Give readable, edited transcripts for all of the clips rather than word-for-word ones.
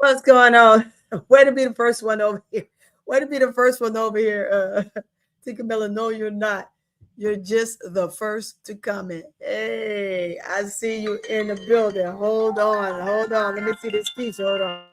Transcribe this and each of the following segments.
What's going on? Way to be the first one over here. Way to be the first one over here. Tika Miller, no, you're not. You're just the first to comment. Hey, I see you in the building. Hold on, hold on. Let me see this piece. Hold on.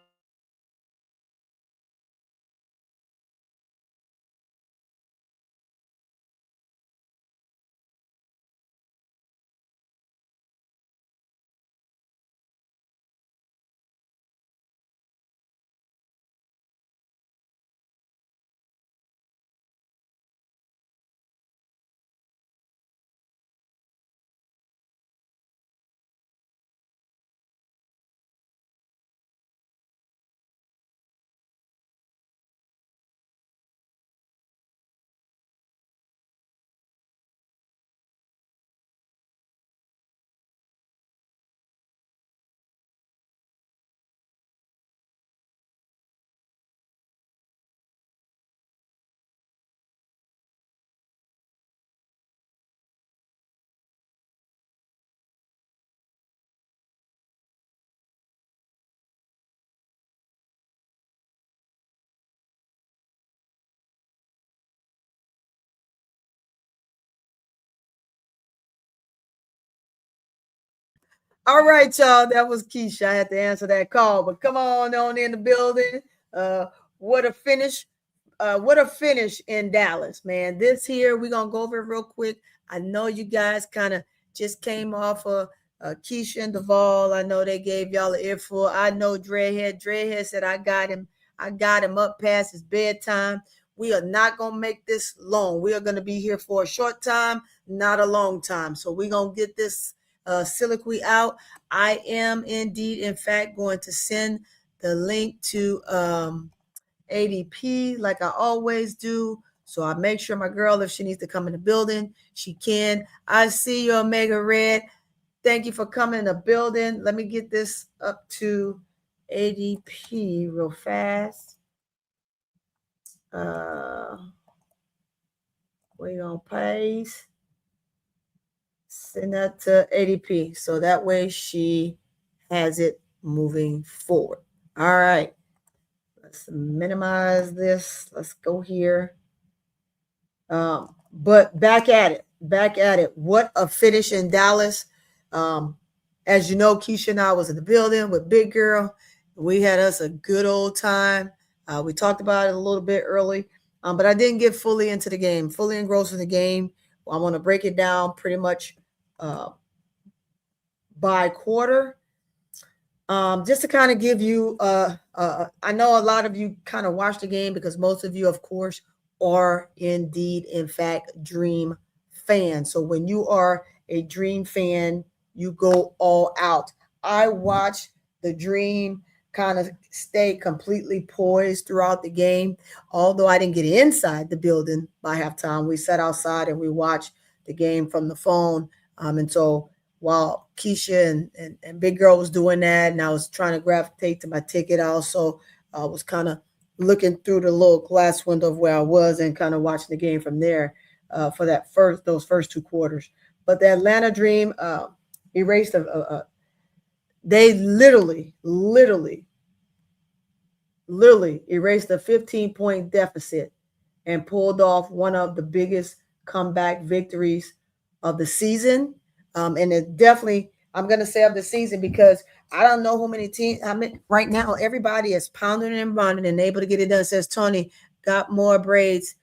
All right, y'all. That was Keisha. I had to answer that call, but come on in the building. Uh, what a finish! What a finish in Dallas, man. This here, we're gonna go over it real quick. I know you guys kind of just came off of Keisha and Duvall. I know they gave y'all an earful. I know Dreadhead said I got him up past his bedtime. We are not gonna make this long. We are gonna be here for a short time, not a long time. So we're gonna get this soliloquy out. I am indeed, in fact, going to send the link to ADP like I always do. So I make sure my girl, if she needs to come in the building, she can. I see you, Omega Red. Thank you for coming in the building. Let me get this up to ADP real fast. Wait on pace. Send that to ADP. So that way she has it moving forward. All right. Let's minimize this. Let's go here. But back at it. Back at it. What a finish in Dallas. As you know, Keisha and I was in the building with Big Girl. We had us a good old time. We talked about it a little bit early, but I didn't get fully into the game, fully engrossed in the game. I want to break it down pretty much by quarter. Just to kind of give you, I know a lot of you kind of watch the game because most of you, of course, are indeed, in fact, Dream fans. So when you are a Dream fan, you go all out. I watch the Dream kind of stay completely poised throughout the game. Although I didn't get inside the building by halftime, we sat outside and we watched the game from the phone. And so while Keisha and Big Girl was doing that, and I was trying to gravitate to my ticket, I also was kind of looking through the little glass window of where I was and kind of watching the game from there for those first two quarters. But the Atlanta Dream erased they literally erased a 15-point deficit and pulled off one of the biggest comeback victories of the season. And it definitely, I'm going to say of the season because I don't know how many teams. I mean, right now, everybody is pounding and running and able to get it done. It says Toni got more braids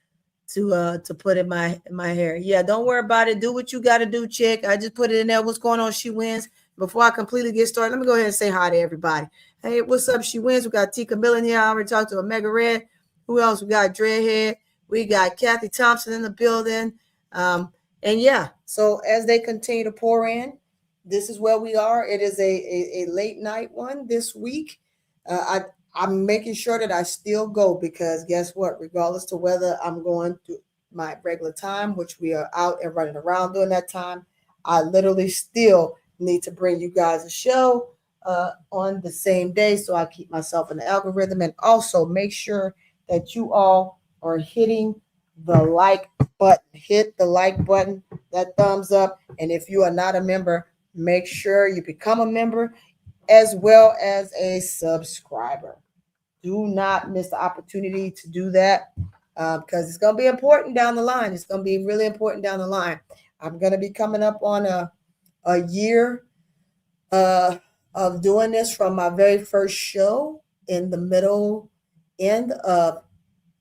to put in my hair. Yeah, don't worry about it. Do what you got to do, chick. I just put it in there. What's going on? She wins. Before I completely get started, let me go ahead and say hi to everybody. Hey, what's up? She wins. We got Tika Millen here. I already talked to Omega Red. Who else? We got Dreadhead. We got Kathy Thompson in the building. And yeah, so as they continue to pour in, this is where we are. It is a late night one this week. I'm making sure that I still go because guess what? Regardless to whether I'm going to my regular time, which we are out and running around during that time, I literally still need to bring you guys a show on the same day so I keep myself in the algorithm and also make sure that you all are hitting the like button. Hit the like button, that thumbs up. And if you are not a member, make sure you become a member. as well as a subscriber. Do not miss the opportunity to do that because it's going to be important down the line. It's going to be really important down the line. I'm going to be coming up on a year uh, of doing this from my very first show in the middle end of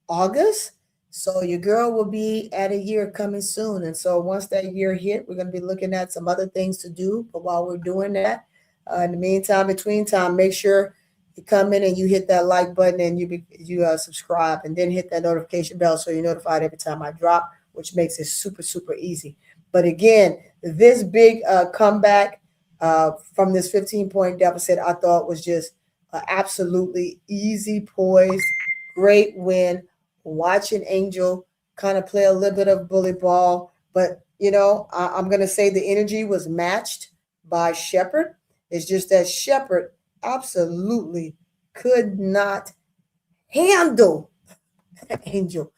August. So your girl will be at a year coming soon. And so once that year hit, we're going to be looking at some other things to do. But while we're doing that, in the meantime, between time, make sure you come in and you hit that like button and you subscribe and then hit that notification bell so you're notified every time I drop, which makes it super, super easy. But again, this big comeback from this 15-point deficit, I thought was just absolutely easy poised, great win. Watching Angel kind of play a little bit of bully ball, but I'm going to say the energy was matched by Shepherd. It's just that Shepherd absolutely could not handle Angel.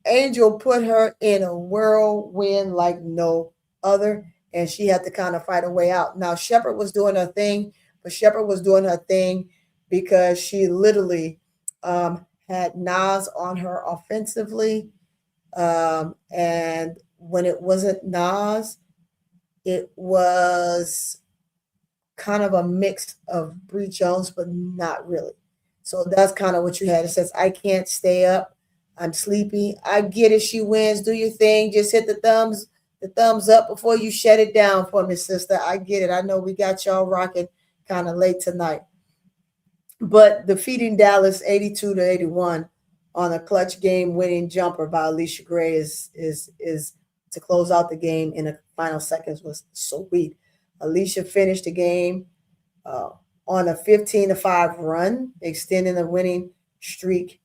Angel put her in a whirlwind like no other, and she had to kind of fight her way out. Now, Shepherd was doing her thing, but Shepherd was doing her thing because she literally had Nas on her offensively. And when it wasn't Nas, it was kind of a mix of Bree Jones, but not really. So that's kind of what you had. It says, I can't stay up. I'm sleepy. I get it. She wins. Do your thing. Just hit the thumbs up before you shut it down for me, sister. I get it. I know we got y'all rocking kind of late tonight. But defeating Dallas 82-81 on a clutch game winning jumper by Allisha Gray is to close out the game in the final seconds was sweet. Allisha finished the game on a 15-5 run, extending the winning streak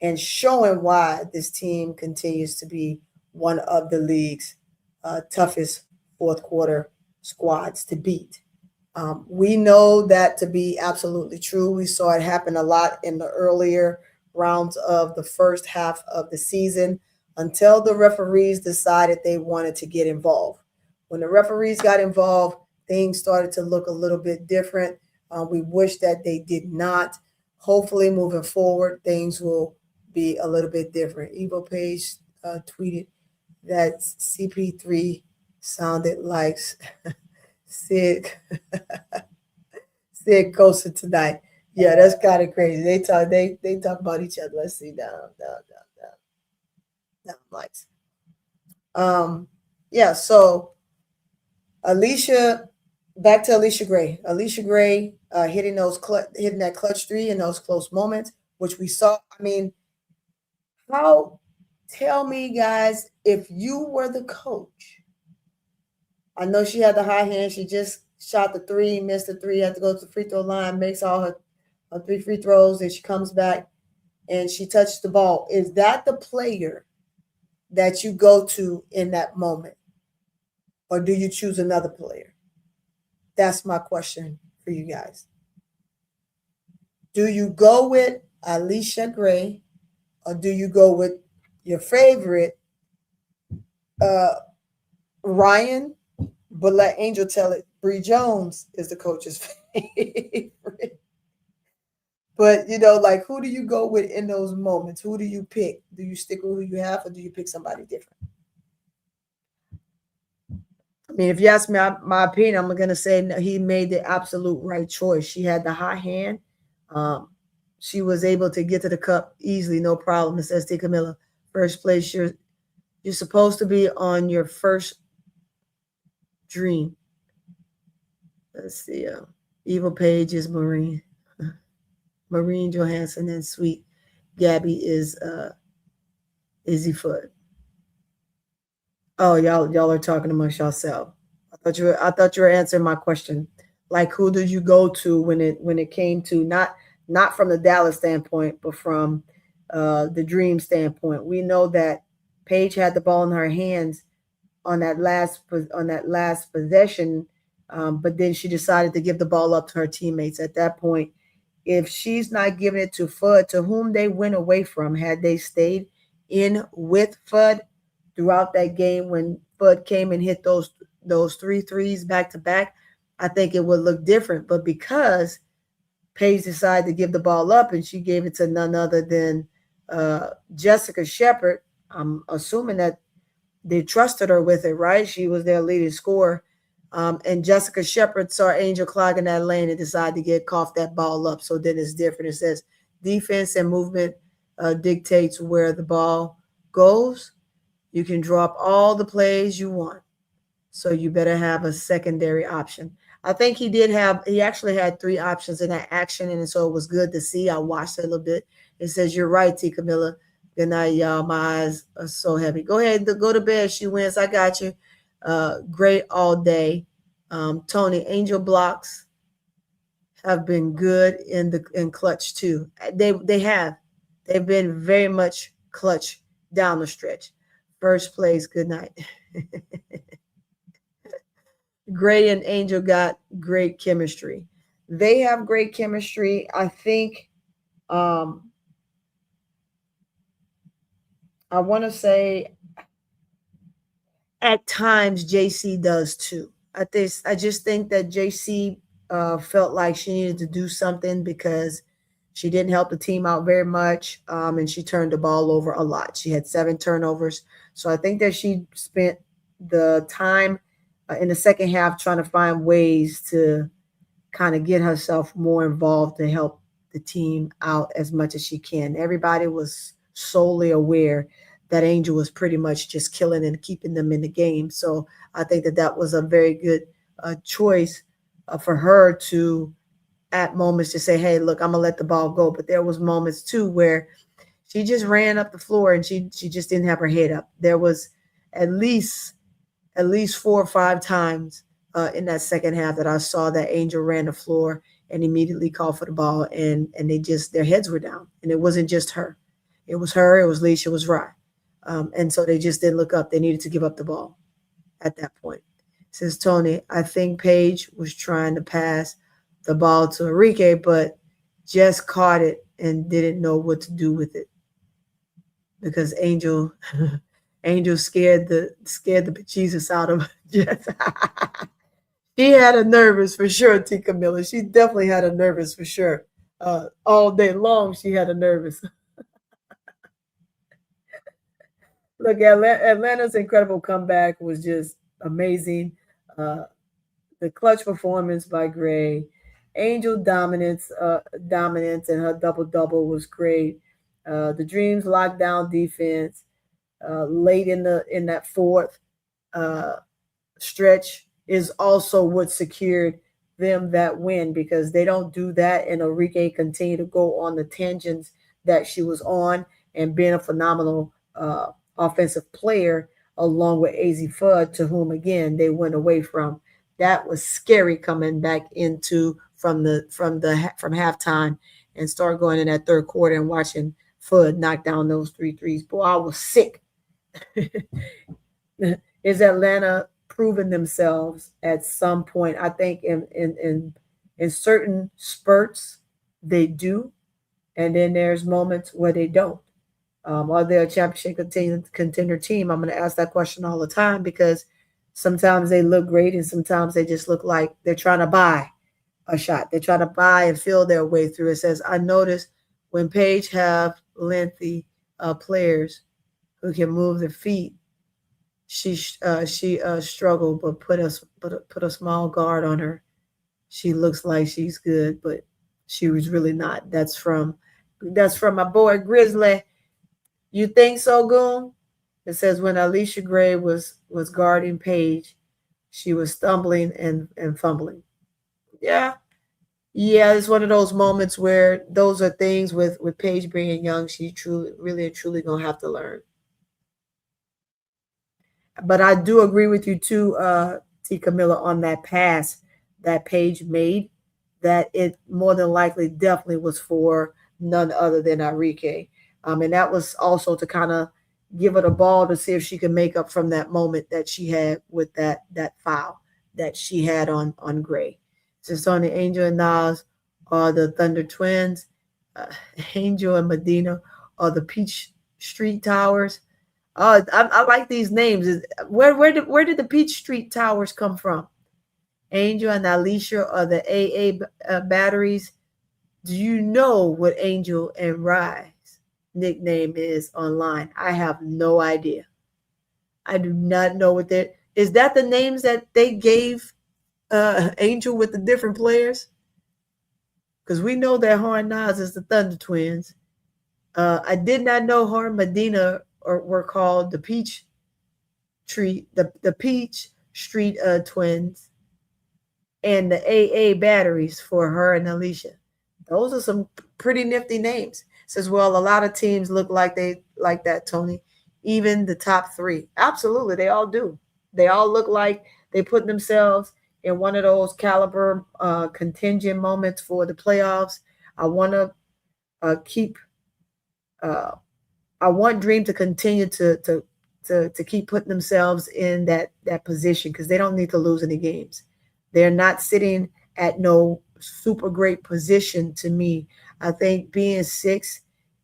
and showing why this team continues to be one of the league's toughest fourth quarter squads to beat. We know that to be absolutely true. We saw it happen a lot in the earlier rounds of the first half of the season until the referees decided they wanted to get involved. When the referees got involved, things started to look a little bit different. We wish that they did not. Hopefully, moving forward, things will be a little bit different. Evo Page tweeted that CP3 sounded like Sid Costa tonight. Yeah, that's kind of crazy. They talk about each other. Let's see down lights. Yeah, so Allisha, back to Allisha Gray. Allisha Gray hitting that clutch three in those close moments, which we saw. I mean, tell me guys, if you were the coach, I know she had the high hand. She just shot the three, missed the three, had to go to the free throw line, makes all her 3 free throws, and she comes back and she touched the ball. Is that the player that you go to in that moment? Or do you choose another player? That's my question for you guys. Do you go with Allisha Gray or do you go with your favorite, Ryan? But let Angel tell it. Bree Jones is the coach's favorite. But, like, who do you go with in those moments? Who do you pick? Do you stick with who you have or do you pick somebody different? I mean, if you ask me my opinion, I'm going to say he made the absolute right choice. She had the high hand. She was able to get to the cup easily, no problem. It says T. Camilla, first place. You're supposed to be on your first dream. Let's see. Evil Page is Marine. Marine Johansson and Sweet Gabby is Izzy Foot. Oh, y'all are talking amongst yourself. I thought you were answering my question. Like, who did you go to when it came to not from the Dallas standpoint, but from the Dream standpoint? We know that Paige had the ball in her hands on that last possession, but then she decided to give the ball up to her teammates. At that point, if she's not giving it to Fudd, to whom they went away from, had they stayed in with Fudd throughout that game when Fudd came and hit those 3 threes back to back, I think it would look different. But because Paige decided to give the ball up and she gave it to none other than Jessica Shepard, I'm assuming that they trusted her with it, right? She was their leading scorer. And Jessica Shepard saw Angel clogging that lane and decided to get cough that ball up. So then it's different. It says defense and movement dictates where the ball goes. You can drop all the plays you want. So you better have a secondary option. I think he actually had three options in that action. And so it was good to see. I watched it a little bit. It says, you're right, T. Camilla. Good night, y'all. My eyes are so heavy. Go ahead, go to bed. She wins. I got you. Great all day. Toni, Angel blocks have been good in clutch too. They have. They've been very much clutch down the stretch. First place, good night. Gray and Angel got great chemistry. They have great chemistry. I think I want to say at times JC does too. I just think that JC felt like she needed to do something because she didn't help the team out very much, and she turned the ball over a lot. She had 7 turnovers, so I think that she spent the time in the second half trying to find ways to kind of get herself more involved to help the team out as much as she can. Everybody was solely aware that Angel was pretty much just killing and keeping them in the game. So I think that that was a very good choice for her to, at moments, to say, hey, look, I'm going to let the ball go. But there was moments, too, where she just ran up the floor and she just didn't have her head up. There was at least 4 or 5 times in that second half that I saw that Angel ran the floor and immediately called for the ball, and their heads were down. And it wasn't just her. It was her, it was Leisha, it was Rye. And so they just didn't look up. They needed to give up the ball at that point. Says Toni, I think Paige was trying to pass the ball to Enrique, but just caught it and didn't know what to do with it because Angel scared the bejesus out of Jess. She had a nervous for sure, T. Camilla. She definitely had a nervous for sure. All day long, she had a nervous. Look, Atlanta's incredible comeback was just amazing. The clutch performance by Gray, Angel dominance, and her double was great. The Dreams lockdown defense late in that fourth stretch is also what secured them that win because they don't do that, and Enrique continued to go on the tangents that she was on and being a phenomenal offensive player along with AZ Fudd, to whom again they went away from. That was scary coming back into from halftime and start going in that third quarter and watching Fudd knock down those 3 threes. Boy, I was sick. Is Atlanta proving themselves at some point? I think in certain spurts they do, and then there's moments where they don't. Are they a championship contender team? I'm going to ask that question all the time because sometimes they look great and sometimes they just look like they're trying to buy a shot. They're trying to buy and feel their way through. It says, I noticed when Paige have lengthy players who can move their feet, she struggled, but put a small guard on her. She looks like she's good, but she was really not. That's from my boy Grizzly. You think so, Goon? It says when Allisha Gray was guarding Paige, she was stumbling and fumbling. Yeah, it's one of those moments where those are things with Paige being young. She really and truly gonna have to learn. But I do agree with you too, T. Camilla, on that pass that Paige made. That it more than likely definitely was for none other than Enrique. And that was also to kind of give her the ball to see if she could make up from that moment that she had with that foul that she had on Gray. Since on the Angel and Nas are the Thunder Twins, Angel and Medina are the Peach Street Towers. I like these names. Where did the Peach Street Towers come from? Angel and Allisha are the AA batteries. Do you know what Angel and Rye's nickname is online? I have no idea. I do not know what that is. That the names that they gave Angel with the different players? Because we know that Horn Nas is the Thunder Twins. I did not know Horn Medina were called the Peach Street Twins, and the AA batteries for her and Allisha. Those are some pretty nifty names. Says, well, a lot of teams look like they like that, Toni. Even the top three. Absolutely, they all do. They all look like they put themselves in one of those caliber contingent moments for the playoffs. I want to keep. I want Dream to continue to keep putting themselves in that position because they don't need to lose any games. They're not sitting at no super great position to me. I think being six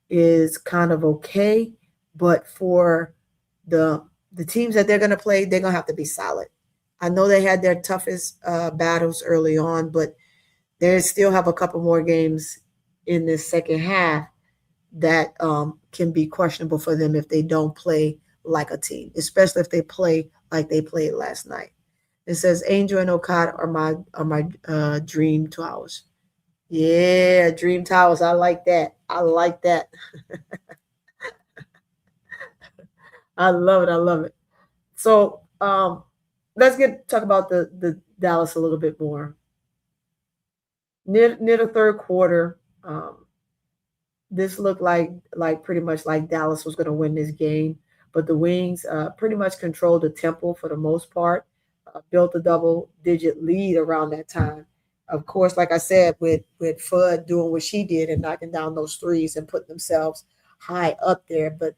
is kind of okay, but for the teams that they're going to play, they're going to have to be solid. I know they had their toughest battles early on, but they still have a couple more games in this second half that can be questionable for them if they don't play like a team, especially if they play like they played last night. It says Angel and Okada are my dream towers. Yeah, dream towers. I like that. I like that. I love it. I love it. So let's talk about the Dallas a little bit more. Near the third quarter, this looked like pretty much like Dallas was going to win this game, but the Wings pretty much controlled the tempo for the most part, built a double-digit lead around that time. Of course, like I said, with Fudd doing what she did and knocking down those threes and putting themselves high up there, but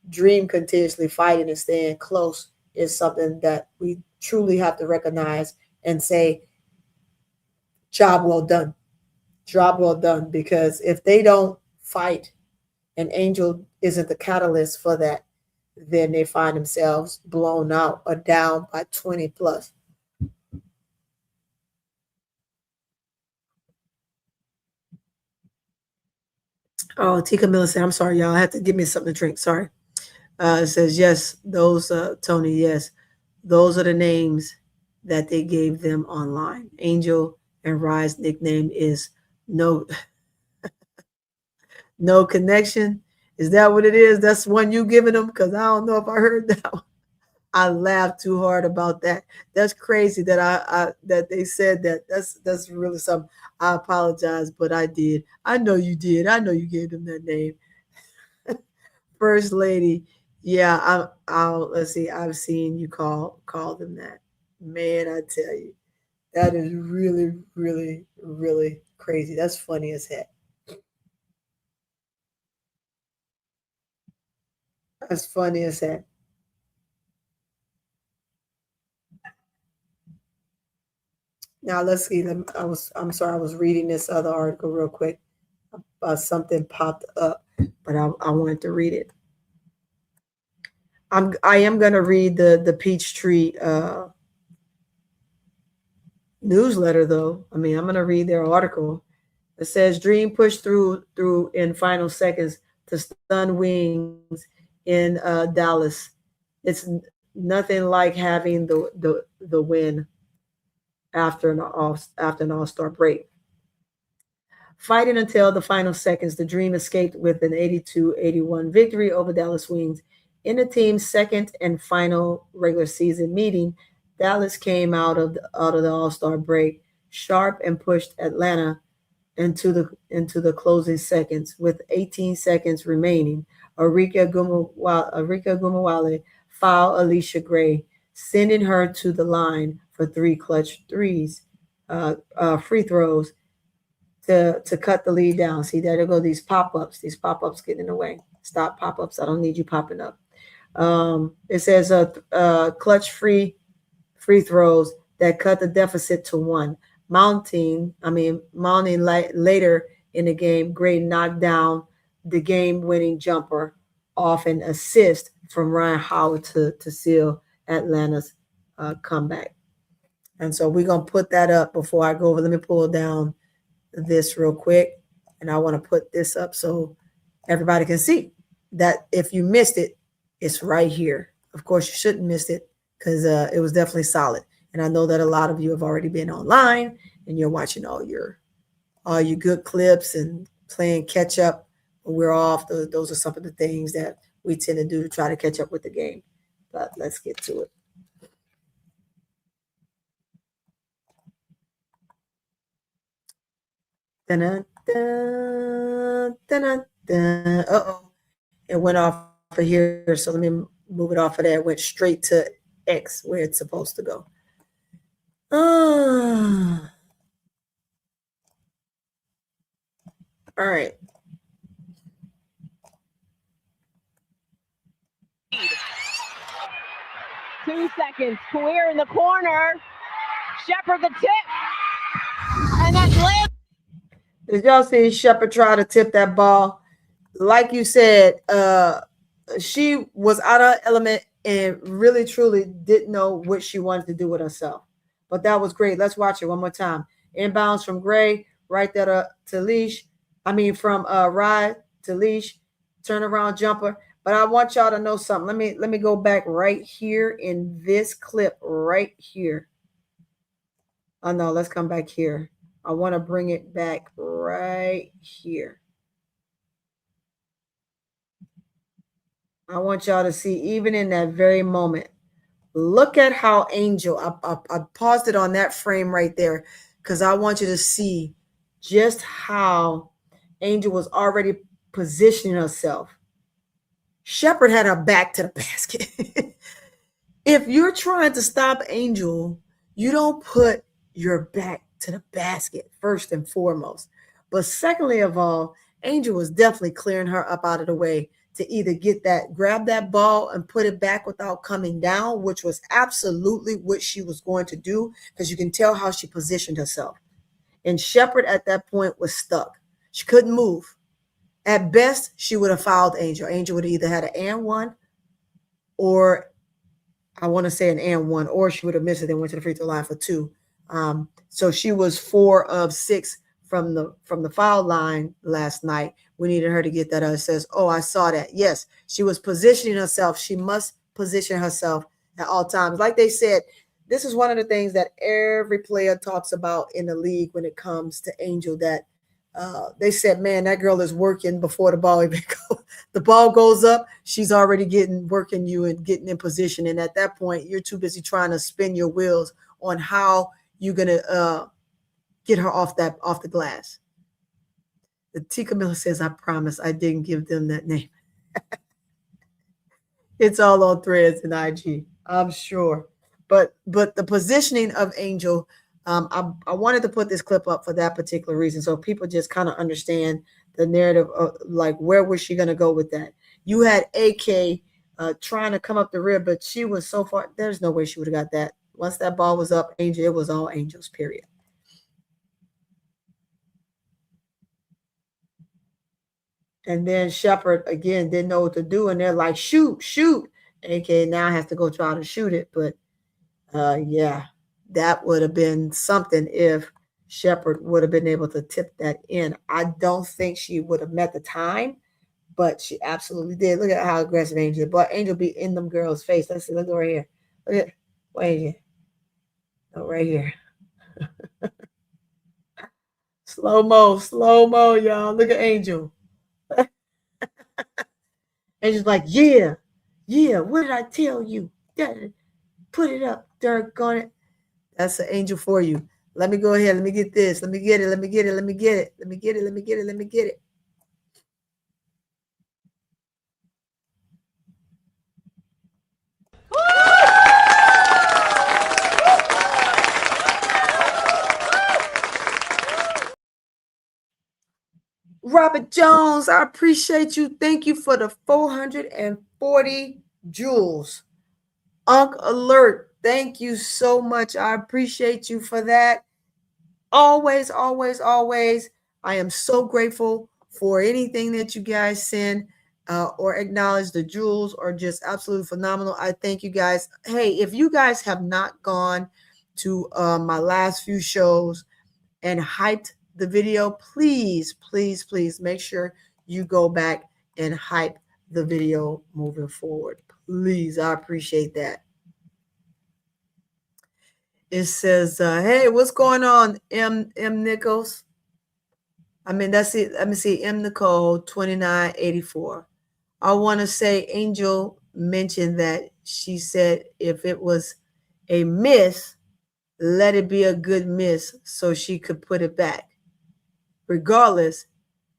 Dream continuously fighting and staying close is something that we truly have to recognize and say, job well done. Job well done, because if they don't fight and Angel isn't the catalyst for that, then they find themselves blown out or down by 20 plus. Oh, Tika Miller said, I'm sorry, y'all. I have to give me something to drink. Sorry. It says, yes, those, Toni, yes, those are the names that they gave them online. Angel and Rye's nickname is No No Connection. Is that what it is? That's one you giving them? Because I don't know if I heard that one. I laughed too hard about that. That's crazy that I that they said that. That's really something. I apologize, but I did. I know you did. I know you gave them that name. First lady. Yeah, I'll let's see. I've seen you call them that. Man, I tell you, that is really, really, really crazy. That's funny as heck. That's funny as heck. Now let's see. I'm sorry. I was reading this other article real quick. Something popped up, but I wanted to read it. I am gonna read the Peachtree newsletter though. I mean, I'm gonna read their article. It says Dream pushed through in final seconds to stun Wings in Dallas. It's nothing like having the win after an All-Star break. Fighting until the final seconds, the Dream escaped with an 82-81 victory over Dallas Wings. In the team's second and final regular season meeting, Dallas came out of the All-Star break sharp and pushed Atlanta into the closing seconds with 18 seconds remaining. Arika Gumawale fouled Allisha Gray, sending her to the line for three clutch free throws to cut the lead down. See, there go these pop-ups. These pop-ups getting in the way. Stop pop-ups. I don't need you popping up. It says clutch free throws that cut the deficit to one. Mounting later in the game, Gray knocked down the game-winning jumper off an assist from Ryan Howard to seal Atlanta's comeback. And so we're going to put that up before I go over. Let me pull down this real quick. And I want to put this up so everybody can see that if you missed it, it's right here. Of course, you shouldn't miss it because it was definitely solid. And I know that a lot of you have already been online and you're watching all your good clips and playing catch up. We're off. Those are some of the things that we tend to do to try to catch up with the game. But let's get to it. Uh-oh. It went off of here. So let me move it off of there. It went straight to X where it's supposed to go. All right. Two seconds. Queer in the corner. Shepard the tip. And that's layup. Did y'all see Shepard try to tip that ball? Like you said, she was out of element and really truly didn't know what she wanted to do with herself. But that was great. Let's watch it one more time. Inbounds from Gray, right there to Leash. From Rye to Leash, turnaround jumper. But I want y'all to know something. Let me go back right here in this clip right here. Oh no, let's come back here. I want to bring it back right here. I want y'all to see, even in that very moment, look at how Angel, I paused it on that frame right there because I want you to see just how Angel was already positioning herself. Shepard had her back to the basket. If you're trying to stop Angel, you don't put your back to the basket first and foremost. But secondly of all, Angel was definitely clearing her up out of the way to either grab that ball and put it back without coming down, which was absolutely what she was going to do because you can tell how she positioned herself. And Shepard at that point was stuck. She couldn't move. At best, she would have fouled Angel. Angel would have either had an and one or I want to say an and one, or she would have missed it and went to the free throw line for two. So she was 4 of 6 from the foul line last night. We needed her to get that. It says, oh, I saw that. Yes, she was positioning herself. She must position herself at all times. Like they said, this is one of the things that every player talks about in the league when it comes to Angel, that they said, man, that girl is working before the ball even goes. The ball goes up, she's already working you and getting in position. And at that point, you're too busy trying to spin your wheels on how you're going to get her off the glass. The T. Camilla says, I promise I didn't give them that name. It's all on threads and IG, I'm sure. But the positioning of Angel, I wanted to put this clip up for that particular reason, so people just kind of understand the narrative of, like, where was she going to go with that? You had AK trying to come up the rear, but she was so far. There's no way she would have got that. Once that ball was up, Angel, it was all Angels, period. And then Shepard, again, didn't know what to do, and they're like, shoot. AK now has to go try to shoot it, but yeah, that would have been something if Shepard would have been able to tip that in. I don't think she would have met the time, but she absolutely did. Look at how aggressive Angel is. But Angel be in them girls' face. Let's see. Let's go right here. Look at Angel. Oh, right here. Slow mo, y'all. Look at Angel. Angel's like, yeah. What did I tell you? Put it up, Dirk, on it. That's an Angel for you. Let me go ahead. Let me get this. Let me get it. Robert Jones, I appreciate you. Thank you for the 440 jewels. Unk Alert, thank you so much. I appreciate you for that. Always. I am so grateful for anything that you guys send or acknowledge. The jewels are just absolutely phenomenal. I thank you guys. Hey, if you guys have not gone to my last few shows and hyped the video, please, please, please make sure you go back and hype the video moving forward. Please, I appreciate that. It says, hey, what's going on, M Nichols? I mean, that's it. Let me see, M Nicole 2984. I want to say Angel mentioned that she said if it was a miss, let it be a good miss so she could put it back. Regardless,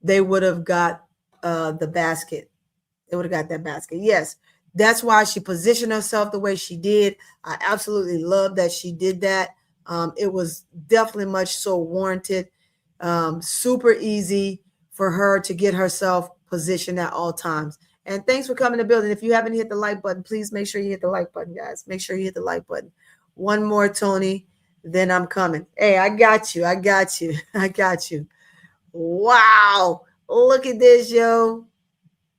they would have got the basket. They would have got that basket. Yes, that's why she positioned herself the way she did. I absolutely love that she did that. It was definitely much so warranted. Super easy for her to get herself positioned at all times. And thanks for coming to the building. If you haven't hit the like button, please make sure you hit the like button, guys. Make sure you hit the like button. One more, Toni, then I'm coming. Hey, I got you. I got you. I got you. Wow. Look at this, yo.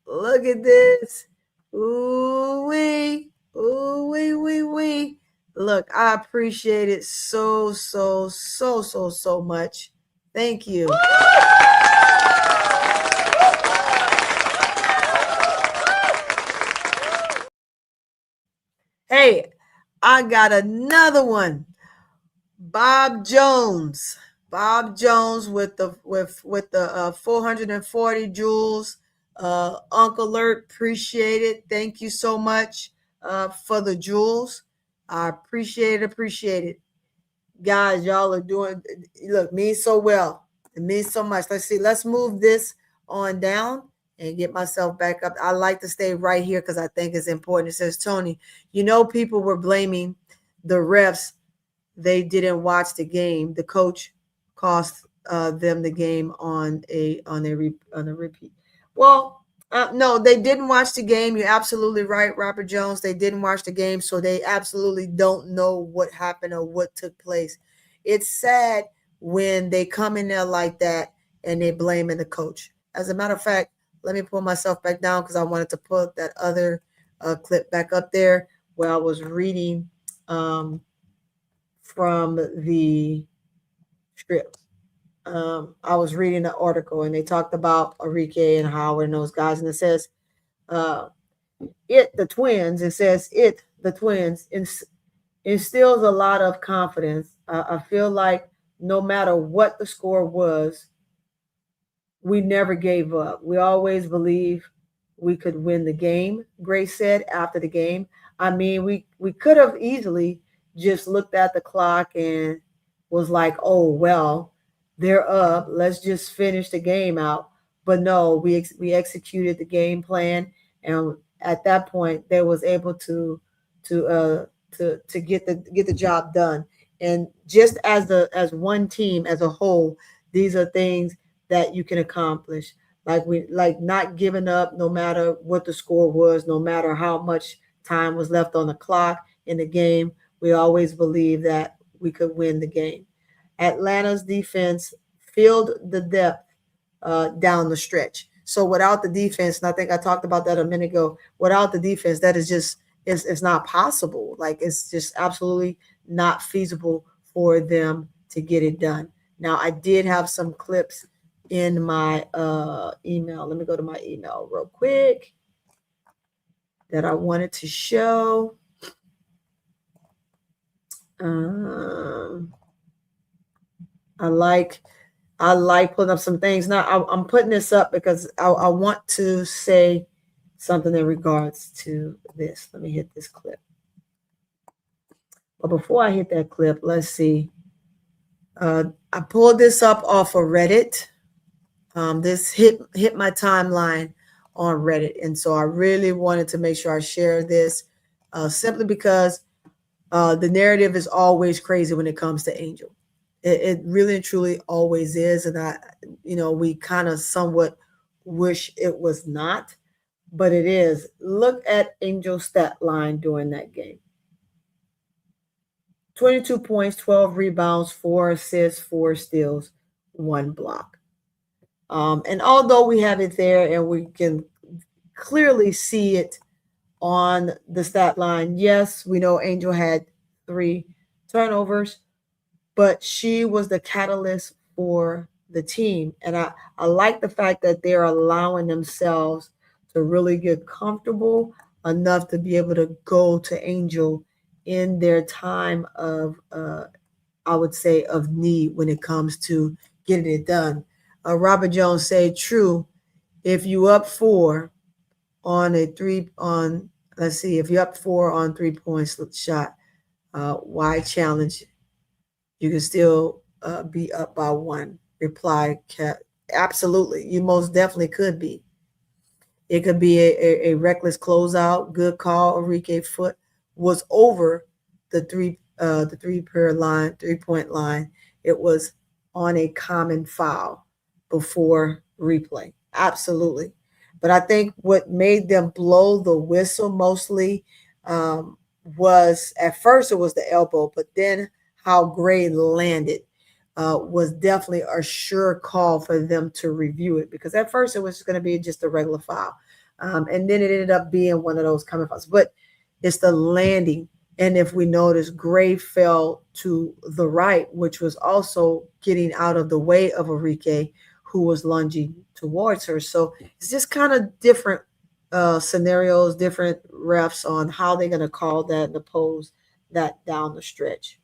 Look at this. Ooh-wee. Ooh-wee, wee, wee. Look, I appreciate it so much. Thank you. Hey, I got another one. Bob Jones. Bob Jones with the 440 jewels. Uncle Alert, appreciate it. Thank you so much for the jewels. I appreciate it. Guys, y'all are doing, look, means so well. It means so much. Let's see. Let's move this on down and get myself back up. I like to stay right here because I think it's important. It says, Toni, people were blaming the refs. They didn't watch the game. The coach cost them the game on a repeat. Well, no, they didn't watch the game. You're absolutely right, Robert Jones. They didn't watch the game, so they absolutely don't know what happened or what took place. It's sad when they come in there like that and they blaming the coach. As a matter of fact, let me pull myself back down because I wanted to put that other clip back up there where I was reading from the script. I was reading an article and they talked about Enrique and Howard and those guys, and it says, the twins instills a lot of confidence. I feel like no matter what the score was, we never gave up. We always believed we could win the game, Grace said after the game. I mean, we could have easily just looked at the clock and was like, oh, well, they're up. Let's just finish the game out. But no, we executed the game plan. And at that point, they was able to get the job done. And just as one team as a whole, these are things that you can accomplish. Like not giving up no matter what the score was, no matter how much time was left on the clock in the game. We always believed that we could win the game. Atlanta's defense filled the depth down the stretch. So without the defense, and I think I talked about that a minute ago, without the defense, that is just it's not possible. Like it's just absolutely not feasible for them to get it done. Now I did have some clips in my email. Let me go to my email real quick that I wanted to show. I like putting up some things. Now I'm putting this up because I want to say something in regards to this. Let me hit this clip. But before I hit that clip, let's see. I pulled this up off of Reddit. This hit my timeline on Reddit, and so I really wanted to make sure I share this simply because the narrative is always crazy when it comes to Angel. It really and truly always is, and we kind of somewhat wish it was not, but it is. Look at Angel's stat line during that game. 22 points, 12 rebounds, 4 assists, 4 steals, 1 block. And although we have it there and we can clearly see it on the stat line, yes, we know Angel had 3 turnovers, but she was the catalyst for the team. And I like the fact that they're allowing themselves to really get comfortable enough to be able to go to Angel in their time of, I would say, of need when it comes to getting it done. Robert Jones said, true, if you up four on a three on, let's see, if you're up four on 3 points shot, why challenge? You can still be up by one. Reply, absolutely. You most definitely could be. It could be a reckless closeout. Good call. Enrique foot was over the 3 point line. It was on a common foul before replay. Absolutely. But I think what made them blow the whistle mostly was, at first it was the elbow, but then how Gray landed was definitely a sure call for them to review it, because at first it was going to be just a regular foul. And then it ended up being one of those common fouls. But it's the landing. And if we notice, Gray fell to the right, which was also getting out of the way of Enrique, who was lunging towards her. So it's just kind of different scenarios, different refs on how they're going to call that and oppose that down the stretch.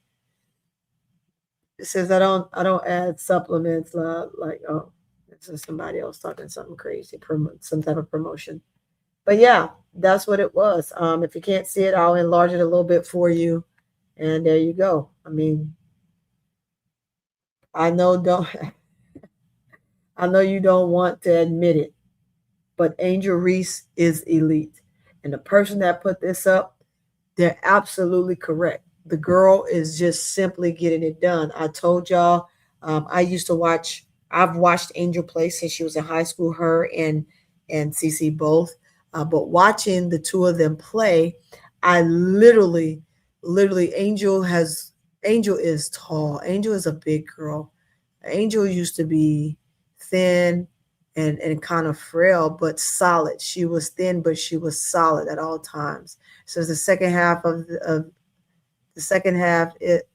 It says I don't add supplements like, oh, this is somebody else talking something crazy, some type of promotion. But yeah, that's what it was. If you can't see it, I'll enlarge it a little bit for you, and there you go. I mean, I know don't I know you don't want to admit it, but Angel Reese is elite, and the person that put this up, they're absolutely correct. The girl is just simply getting it done. I told y'all, I used to watch. I've watched Angel play since she was in high school. Her and Cece both. But watching the two of them play, I literally, Angel is tall. Angel is a big girl. Angel used to be thin and kind of frail, but solid. She was thin, but she was solid at all times. So the second half of the second half, it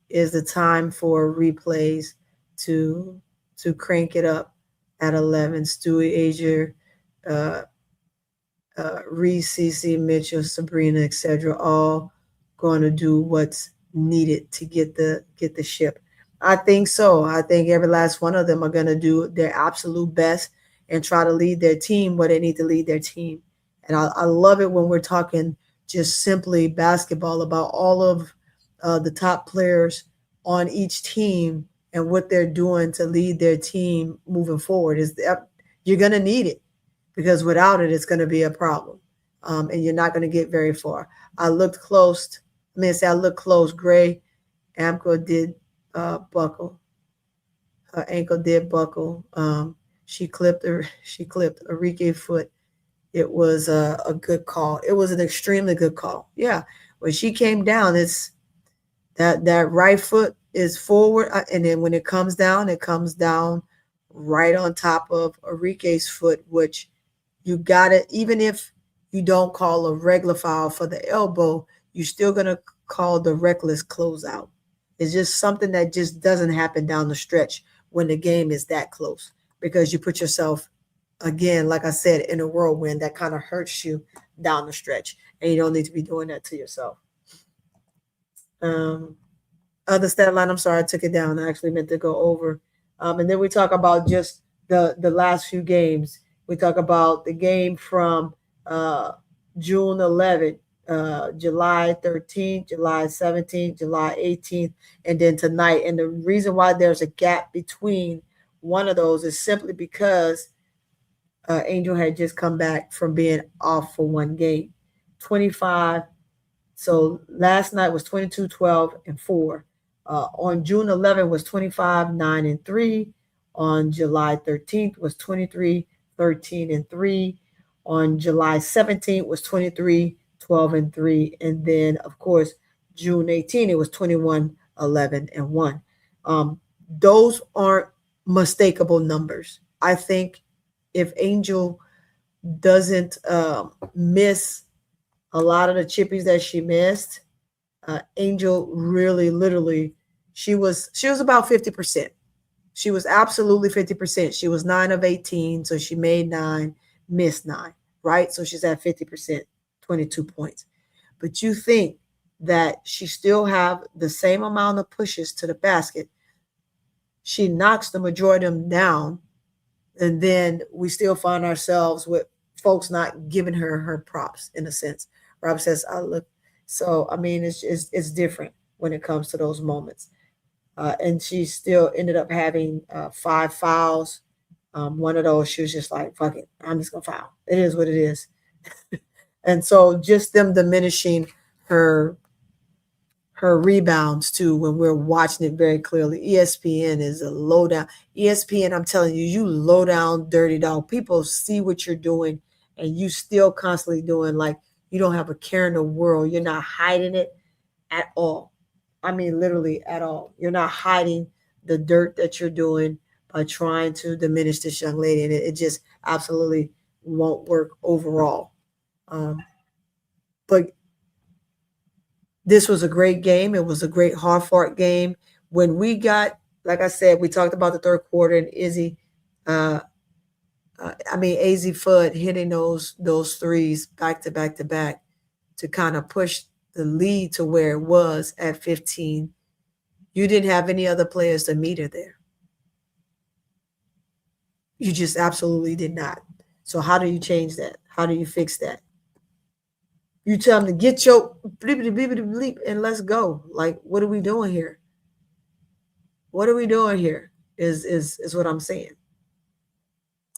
is the time for replays to crank it up at 11. Stewie, Asia, uh, Reese, CC, Mitchell, Sabrina, etc., all going to do what's needed to get the ship. I think so. I think every last one of them are going to do their absolute best and try to lead their team where they need to lead their team. And I love it when we're talking just simply basketball about all of the top players on each team and what they're doing to lead their team moving forward. Is that you're going to need it, because without it, it's going to be a problem, and you're not going to get very far. I looked close. I looked close. Gray ankle did buckle. Her ankle did buckle. She clipped Enrique foot. It was a good call. It was an extremely good call. Yeah, when she came down, it's that right foot is forward, and then when it comes down right on top of Enrique's foot, which you got it. Even if you don't call a regular foul for the elbow, you're still going to call the reckless closeout. It's just something that just doesn't happen down the stretch when the game is that close, because you put yourself, again, like I said, in a whirlwind that kind of hurts you down the stretch, and you don't need to be doing that to yourself. Other stat line, I'm sorry, I took it down. I actually meant to go over. And then we talk about just the last few games. We talk about the game from June 11th, July 13th, July 17th, July 18th, and then tonight. And the reason why there's a gap between one of those is simply because Angel had just come back from being off for one game. 25. So last night was 22, 12, and 4. On June 11th was 25, 9, and 3. On July 13th was 23, 13, and 3. On July 17th was 23, 12, and 3. And then, of course, June 18th, it was 21, 11, and 1. Those aren't mistakable numbers. I think if Angel doesn't miss a lot of the chippies that she missed, Angel really, literally, she was about 50%. She was absolutely 50%. She was 9 of 18, so she made 9, missed 9, right? So she's at 50%, 22 points. But you think that she still have the same amount of pushes to the basket. She knocks the majority of them down, and then we still find ourselves with folks not giving her props in a sense. Rob says, "I look." So I mean, it's different when it comes to those moments. And she still ended up having 5 fouls. One of those, she was just like, "Fuck it, I'm just gonna foul. It is what it is." And so, just them diminishing her rebounds too when we're watching it very clearly. ESPN is a low down. ESPN, I'm telling you, you low down dirty dog. People see what you're doing, and you still constantly doing like you don't have a care in the world. You're not hiding it at all. I mean, literally at all. You're not hiding the dirt that you're doing by trying to diminish this young lady, and it just absolutely won't work overall. But this was a great game. It was a great hard fought game. When we got, like I said, we talked about the third quarter and Izzy, uh, AZ Fudd hitting those threes back to back to back to kind of push the lead to where it was at 15. You didn't have any other players to meet her there. You just absolutely did not. So how do you change that? How do you fix that? You tell them to get your bleep and let's go. Like, what are we doing here? What are we doing here? Is what I'm saying.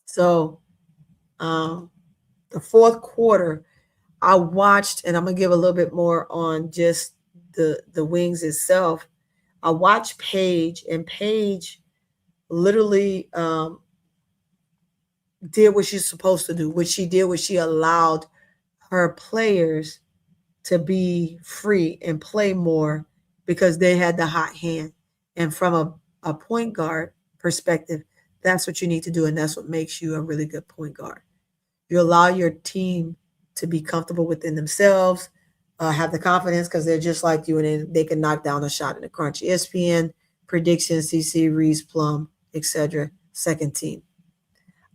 So, the fourth quarter, I watched, and I'm gonna give a little bit more on just the wings itself. I watched Paige, and Paige literally did what she's supposed to do. What she did was she allowed her players to be free and play more because they had the hot hand. And from a point guard perspective, that's what you need to do. And that's what makes you a really good point guard. You allow your team to be comfortable within themselves, have the confidence because they're just like you, and then they can knock down a shot in the crunch. ESPN predictions, CC, Reese, Plum, etc. Second team.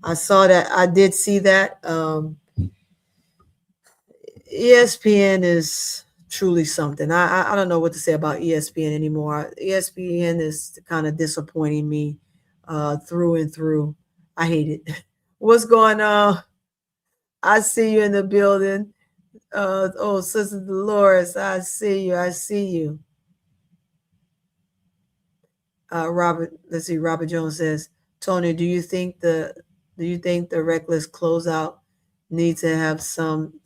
I saw that. I did see that. ESPN is truly something. I don't know what to say about ESPN anymore. ESPN is kind of disappointing me through and through. I hate it. What's going on? I see you in the building. Sister Dolores, I see you. I see you. Robert, let's see. Robert Jones says, Tony, do you think the reckless closeout needs to have some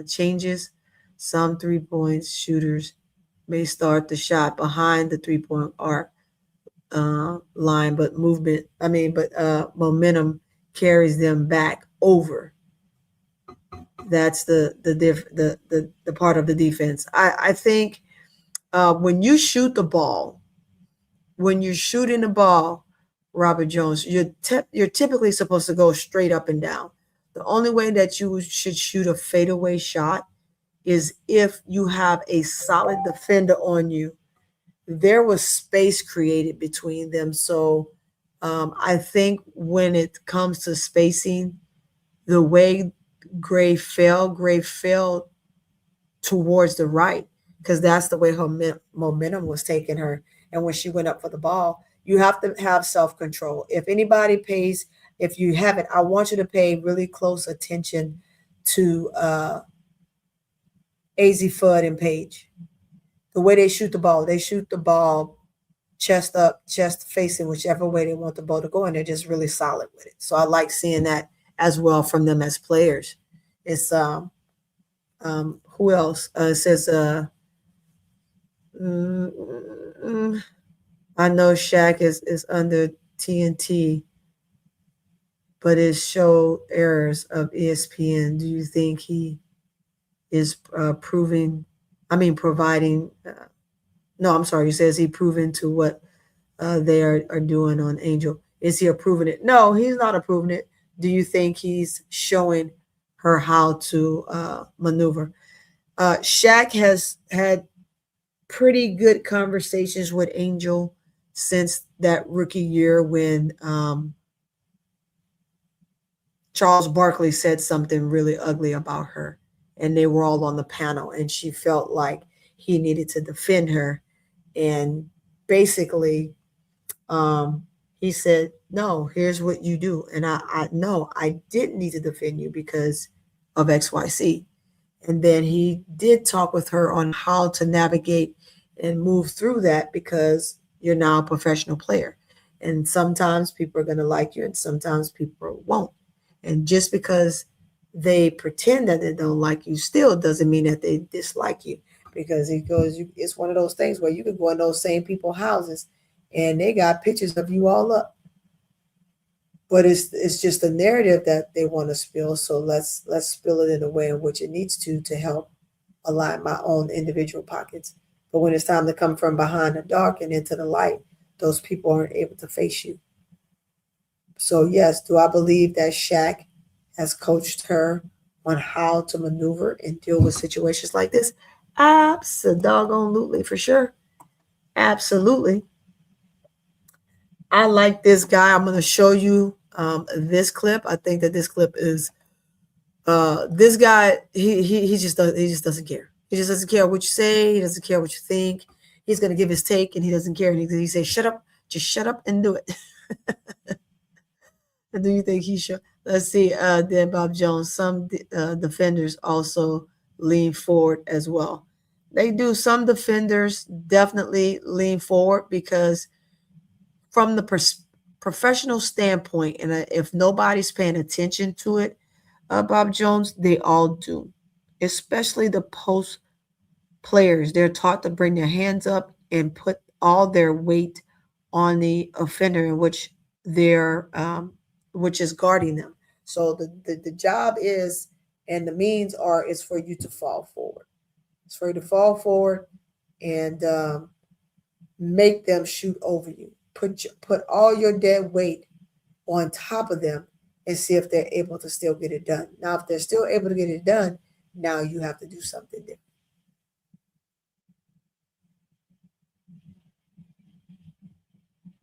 changes? Some 3-point shooters may start the shot behind the 3-point arc line, but momentum carries them back over. That's the part of the defense. I think when you shoot the ball, when you're shooting the ball, Robert Jones, you're typically supposed to go straight up and down. The only way that you should shoot a fadeaway shot is if you have a solid defender on you. There was space created between them. So I think when it comes to spacing, the way Gray fell towards the right because that's the way her momentum was taking her. And when she went up for the ball, you have to have self-control. If anybody pays, if you haven't, I want you to pay really close attention to AZ Fudd and Paige. The way they shoot the ball chest up, chest facing, whichever way they want the ball to go, and they're just really solid with it. So I like seeing that as well from them as players. It's who else? It says I know Shaq is under TNT, but it showed errors of ESPN. Do you think he is providing? No, I'm sorry. He says he proven to what they are doing on Angel. Is he approving it? No, he's not approving it. Do you think he's showing her how to maneuver? Shaq has had pretty good conversations with Angel since that rookie year when Charles Barkley said something really ugly about her, and they were all on the panel, and she felt like he needed to defend her. And basically, um, he said, "No, here's what you do." And I no, I didn't need to defend you because of XYZ. And then he did talk with her on how to navigate and move through that because you're now a professional player. And sometimes people are going to like you and sometimes people won't. And just because they pretend that they don't like you still doesn't mean that they dislike you. Because he goes, it's one of those things where you could go in those same people's houses and they got pictures of you all up. But it's just a narrative that they want to spill. So let's spill it in a way in which it needs to help align my own individual pockets. But when it's time to come from behind the dark and into the light, those people aren't able to face you. So yes, do I believe that Shaq has coached her on how to maneuver and deal with situations like this? Absolutely, for sure. Absolutely. I like this guy. I'm going to show you this clip. I think that this clip is this guy. He just doesn't care. He just doesn't care what you say. He doesn't care what you think. He's going to give his take, and he doesn't care. And he says, "Shut up, just shut up and do it." Do you think he should? Let's see. Then Bob Jones. Some defenders also lean forward as well. They do. Some defenders definitely lean forward because from the professional standpoint, and if nobody's paying attention to it, Bob Jones, they all do, especially the post players. They're taught to bring their hands up and put all their weight on the offender, in which is guarding them. So the job is, and the means are, is for you to fall forward. It's for you to fall forward and make them shoot over you. Put all your dead weight on top of them and see if they're able to still get it done. Now, if they're still able to get it done, now you have to do something different.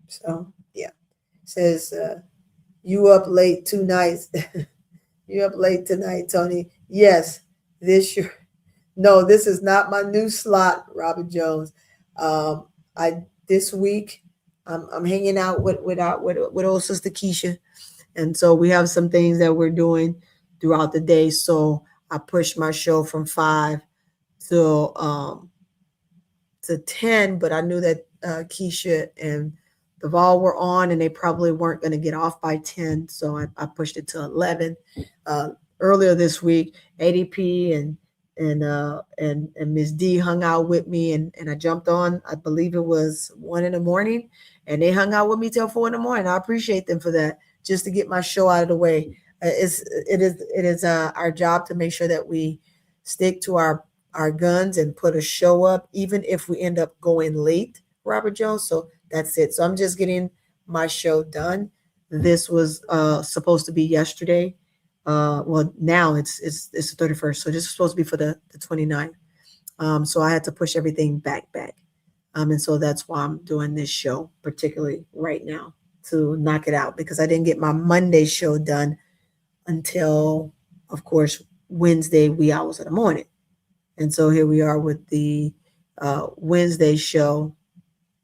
So, yeah. It says, you up late 2 nights. You up late tonight, Toni. Yes, this year. No, this is not my new slot, Robert Jones. I this week I'm hanging out with old sister Keisha, and so we have some things that we're doing throughout the day. So I pushed my show from 5 to 10, but I knew that Keisha and Deval were on, and they probably weren't going to get off by 10, so I pushed it to 11. Earlier this week, ADP and Miss D hung out with me, and I jumped on. I believe it was 1 in the morning, and they hung out with me till 4 in the morning. I appreciate them for that, just to get my show out of the way. It is our job to make sure that we stick to our guns and put a show up, even if we end up going late, Robert Jones. So that's it. So I'm just getting my show done. This was supposed to be yesterday. Well, now it's the 31st. So this is supposed to be for the 29th. So I had to push everything back. And so that's why I'm doing this show, particularly right now, to knock it out, because I didn't get my Monday show done until, of course, Wednesday, wee hours of the morning. And so here we are with the Wednesday show,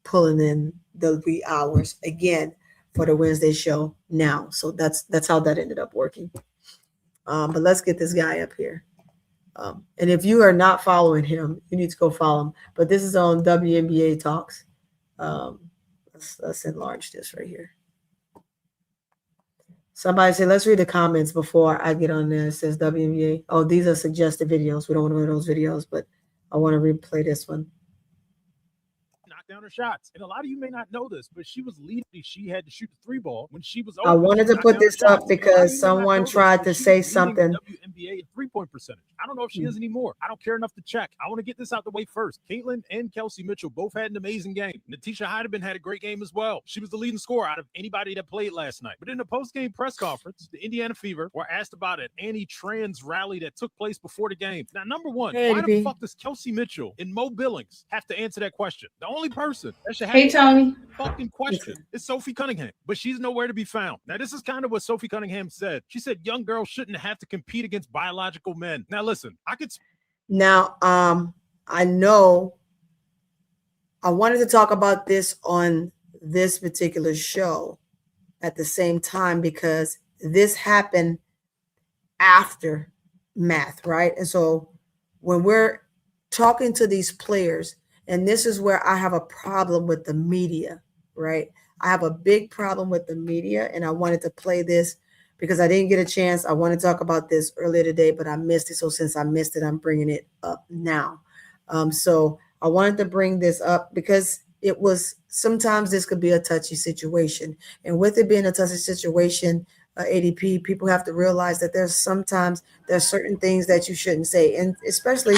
pulling in the wee hours again for the Wednesday show now. So that's how that ended up working. But let's get this guy up here. And if you are not following him, you need to go follow him. But this is on WNBA Talks. Let's enlarge this right here. Somebody said, let's read the comments before I get on there. It says WNBA. Oh, these are suggested videos. We don't want to read those videos, but I want to replay this one. knock down her shots. And a lot of you may not know this, but she was leading. She had to shoot the 3 ball when she was open. I wanted to put this up because someone tried to say something. WNBA in 3-point percentage. I don't know if she is anymore. I don't care enough to check. I want to get this out the way first. Caitlin and Kelsey Mitchell both had an amazing game. Natisha Heidemann had a great game as well. She was the leading scorer out of anybody that played last night. But in the post-game press conference, the Indiana Fever were asked about an anti-trans rally that took place before the game. Now, number one, why the fuck does Kelsey Mitchell and Mo Billings have to answer that question? The only person that should have Tony. Fucking question is Sophie Cunningham, but she's nowhere to be found. Now, this is kind of what Sophie Cunningham said. She said young girls shouldn't have to compete against biological men. Now, listen, I know I wanted to talk about this on this particular show at the same time because this happened after math, right? And so when we're talking to these players, and this is where I have a problem with the media, right? I have a big problem with the media, and I wanted to play this because I didn't get a chance. I want to talk about this earlier today, but I missed it. So since I missed it, I'm bringing it up now. So I wanted to bring this up because it was sometimes this could be a touchy situation. And with it being a touchy situation, ADP, people have to realize that there's certain things that you shouldn't say. And especially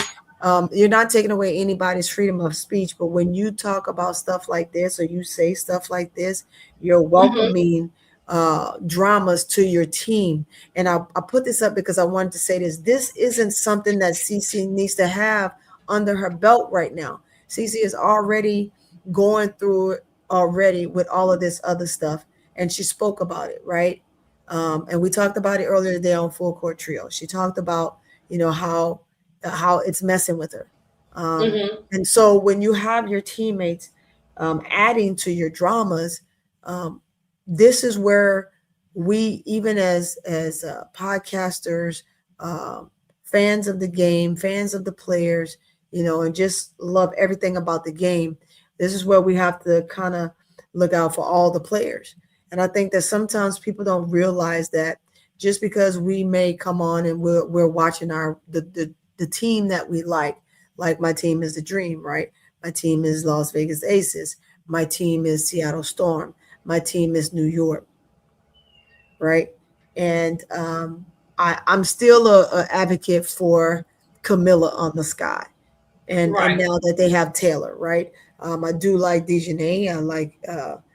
you're not taking away anybody's freedom of speech. But when you talk about stuff like this or you say stuff like this, you're welcoming dramas to your team. And I put this up because I wanted to say this. This isn't something that CC needs to have under her belt right now. CC is already going through it already with all of this other stuff. And she spoke about it, right? And we talked about it earlier today on Full Court Trio. She talked about, how it's messing with her. And so when you have your teammates adding to your dramas, this is where we, even as podcasters, fans of the game, fans of the players, and just love everything about the game, this is where we have to kind of look out for all the players. And I think that sometimes people don't realize that just because we may come on and we're watching the team that we like my team is the Dream, right? My team is Las Vegas Aces. My team is Seattle Storm. My team is New York, right? And I'm still a advocate for Camilla on the Sky. And now that they have Taylor, right? I do like Dejanay. I like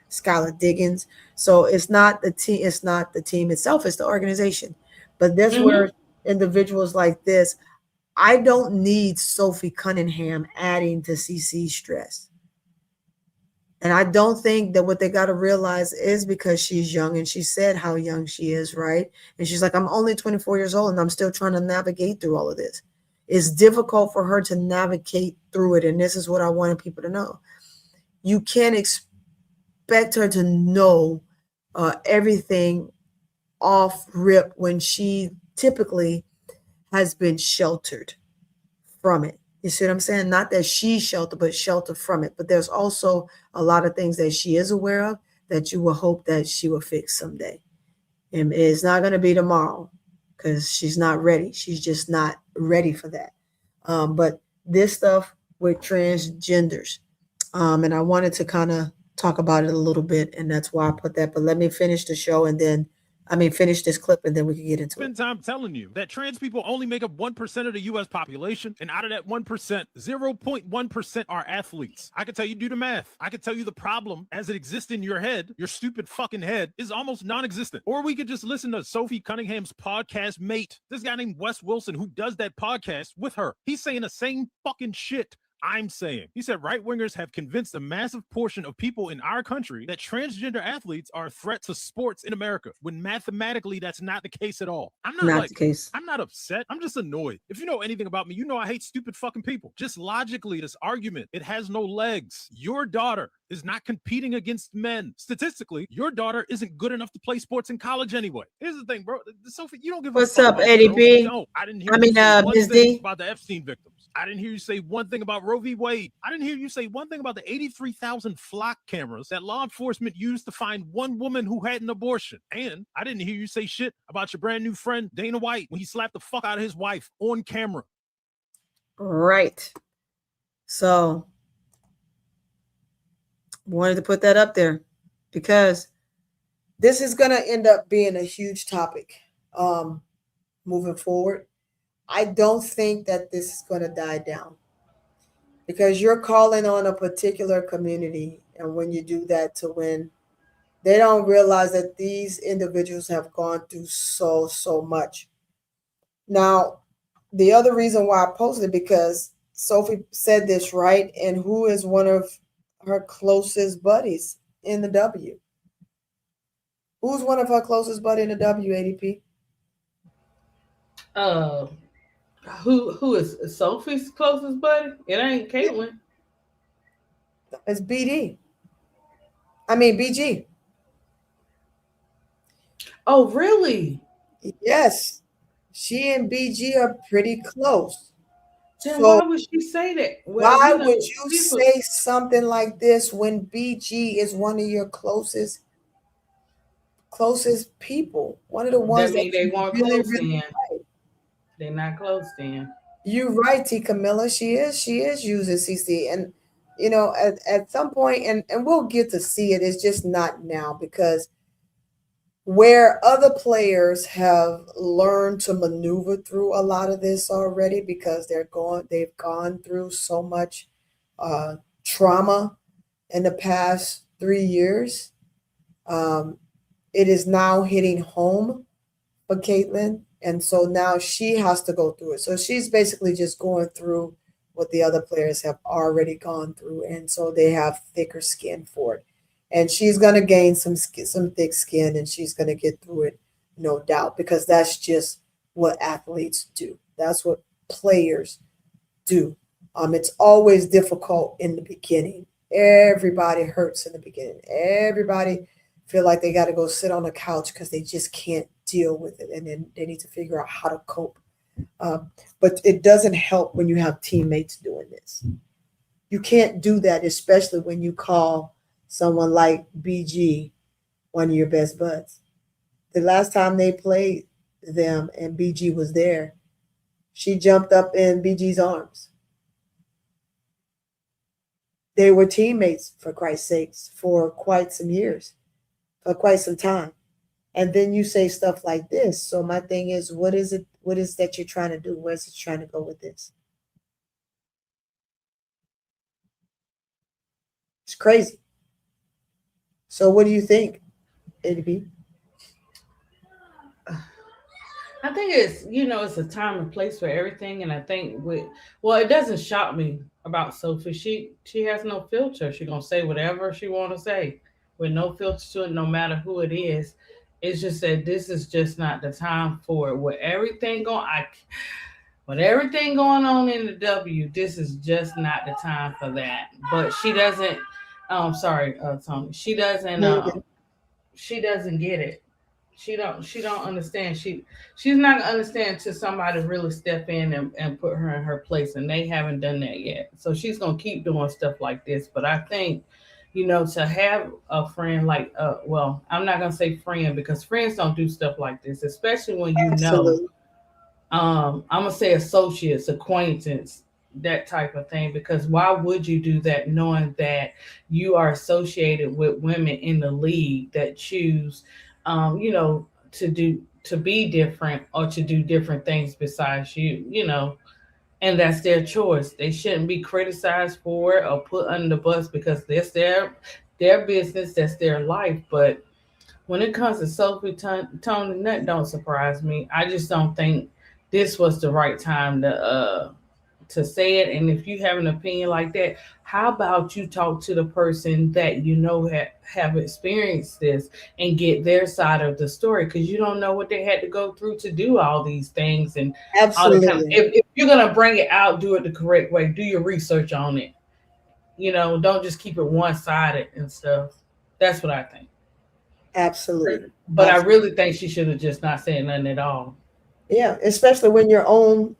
Skylar Diggins. So it's not the team. It's not the team itself. It's the organization. But that's where individuals like this. I don't need Sophie Cunningham adding to CC's stress. And I don't think that what they got to realize is because she's young, and she said how young she is, right? And she's like, I'm only 24 years old and I'm still trying to navigate through all of this. It's difficult for her to navigate through it. And this is what I wanted people to know. You can't expect her to know everything off rip when she typically has been sheltered from it. You see what I'm saying? Not that she's sheltered, but sheltered from it. But there's also a lot of things that she is aware of that you will hope that she will fix someday. And it's not going to be tomorrow because she's not ready. She's just not ready for that. But this stuff with transgenders, and I wanted to kind of talk about it a little bit, and that's why I put that. But let me finish the show and then finish this clip and then we can get into it. Spend time telling you that trans people only make up 1% of the U.S. population, and out of that 1%, 0.1% are athletes. I can tell you do the math. I can tell you the problem as it exists in your head, your stupid fucking head, is almost non-existent. Or we could just listen to Sophie Cunningham's podcast mate, this guy named Wes Wilson, who does that podcast with her. He's saying the same fucking shit I'm saying. He said right-wingers have convinced a massive portion of people in our country that transgender athletes are a threat to sports in America, when mathematically that's not the case at all. I'm not the case. I'm not upset. I'm just annoyed. If you know anything about me, you know I hate stupid fucking people. Just logically, this argument, it has no legs. Your daughter is not competing against men. Statistically, your daughter isn't good enough to play sports in college anyway. Here's the thing, bro. Sophie, you don't give What's a fuck up, about Eddie girls. B? No, I didn't hear you say one Ms. thing D? about the Epstein victims. I didn't hear you say one thing about Roe v. Wade. I didn't hear you say one thing about the 83,000 flock cameras that law enforcement used to find one woman who had an abortion. And I didn't hear you say shit about your brand new friend, Dana White, when he slapped the fuck out of his wife on camera. Right. So Wanted to put that up there because this is going to end up being a huge topic moving forward. I don't think that this is going to die down because you're calling on a particular community. And when you do that to win, they don't realize that these individuals have gone through so much. Now, the other reason why I posted it because Sophie said this, right? And who is one of her closest buddies in the W? Who's one of her closest buddy in the W, ADP? Who is Sophie's closest buddy? It ain't Caitlin. It's BD. I mean BG. Oh, really? Yes. She and BG are pretty close. Then So why would she say that? Well, why you know, would you people, say something like this when BG is one of your closest people? One of the ones that mean they you weren't really, close really then? like. They're not close then. You're right, T. Camilla. She is using CC. And you know, at some point, and we'll get to see it, it's just not now because where other players have learned to maneuver through a lot of this already because they've gone through so much trauma in the past 3 years. It is now hitting home for Caitlin, and so now she has to go through it. So she's basically just going through what the other players have already gone through, and so they have thicker skin for it. And she's going to gain some thick skin, and she's going to get through it, no doubt, because that's just what athletes do. That's what players do. It's always difficult in the beginning. Everybody hurts in the beginning. Everybody feel like they got to go sit on the couch because they just can't deal with it, and then they need to figure out how to cope. But it doesn't help when you have teammates doing this. You can't do that, especially when you call someone like BG one of your best buds. The last time they played them and BG was there, she jumped up in BG's arms. They were teammates, for Christ's sakes, for quite some years, for quite some time. And then you say stuff like this. So my thing is, what is that you're trying to do? Where's it trying to go with this? It's crazy. So what do you think, ADP? I think it's it's a time and place for everything, and I think it doesn't shock me about Sophie. She has no filter. She's gonna say whatever she want to say with no filter to it, no matter who it is. It's just that this is just not the time for it. With everything going on in the W, this is just not the time for that. But she doesn't. Sorry, Toni. She doesn't. She doesn't get it. She don't understand. She's not gonna understand until somebody really step in and put her in her place, and they haven't done that yet. So she's gonna keep doing stuff like this. But I think, to have a friend like I'm not gonna say friend because friends don't do stuff like this, especially when Absolutely. I'm gonna say associates, acquaintance, that type of thing, because why would you do that knowing that you are associated with women in the league that choose to be different or to do different things besides you, and that's their choice. They shouldn't be criticized for it or put under the bus because that's their business, that's their life. But when it comes to Sophie Toni, that don't surprise me. I just don't think this was the right time to say it. And if you have an opinion like that, how about you talk to the person that have experienced this and get their side of the story, because you don't know what they had to go through to do all these things and all the kind of, Absolutely. if you're gonna bring it out, do it the correct way. Do your research on it. Don't just keep it one-sided and stuff. That's what I think. Absolutely. But I really think she should have just not said nothing at all. Yeah, especially when your own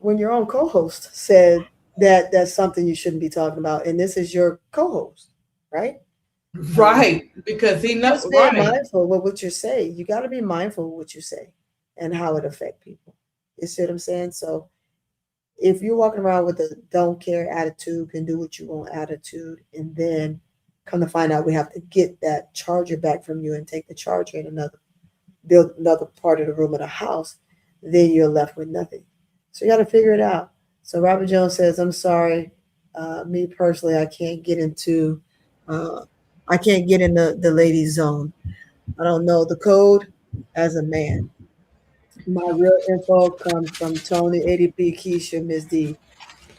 co-host said that that's something you shouldn't be talking about, and this is your co-host, right? Right, because he knows. Just being Right. mindful with what you say. You got to be mindful of what you say and how it affect people. You see what I'm saying? So if you're walking around with a don't care attitude, can do what you want attitude, and then Come to find out, we have to get that charger back from you and take the charger in build another part of the room of the house. Then you're left with nothing. So you got to figure it out. So Robert Jones says, "I'm sorry, me personally, I can't get into, I can't get in the ladies' zone. I don't know the code as a man. My real info comes from Tony, ADP, Keisha, Miss D,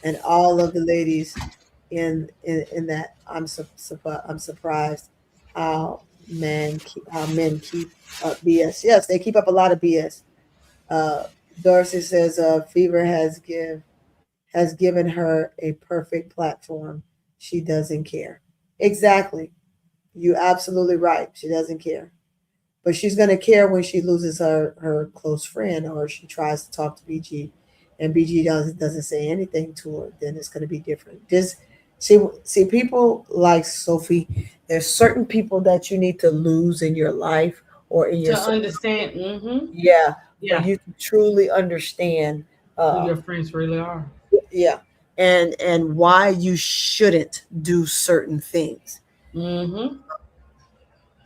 and all of the ladies in that. I'm surprised how men keep up BS. Yes, they keep up a lot of BS. Uh, Darcy says, Fever has given her a perfect platform. She doesn't care. Exactly. You absolutely right. She doesn't care. But she's going to care when she loses her close friend or she tries to talk to BG and BG doesn't say anything to her, then it's going to be different. Just see people like Sophie, there's certain people that you need to lose in your life or in your to understand. Mm-hmm. yeah, for Yeah, you to truly understand who your friends really are. yeah, and why you shouldn't do certain things. Mm-hmm.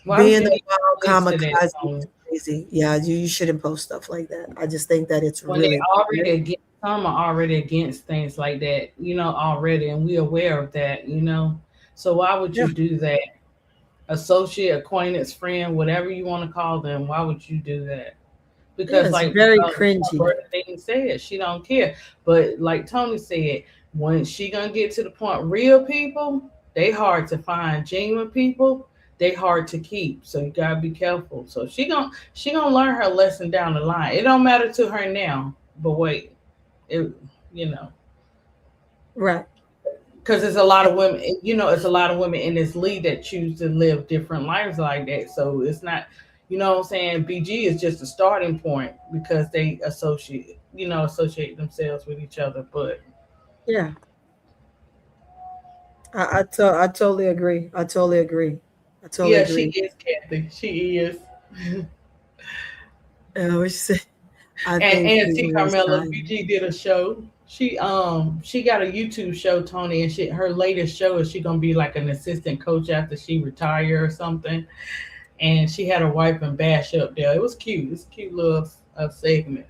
Why would Being you a even wild listen to that kamikaze song is crazy. Yeah, you shouldn't post stuff like that. I just think that it's when they really already against some are already against things like that, already, and we're aware of that. So why would yeah, you do that? Associate, acquaintance, friend, whatever you want to call them, why would you do that? yeah, Because it's like very cringy. Bernadine said, she don't care. But like Tony said, when she gonna get to the point, real people, they hard to find. Genuine people, they hard to keep. So you gotta be careful. So she gonna learn her lesson down the line. It don't matter to her now, but wait, it you know Right. because there's a lot of women, it's a lot of women in this league that choose to live different lives like that. So it's not, what I'm saying, BG is just a starting point because they associate themselves with each other. But Yeah. I totally agree. I totally agree. I totally yeah, she agree. is Kathy. She is. What you say? I And think T Fever is Carmela, trying. BG did a show. She got a YouTube show, Tony, and her latest show is she gonna be like an assistant coach after she retire or something. And she had her wife and Bash up there. It was cute. It's a cute little segment.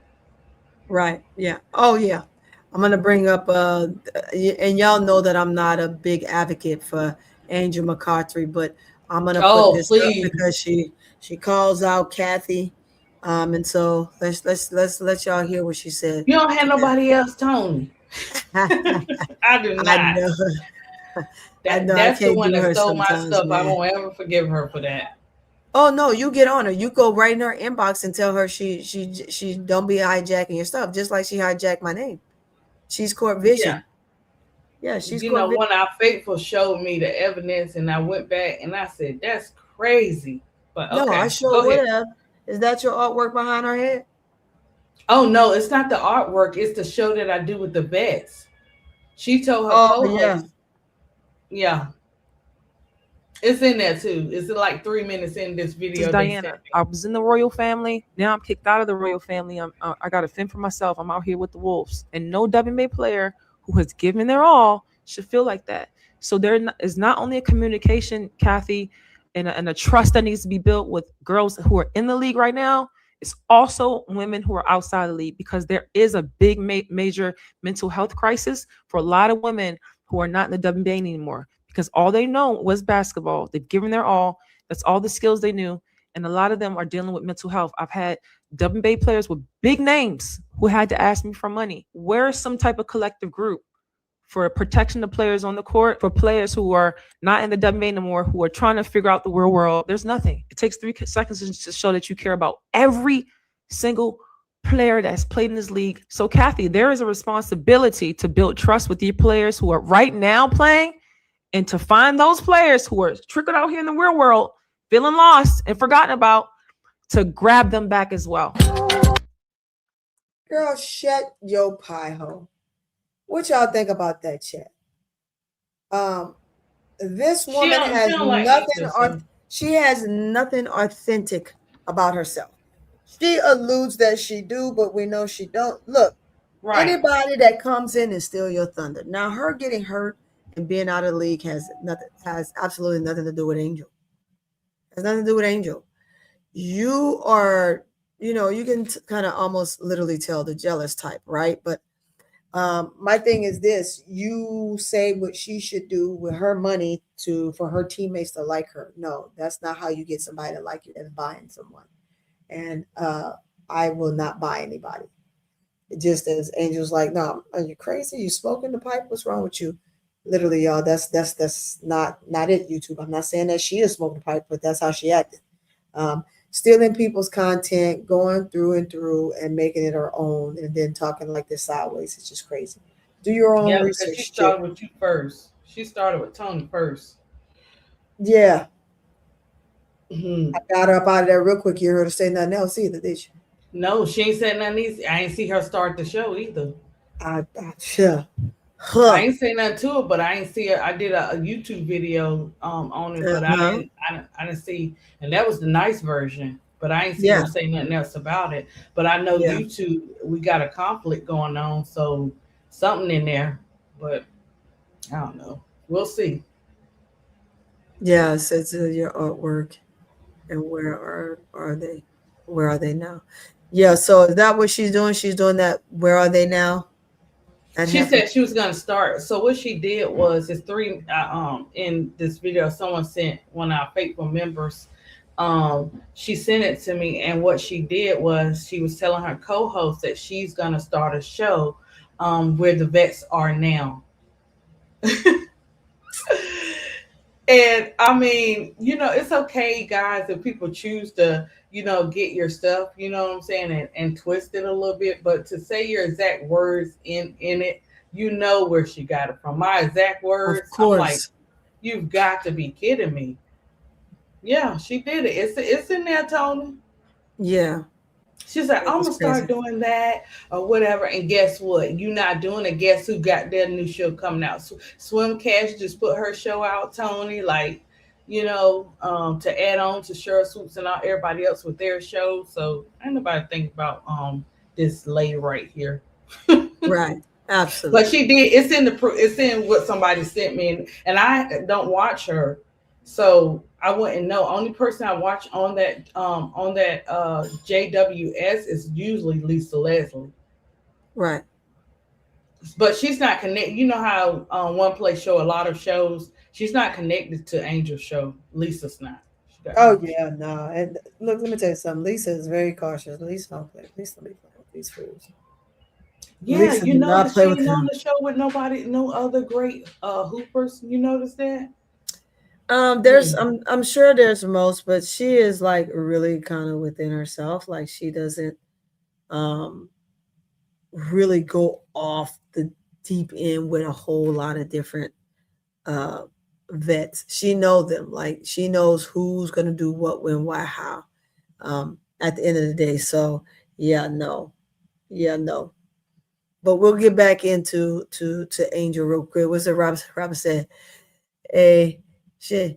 Right. Yeah. Oh yeah. I'm gonna bring up and y'all know that I'm not a big advocate for Angel McCarthy, but I'm gonna put Oh, this up please. because she calls out Kathy. And so let's let y'all hear what she said You don't have to nobody else, Tony. Kathy. I do I not. know. I That know I that's the can't one do that her stole my sometimes, stuff. I man. won't ever forgive her for that. Oh no, you get on her. You go right in her inbox and tell her she don't be hijacking your stuff, just like she hijacked my name. She's Court Yeah. Vision. Yeah, she's Court Vision. When our faithful showed me the evidence and I went back and I said, that's crazy. But No, I okay, sure go would ahead. have. Is that your artwork behind her head? Oh no, it's not the artwork, it's the show that I do with the vets. She told her Oh yeah. co-host, yeah, it's in there too. It's like 3 minutes in this This is video they sent Diana. me. I was in the royal family. Now I'm kicked out of the royal family. I got to fend for myself. I'm out here with the wolves, and no WNBA player who has given their all should feel like that. So is not only a communication, Kathy, and a trust that needs to be built with girls who are in the league right now. It's also women who are outside the league because there is a big major mental health crisis for a lot of women who are not in the WNBA anymore because all they know was basketball. They've given their all. That's all the skills they knew. And a lot of them are dealing with mental health. I've had WNBA players with big names who had to ask me for money. Where's some type of collective group for protection of players on the court, for players who are not in the WNBA anymore, who are trying to figure out the real world? There's nothing. It takes 3 seconds to show that you care about every single player that's played in this league. So, Kathy, there is a responsibility to build trust with your players who are right now playing and to find those players who are trickled out here in the real world, feeling lost and forgotten about, to grab them back as well. Girl, shut your pie hole. What y'all think about that, chat? This woman She has don't like nothing either. So. she has nothing authentic about herself. She alludes that she do, but we know she don't. Look, Right. anybody that comes in and steal your thunder. Now, her getting hurt and being out of the league has absolutely nothing to do with Angel. It has nothing to do with Angel. You are, you can kind of almost literally tell the jealous type, right? But my thing is this: you say what she should do with her money for her teammates to like her. No, that's not how you get somebody to like you. That's buying someone. And I will not buy anybody. Just as Angel's like, no, are you crazy? You smoking the pipe? What's wrong with you? Literally, y'all, that's not it, YouTube. I'm not saying that she is smoking the pipe, but that's how she acted. Stealing people's content, going through and through and making it her own, and then talking like this sideways. It's just crazy. Do your own Yeah, research. because she started with you first. She started with Toni first. Yeah. Mm-hmm. I got her up out of there real quick. You heard her say nothing else either, did you? No, she ain't said nothing easy. I ain't see her start the show either. Yeah. I ain't say nothing to her, but I ain't see her. I did a YouTube video on it, but I didn't see, and that was the nice version. But I ain't see her say nothing else about it. But I know YouTube, we got a conflict going on, so something in there. But I don't know. We'll see. Yeah, it says your artwork, and where are they? Where are they now? Yeah, so is that what she's doing? She's doing that. Where are they now? She said she was going to start. So what she did was, it's three. In this video, someone sent one of our faithful members. She sent it to me, and what she did was she was telling her co-host that she's going to start a show where the vets are now. And I mean, it's okay, guys, if people choose to, get your stuff, you know what I'm saying, and twist it a little bit. But to say your exact words in it, where she got it from. My exact words, of course. I'm like, you've got to be kidding me. Yeah, she did it. It's in there, Toni. Yeah. She's like, I'm going to start doing that or whatever. And guess what? You're not doing it. Guess who got their new show coming out? Swim Cash just put her show out, Toni, like, to add on to Cheryl Swoops and everybody else with their show. So ain't nobody think about this lady right here. Right. Absolutely. But she did. It's in what somebody sent me, and I don't watch her, so I wouldn't know. Only person I watch on that JWS is usually Lisa Leslie. Right. But she's not connected. You know how One Place show a lot of shows. She's not connected to Angel's show. Lisa's not. Oh yeah, no. And look, let me tell you something. Lisa is very cautious. Lisa don't play. Lisa don't be playing with these fools. Yeah, Lisa you notice she ain't him. on the show with nobody, no other great hoopers. You notice that? There's I'm sure there's most, but she is like really kind of within herself. Like she doesn't really go off the deep end with a whole lot of different vets. She knows them. Like she knows who's gonna do what, when, why, how. At the end of the day. So no. But we'll get back into Angel real quick. What's it Robert said? Hey, she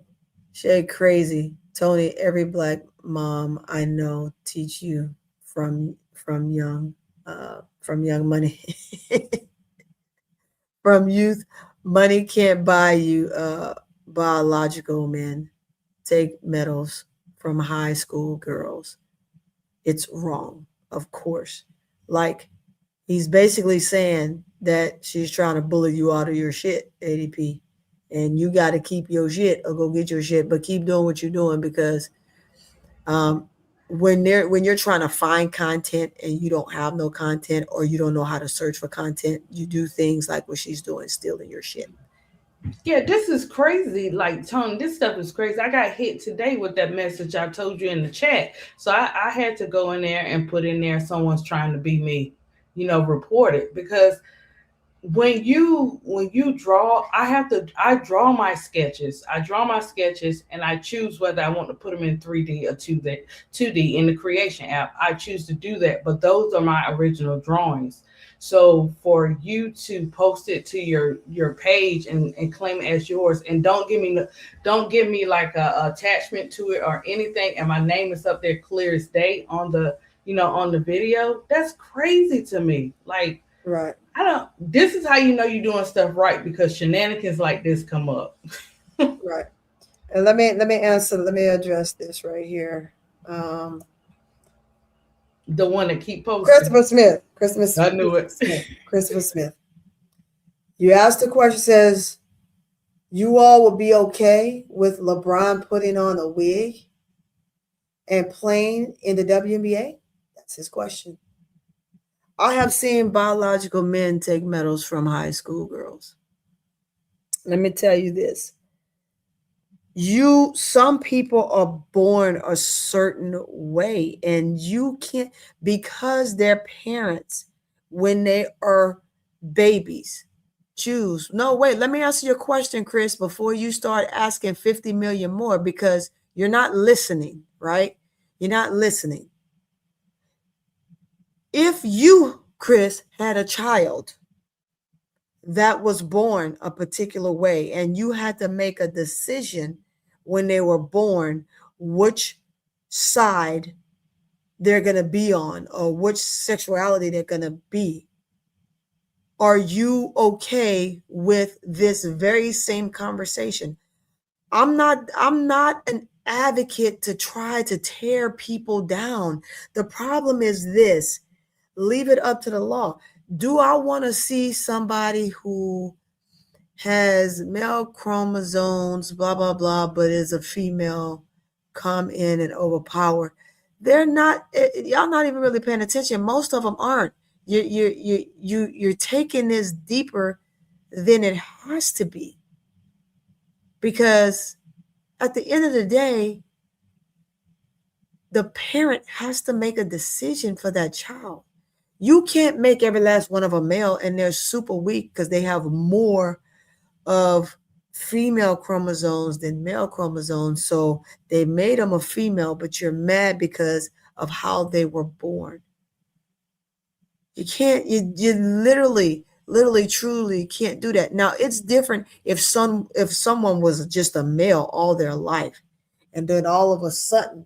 crazy. Toni, every black mom I know teach you from young money. From youth, money can't buy you biological men. Take medals from high school girls. It's wrong, of course. Like he's basically saying that she's trying to bully you out of your shit, ADP. And you got to keep your shit or go get your shit, but keep doing what you're doing because when you're trying to find content and you don't have no content or you don't know how to search for content, you do things like what she's doing, stealing your shit. Yeah, this is crazy. Like, Toni, this stuff is crazy. I got hit today with that message I told you in the chat. So I had to go in there and put in there someone's trying to be me, report it. Because when you draw, I draw my sketches. And I choose whether I want to put them in 3D or 2D in the creation app. I choose to do that. But those are my original drawings. So for you to post it to your page and claim it as yours, and don't give me like a attachment to it or anything, and my name is up there clear as day on the on the video, that's crazy to me. Like, right. This is how you know you're doing stuff right, because shenanigans like this come up. Right. And let me address this right here. The one that keep posting. Christopher Smith. I knew it. Christopher Smith. You asked the question, says, you all would be okay with LeBron putting on a wig and playing in the WNBA? That's his question. I have seen biological men take medals from high school girls. Let me tell you this. Some people are born a certain way, and you can't, because their parents, when they are babies, choose. No, wait, let me answer your question, Chris, before you start asking 50 million more, because you're not listening, right? You're not listening. If you, Chris, had a child that was born a particular way, and you had to make a decision when they were born which side they're going to be on or which sexuality they're going to be, are you okay with this very same conversation? I'm not an advocate to try to tear people down. The problem is this: leave it up to the law. Do I want to see somebody who has male chromosomes, blah, blah, blah, but is a female come in and overpower? They're not, y'all not even really paying attention. Most of them aren't. You're taking this deeper than it has to be. Because at the end of the day, the parent has to make a decision for that child. You can't make every last one of them male and they're super weak because they have more of female chromosomes than male chromosomes. So they made them a female, but you're mad because of how they were born. You can't, you literally, truly can't do that. Now, it's different if someone was just a male all their life, and then all of a sudden,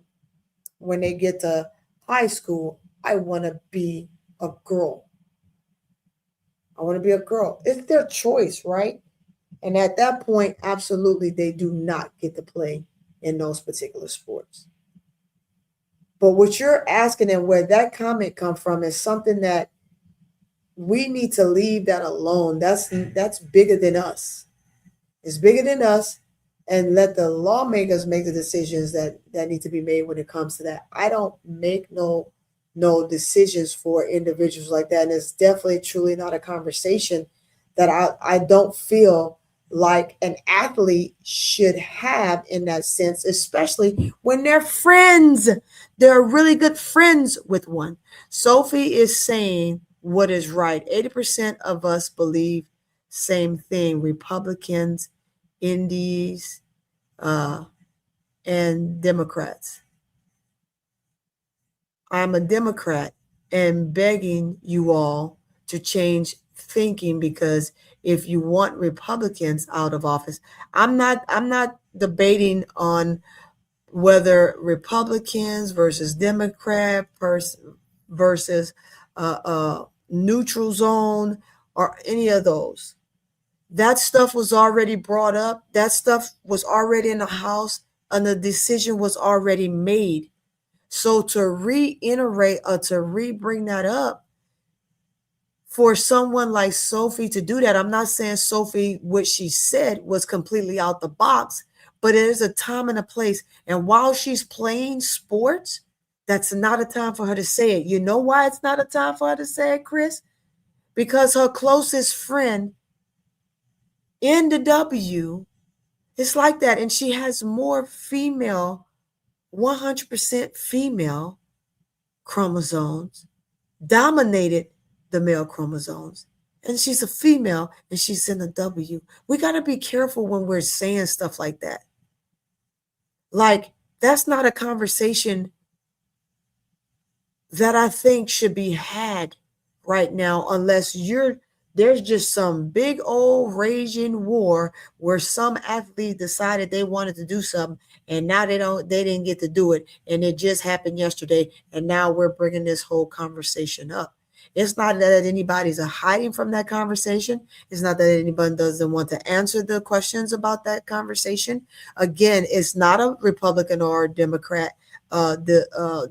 when they get to high school, I want to be a girl. I want to be a girl. It's their choice, right? And at that point, absolutely, they do not get to play in those particular sports. But what you're asking and where that comment come from is something that we need to leave that alone. That's bigger than us. It's bigger than us, and let the lawmakers make the decisions that need to be made when it comes to that. I don't make no decisions for individuals like that. And it's definitely truly not a conversation that I don't feel like an athlete should have in that sense, especially when they're friends. They're really good friends with one. Sophie is saying what is right. 80% of us believe same thing. Republicans, Indies, and Democrats. I'm a Democrat and begging you all to change thinking, because if you want Republicans out of office, I'm not debating on whether Republicans versus Democrat versus neutral zone or any of those. That stuff was already brought up. That stuff was already in the House, and the decision was already made. So to reiterate or to bring that up, for someone like Sophie to do that, I'm not saying Sophie, what she said was completely out the box, but it is a time and a place. And while she's playing sports, that's not a time for her to say it. You know why it's not a time for her to say it, Chris? Because her closest friend in the W is like that. And she has more female, 100% female chromosomes, dominated the male chromosomes. And she's a female and she's in the W. We got to be careful when we're saying stuff like that. Like, that's not a conversation that I think should be had right now, unless there's just some big old raging war where some athlete decided they wanted to do something and now they didn't get to do it, and it just happened yesterday, and now we're bringing this whole conversation up. It's not that anybody's hiding from that conversation. It's not that anyone doesn't want to answer the questions about that conversation. Again, it's not a Republican or a Democrat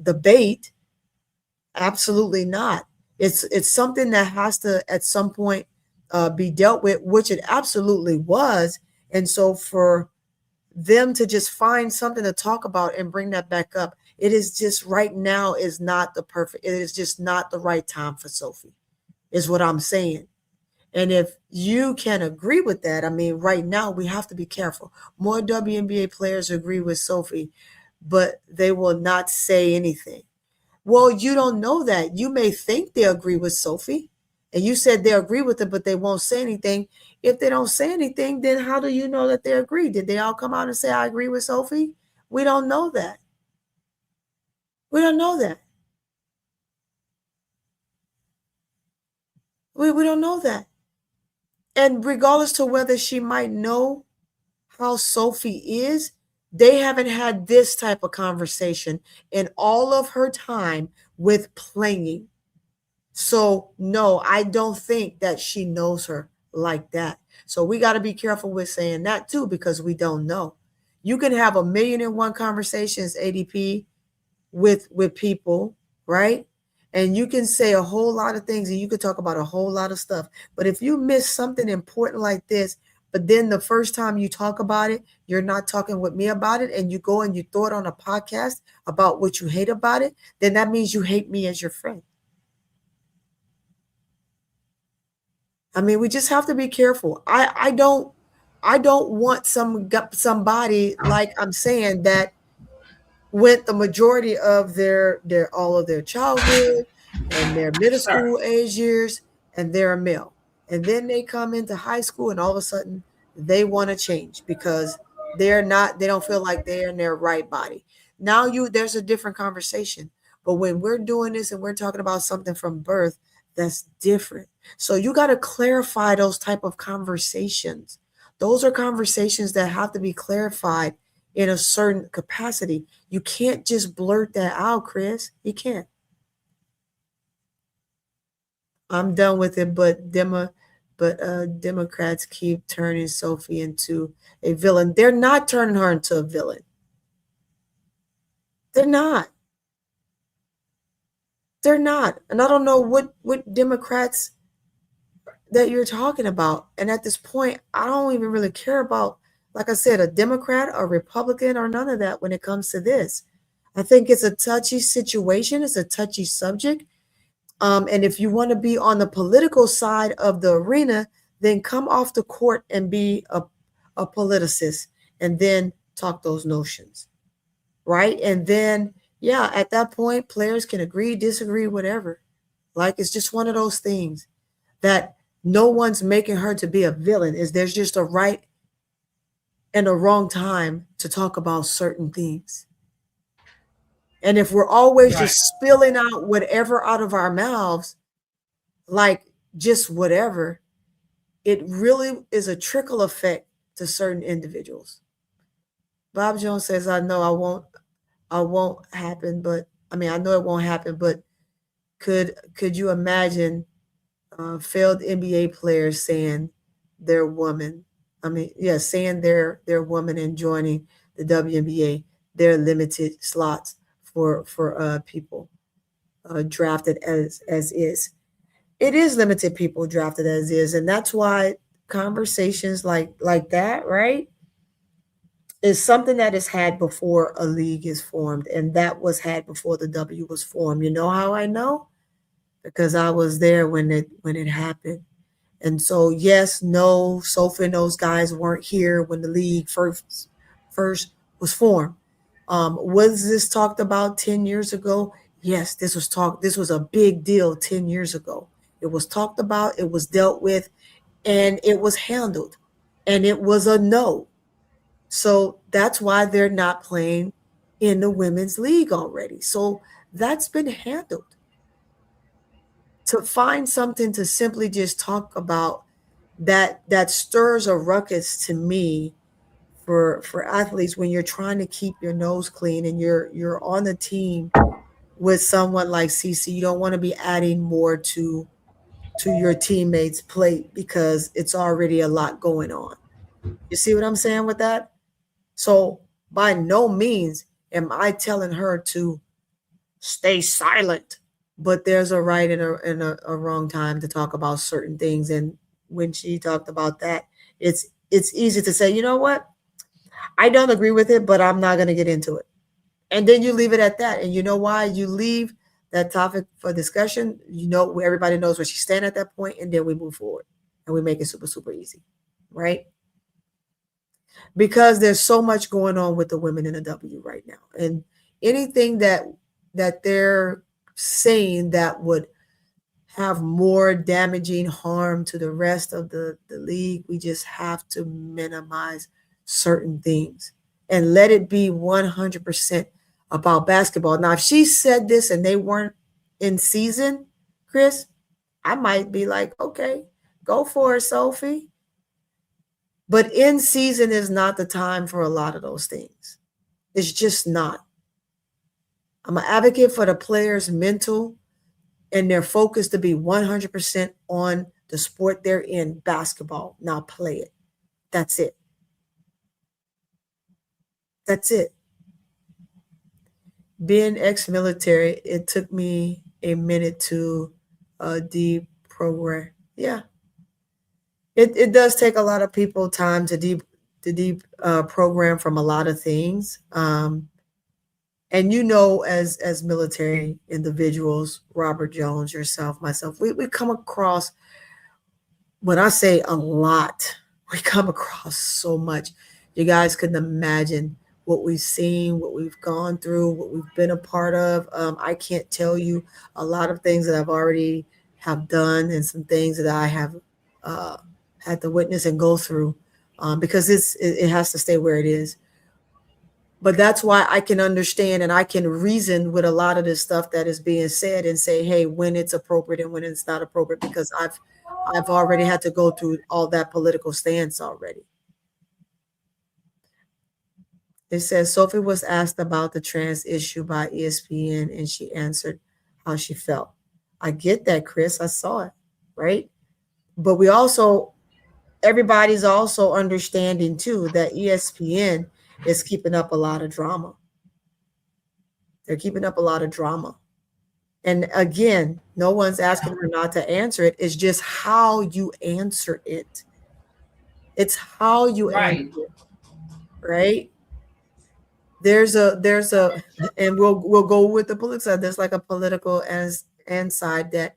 debate. Absolutely not. It's something that has to at some point be dealt with, which it absolutely was. And so for them to just find something to talk about and bring that back up, it is just right now is not the perfect. It is just not the right time for Sophie, is what I'm saying. And if you can agree with that, I mean, right now we have to be careful. More WNBA players agree with Sophie, but they will not say anything. Well, you don't know that. You may think they agree with Sophie, and you said they agree with it, but they won't say anything. If they don't say anything, then how do you know that they agree? Did they all come out and say, I agree with Sophie? We don't know that. We don't know that. We don't know that. And regardless to whether she might know how Sophie is, they haven't had this type of conversation in all of her time with playing. So no, I don't think that she knows her like that. So we got to be careful with saying that too, because we don't know. You can have 1,000,001 conversations, ADP, with people, right? And you can say a whole lot of things and you can talk about a whole lot of stuff. But if you miss something important like this, but then the first time you talk about it, you're not talking with me about it, and you go and you throw it on a podcast about what you hate about it, then that means you hate me as your friend. I mean, we just have to be careful. I don't want somebody, like I'm saying, that went the majority of their all of their childhood and their middle school age years, and they're a male. And then they come into high school and all of a sudden they want to change because they don't feel like they're in their right body. Now there's a different conversation. But when we're doing this and we're talking about something from birth, that's different. So you got to clarify those type of conversations. Those are conversations that have to be clarified in a certain capacity. You can't just blurt that out, Chris. You can't. I'm done with it, but Democrats keep turning Sophie into a villain. They're not turning her into a villain. They're not. They're not. And I don't know what Democrats that you're talking about. And at this point, I don't even really care about, like I said, a Democrat or Republican or none of that when it comes to this. I think it's a touchy situation. It's a touchy subject. And if you want to be on the political side of the arena, then come off the court and be a politicist and then talk those notions, right? And then, yeah, at that point, players can agree, disagree, whatever. Like, it's just one of those things that no one's making her to be a villain. There's just a right and a wrong time to talk about certain things. And if we're always just spilling out whatever out of our mouths, like just whatever, it really is a trickle effect to certain individuals. Bob Jones says, I know I won't happen, but I mean, I know it won't happen, but could you imagine failed NBA players saying they're woman? I mean, yeah, saying they're woman and joining the WNBA, they're limited slots for people drafted as is. It is limited people drafted as is, and that's why conversations like that, right, is something that is had before a league is formed, and that was had before the W was formed. You know how I know? Because I was there when it happened. And so, yes, no, Sophie and those guys weren't here when the league first was formed. Was this talked about 10 years ago? Yes, this was a big deal 10 years ago. It was talked about, it was dealt with, and it was handled. And it was a no. So that's why they're not playing in the women's league already. So that's been handled. To find something to simply just talk about that stirs a ruckus to me for athletes when you're trying to keep your nose clean and you're on the team with someone like CC. You don't want to be adding more to your teammates' plate because it's already a lot going on. You see what I'm saying with that? So by no means am I telling her to stay silent, but there's a right and a wrong time to talk about certain things. And when she talked about that, it's easy to say, you know what? I don't agree with it, but I'm not going to get into it. And then you leave it at that. And you know why you leave that topic for discussion? You know, where everybody knows where she stands at that point, and then we move forward and we make it super, super easy, right? Because there's so much going on with the women in the W right now. And anything that they're saying that would have more damaging harm to the rest of the league, we just have to minimize certain things and let it be 100% about basketball. Now, if she said this and they weren't in season, Chris, I might be like, okay, go for it, Sophie. But in season is not the time for a lot of those things. It's just not. I'm an advocate for the players' mental and their focus to be 100% on the sport they're in, basketball. Now play it. That's it. That's it. Being ex-military, it took me a minute to deprogram. Yeah. It does take a lot of people time to deep program from a lot of things. And you know, as military individuals, Robert Jones, yourself, myself, we come across, when I say a lot, we come across so much. You guys couldn't imagine what we've seen, what we've gone through, what we've been a part of. I can't tell you a lot of things that I've already have done and some things that I have had to witness and go through because it has to stay where it is. But that's why I can understand and I can reason with a lot of this stuff that is being said and say, hey, when it's appropriate and when it's not appropriate, because I've already had to go through all that political stance already. It says Sophie was asked about the trans issue by ESPN and she answered how she felt. I get that, Chris. I saw it, right? But everybody's also understanding too that ESPN is keeping up a lot of drama. They're keeping up a lot of drama. And again, no one's asking her not to answer it. It's just how you answer it. It's how you answer it, right? There's a, and we'll go with the political side. There's like a political and side that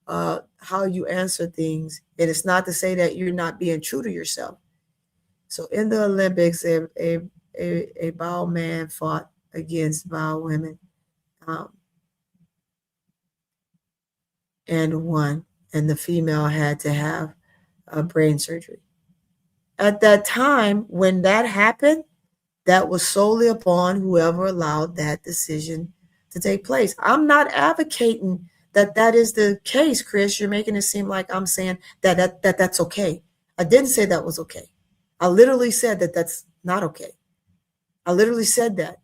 how you answer things. And it's not to say that you're not being true to yourself. So in the Olympics, a Bao man fought against Bao women and won. And the female had to have a brain surgery. At that time, when that happened, that was solely upon whoever allowed that decision to take place. I'm not advocating that is the case, Chris. You're making it seem like I'm saying that's okay. I didn't say that was okay. I literally said that that's not okay. I literally said that.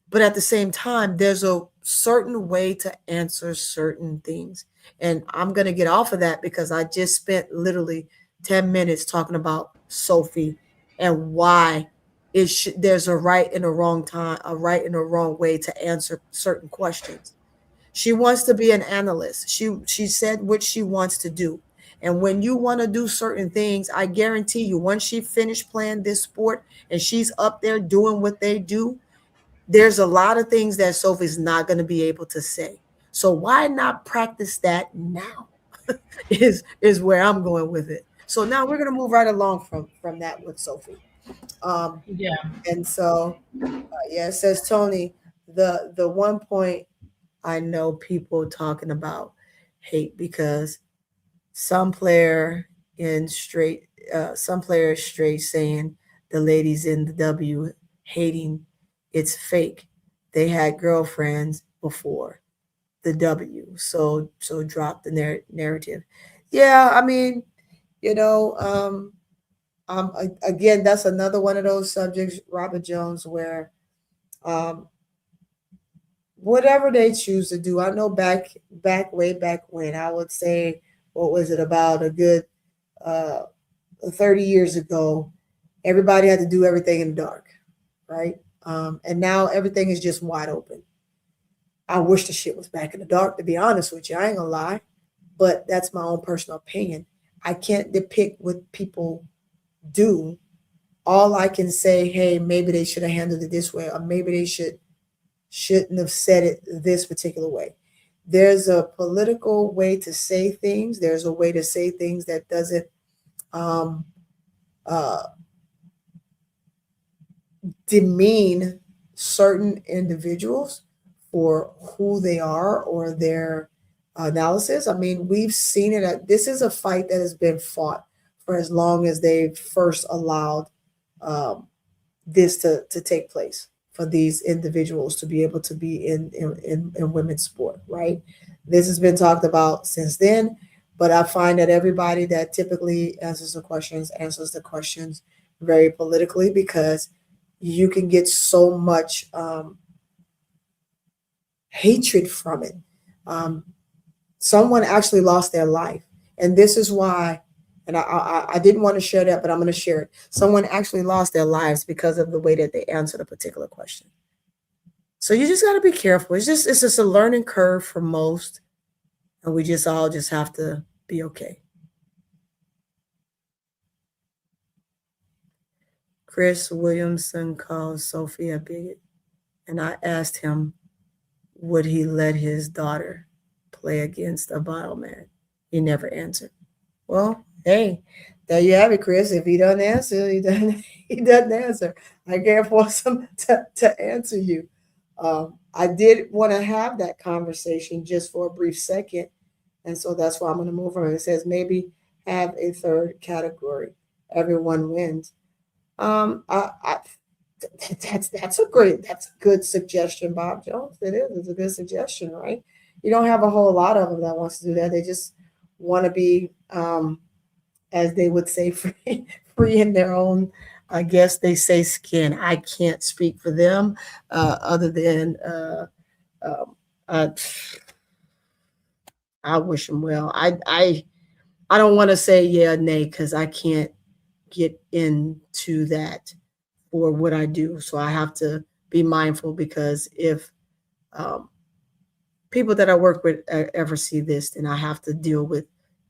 But at the same time, there's a certain way to answer certain things. And I'm going to get off of that because I just spent literally 10 minutes talking about Sophie and why there's a right and a wrong time, a right and a wrong way to answer certain questions. She wants to be an analyst. She said what she wants to do. And when you want to do certain things, I guarantee you, once she finished playing this sport and she's up there doing what they do, there's a lot of things that Sophie's not going to be able to say. So why not practice that now? is where I'm going with it. So now we're going to move right along from that with Sophie. Yeah. And so, it says Toni, the one point I know people talking about hate because some players straight saying the ladies in the W hating it's fake. They had girlfriends before the W, so drop the narrative. Yeah, I mean, again, that's another one of those subjects, Robert Jones, where whatever they choose to do. I know way back when, I would say, what was it, about a good 30 years ago, everybody had to do everything in the dark, right? And now everything is just wide open. I wish the shit was back in the dark, to be honest with you. I ain't gonna lie, but that's my own personal opinion. I can't depict what people do. All I can say, hey, maybe they should have handled it this way, or maybe they shouldn't have said it this particular way. There's a political way to say things. There's a way to say things that doesn't demean certain individuals for who they are or their analysis. I mean, we've seen it. This is a fight that has been fought for as long as they first allowed this to take place, for these individuals to be able to be in women's sport, right? This has been talked about since then, but I find that everybody that typically answers the questions very politically, because you can get so much hatred from it. Someone actually lost their life, and this is why. And I didn't want to share that, but I'm going to share it. Someone actually lost their lives because of the way that they answered a particular question. So you just got to be careful. It's just a learning curve for most, and we just all just have to be okay. Chris Williamson called Sophie a bigot, and I asked him, would he let his daughter play against a bottle man? He never answered. Well, hey, there you have it, Chris. If he doesn't answer, he doesn't answer. I can't force him to answer you. I did want to have that conversation just for a brief second, and so that's why I'm going to move on. It says maybe have a third category. Everyone wins. That's a good suggestion, Bob Jones. It is. It's a good suggestion, right? You don't have a whole lot of them that wants to do that. They just want to be, as they would say, free in their own, I guess they say, skin. I can't speak for them, other than I wish them well. I don't want to say yeah or nay, because I can't get into that for what I do. So I have to be mindful, because if people that I work with ever see this, then I have to deal with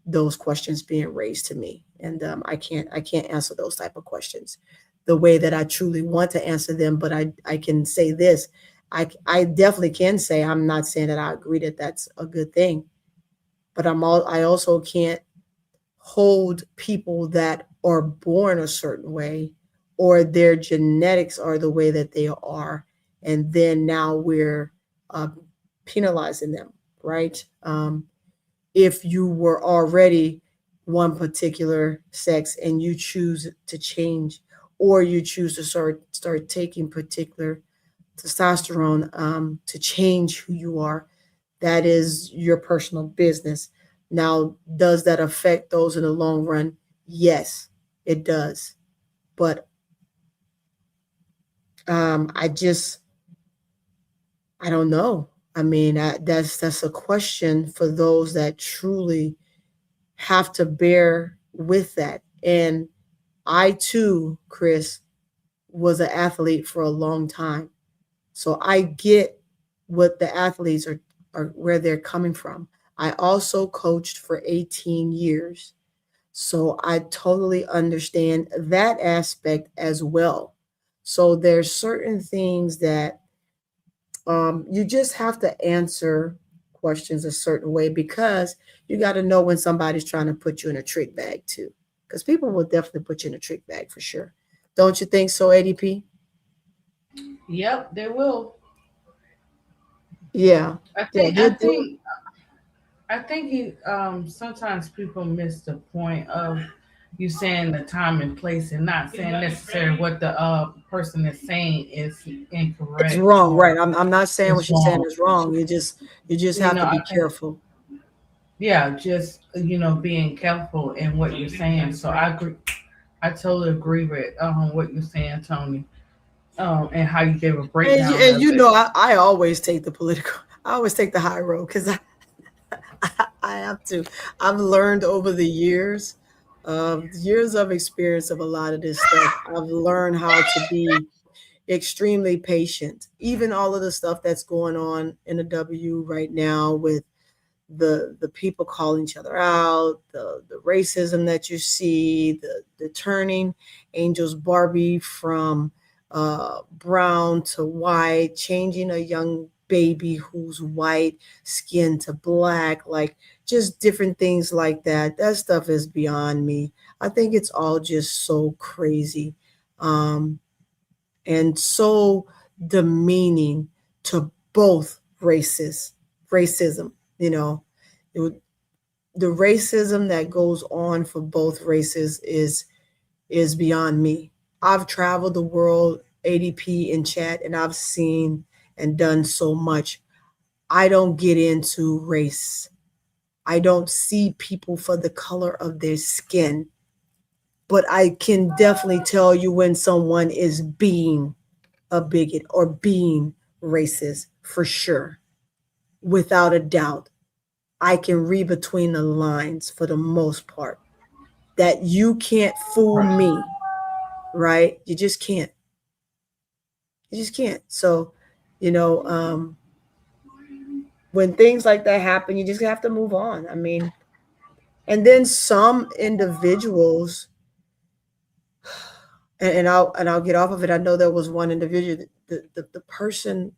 those questions being raised to me, and I can't answer those type of questions the way that I truly want to answer them. But I can say this: I definitely can say, I'm not saying that I agree that that's a good thing, but I also can't hold people that are born a certain way, or their genetics are the way that they are, and then now we're penalizing them, right? If you were already one particular sex and you choose to change, or you choose to start taking particular testosterone to change who you are, that is your personal business. Now, does that affect those in the long run? Yes, it does. But I don't know. I mean, that's a question for those that truly have to bear with that. And I too, Chris, was an athlete for a long time. So I get what the athletes are where they're coming from. I also coached for 18 years. So I totally understand that aspect as well. So there's certain things that you just have to answer questions a certain way, because you got to know when somebody's trying to put you in a trick bag too, because people will definitely put you in a trick bag for sure. Don't you think so, ADP? Yep, they will. Yeah. I Yeah, think I think I think sometimes people miss the point of you saying the time and place, and not saying necessarily what the person is saying is it's incorrect wrong, right? or I'm not saying what is she's saying wrong. is wrong. You just You have know, to be I think, careful. yeah, just being careful in what you're saying. So I agree. I totally agree with what you're saying, Tony. and how you gave a And breakdown and of you it. know, I always take the political. I always take the high road because I have to. I've learned over the years of experience of a lot of this stuff. I've learned how to be extremely patient. Even all of the stuff that's going on in the W right now with the people calling each other out, the racism that you see, the turning Angel's Barbie from brown to white, changing a young baby who's white skin to black, like just different things like that. That stuff is beyond me. I think it's all just so crazy. And so demeaning to both racism, you know. It, the racism that goes on for both races is beyond me. I've traveled the world ADP in chat and I've seen and done so much. I don't get into race. I don't see people for the color of their skin, but I can definitely tell you when someone is being a bigot or being racist for sure. Without a doubt, I can read between the lines for the most part that you can't fool me, right? You just can't. You just can't. So, you know, when things like that happen, you just have to move on. I mean, and then some individuals, and I'll get off of it. I know there was one individual. The person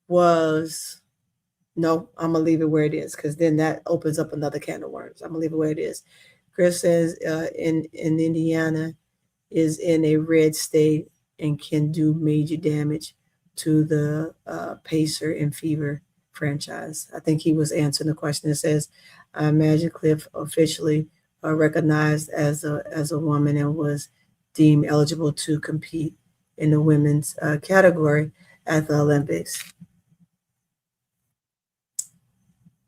was no. I'm gonna leave it where it is because then that opens up another can of worms. I'm gonna leave it where it is. Chris says in Indiana is in a red state and can do major damage to the Pacer and Fever franchise. I think he was answering the question. It says, I imagine Cliff officially recognized as a woman and was deemed eligible to compete in the women's category at the Olympics.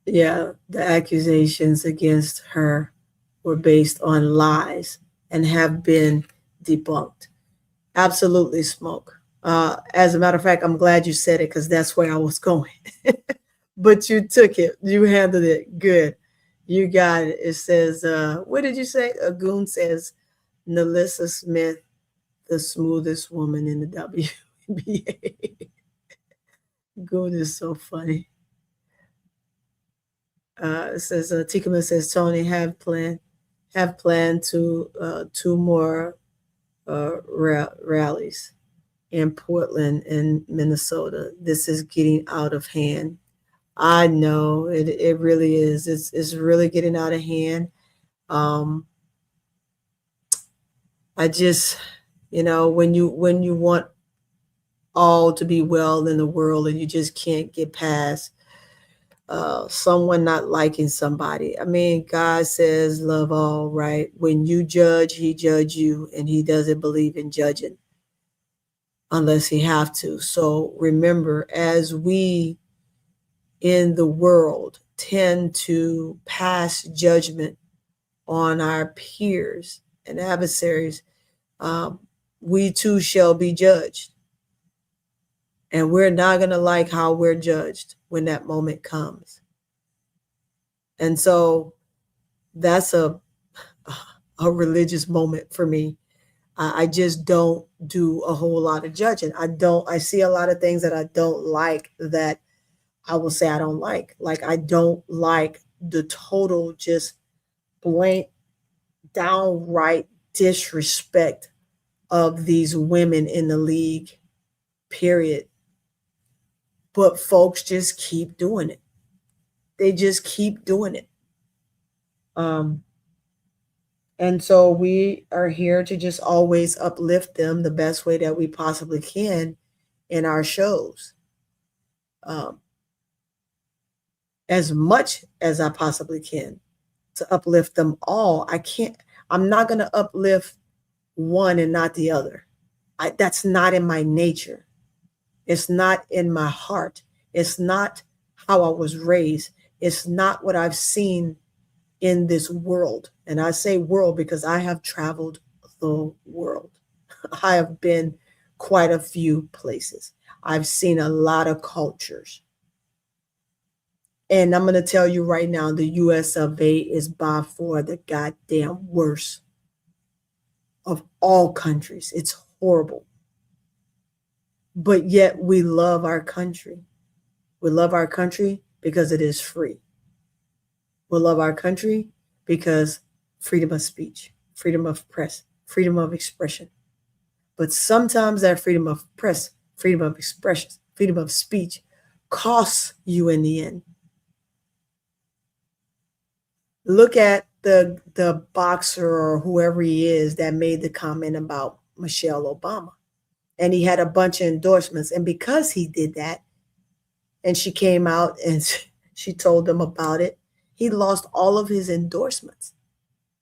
Yeah, the accusations against her were based on lies and have been debunked. Absolutely, Smoke. As a matter of fact, I'm glad you said it because that's where I was going. But you took it. You handled it good. You got it. It says, what did you say? A goon says, Nalissa Smith, the smoothest woman in the WNBA. Goon is so funny. It says, Tikama says, Toni have planned to 2 more rallies in Portland and Minnesota. This is getting out of hand. I know it really is. It's really getting out of hand. I just, when you want all to be well in the world and you just can't get past someone not liking somebody. I mean, God says love all, right? When you judge, he judge you, and he doesn't believe in judging unless he have to. So remember, as we in the world tend to pass judgment on our peers and adversaries, we too shall be judged. And we're not going to like how we're judged when that moment comes. And so that's a religious moment for me. I just don't do a whole lot of judging. I see a lot of things that I don't like that I will say I don't like. Like I don't like the total just blank, downright disrespect of these women in the league, period. But folks just keep doing it. They just keep doing it. And so we are here to just always uplift them the best way that we possibly can in our shows. As much as I possibly can to uplift them all. I'm not going to uplift one and not the other. That's not in my nature. It's not in my heart. It's not how I was raised. It's not what I've seen in this world. And I say world because I have traveled the world. I have been quite a few places. I've seen a lot of cultures. And I'm going to tell you right now, the US of A is by far the goddamn worst of all countries. It's horrible. But yet we love our country. We love our country because it is free. We love our country because freedom of speech, freedom of press, freedom of expression. But sometimes that freedom of press, freedom of expression, freedom of speech costs you in the end. Look at the boxer or whoever he is that made the comment about Michelle Obama. And he had a bunch of endorsements. And because he did that, and she came out and she told them about it, he lost all of his endorsements.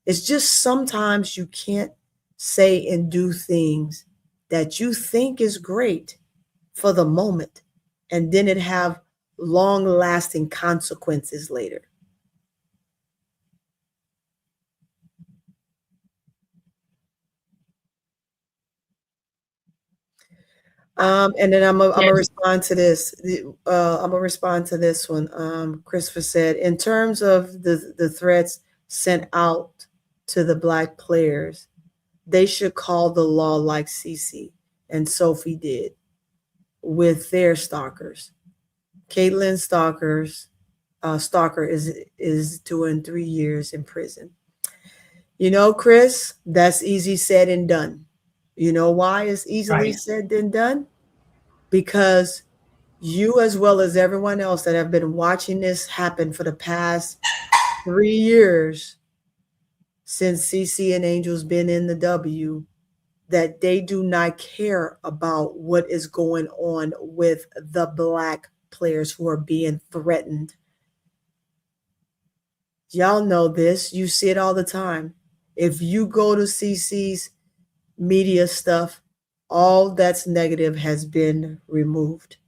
It's just sometimes you can't say and do things that you think is great for the moment, and then it have long-lasting consequences later. And then I'm gonna respond to this. I'm gonna respond to this one. Christopher said, in terms of the threats sent out to the Black players, they should call the law like Cece and Sophie did with their stalkers. Caitlin stalker is doing 3 years in prison. You know, Chris, that's easy said and done. You know why it's easily said and done? Because you, as well as everyone else that have been watching this happen for the past 3 years since CC and Angel's been in the W, that they do not care about what is going on with the Black players who are being threatened. Y'all know this. You see it all the time. If you go to CC's media stuff, all that's negative has been removed.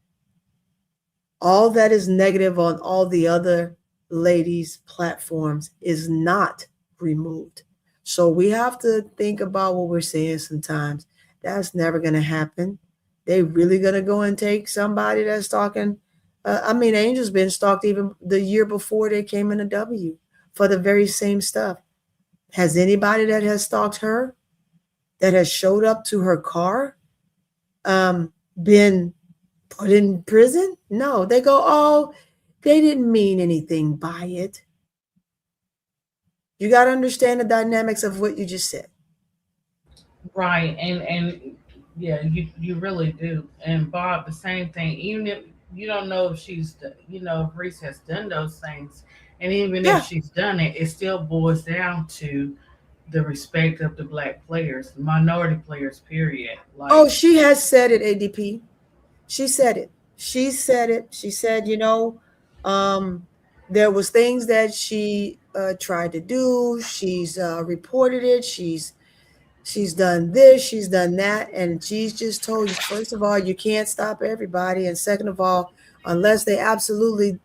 All that is negative on all the other ladies' platforms is not removed. So we have to think about what we're saying sometimes. That's never going to happen. They really going to go and take somebody that's stalking. Angel's been stalked even the year before they came in a W for the very same stuff. Has anybody that has stalked her, that has showed up to her car, been put in prison? No, they go, oh, they didn't mean anything by it. You got to understand the dynamics of what you just said. Right. And yeah, you really do. And Bob, the same thing. Even if you don't know if she's, if Reese has done those things, and even if she's done it, it still boils down to the respect of the Black players, the minority players, period. Like, she has said it, ADP. She said it. She said, there was things that she tried to do. She's reported it. She's done this. She's done that. And she's just told you, first of all, you can't stop everybody. And second of all, unless they absolutely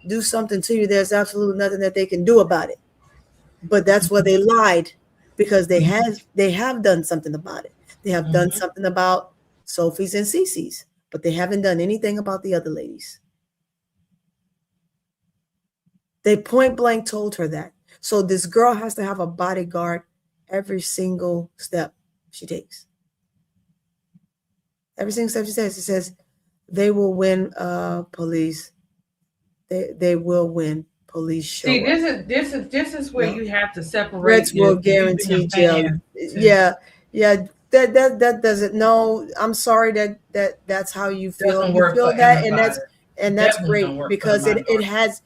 do something to you, there's absolutely nothing that they can do about it. But that's where they lied, because they have done something about it. They have done something about Sophie's and Cece's, but they haven't done anything about the other ladies. They point blank told her that. So this girl has to have a bodyguard every single step she takes. Every single step she takes. It says they will win police. They will win. Police show. See, this is where you have to separate. Threats will guarantee jail. Yeah. That doesn't. No, I'm sorry that's how you feel. You feel that, and that's great, because it has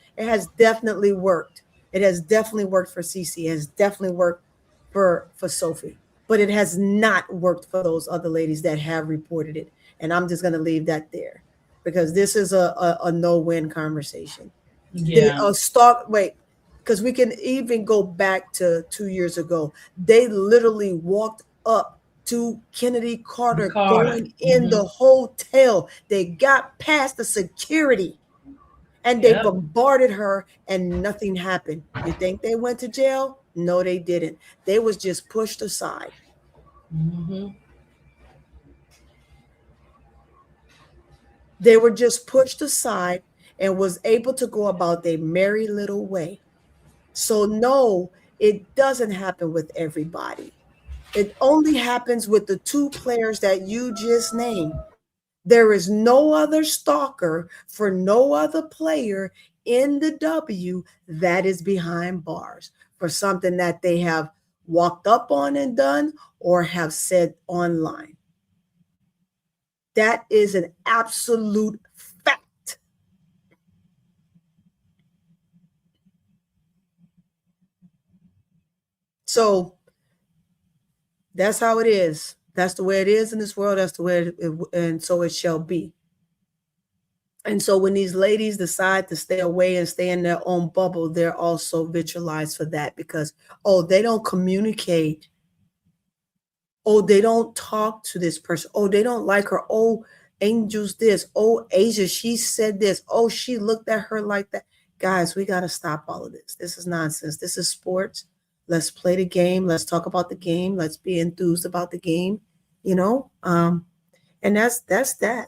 definitely worked. It has definitely worked for Cece. It has definitely worked for Sophie, but it has not worked for those other ladies that have reported it. And I'm just going to leave that there, because this is a no-win conversation. Yeah. Because we can even go back to 2 years ago. They literally walked up to Kennedy Carter. Going in the hotel. They got past the security and they bombarded her, and nothing happened. You think they went to jail? No, they didn't. They was just pushed aside. They were just pushed aside and was able to go about their merry little way. So no, it doesn't happen with everybody. It only happens with the two players that you just named. There is no other stalker for no other player in the W that is behind bars for something that they have walked up on and done or have said online. That is an absolute fact. So that's how it is. That's the way it is in this world. That's the way and so it shall be. And so when these ladies decide to stay away and stay in their own bubble, they're also vitriolized for that because, oh, they don't communicate. Oh, they don't talk to this person. Oh, they don't like her. Oh, Angel's this. Oh, Asia, she said this. Oh, she looked at her like that. Guys, we got to stop all of this. This is nonsense. This is sports. Let's play the game. Let's talk about the game. Let's be enthused about the game, you know? And that's that.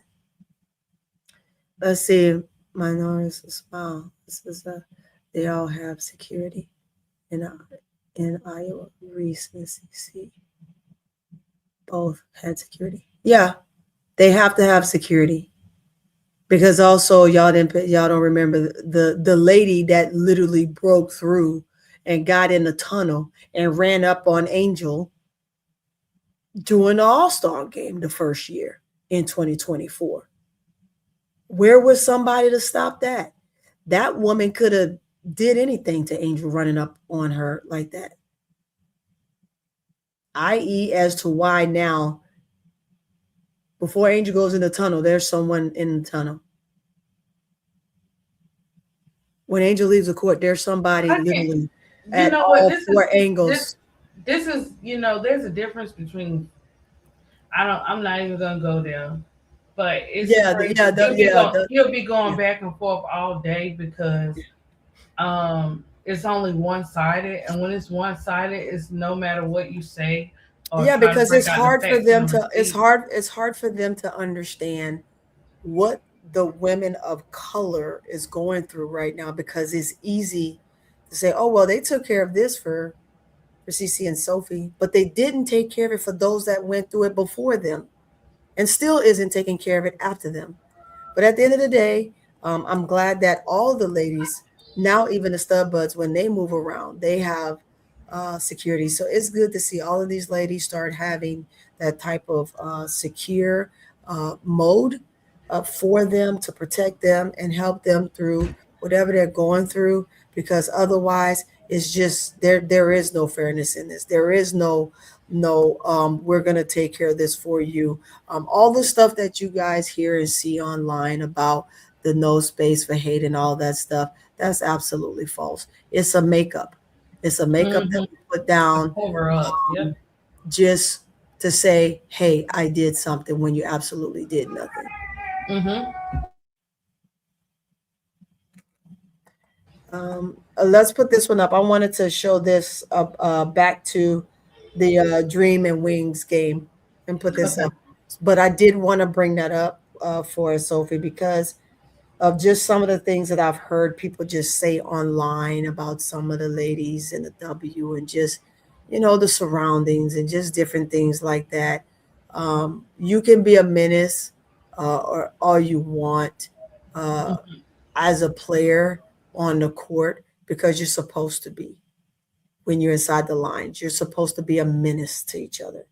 Let's see. Minorities. Wow. This is they all have security in Iowa. Reese and CC both had security. Yeah, they have to have security because also y'all don't remember the lady that literally broke through and got in the tunnel and ran up on Angel during the All-Star game the first year in 2024. Where was somebody to stop that? That woman could have did anything to Angel running up on her like that. I.e. as to why now, before Angel goes in the tunnel, there's someone in the tunnel. When Angel leaves the court, there's somebody literally at all four angles. This is, there's a difference between, I'm not even going to go there. But it's you'll be going back and forth all day because it's only one-sided, and when it's one-sided, it's no matter what you say. Because it's hard for them to it's hard for them to understand what the women of color is going through right now, because it's easy to say, oh well, they took care of this for Cece and Sophie, but they didn't take care of it for those that went through it before them. And still isn't taking care of it after them. But at the end of the day, I'm glad that all the ladies, now even the stud buds, when they move around, they have security. So it's good to see all of these ladies start having that type of secure mode for them to protect them and help them through whatever they're going through, because otherwise it's just there is no fairness in this. There is no we're going to take care of this for you. All the stuff that you guys hear and see online about the no space for hate and all that stuff, that's absolutely false. It's a makeup. It's a makeup that we put down just to say, hey, I did something when you absolutely did nothing. Let's put this one up. I wanted to show this back to the Dream and Wings game and put this up. But I did want to bring that up for Sophie because of just some of the things that I've heard people just say online about some of the ladies in the W and just, the surroundings and just different things like that. You can be a menace or all you want as a player on the court because you're supposed to be. When you're inside the lines, you're supposed to be a menace to each other.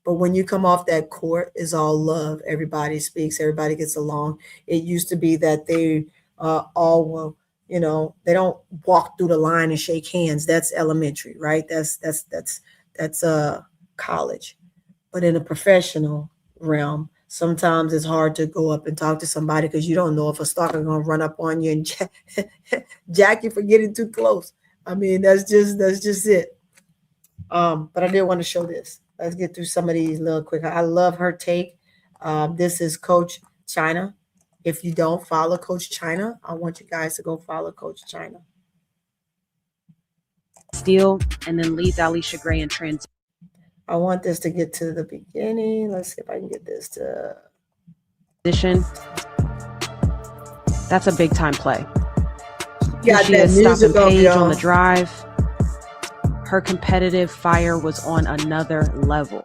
But when you come off that court, it's all love. Everybody speaks, everybody gets along. It used to be that they all will, they don't walk through the line and shake hands. That's elementary, right? That's college. But in a professional realm, sometimes it's hard to go up and talk to somebody because you don't know if a stalker going to run up on you and jack you for getting too close. I mean, that's just it. But I did want to show this. Let's get through some of these a little quick. I love her take. This is Coach China. If you don't follow Coach China, I want you guys to go follow Coach China. Steal and then leads Allisha Gray in transition. I want this to get to the beginning. Let's see if I can get this to position. That's a big time play. Here Got she that is music stopping up, Paige on y'all. the drive. Her competitive fire was on another level.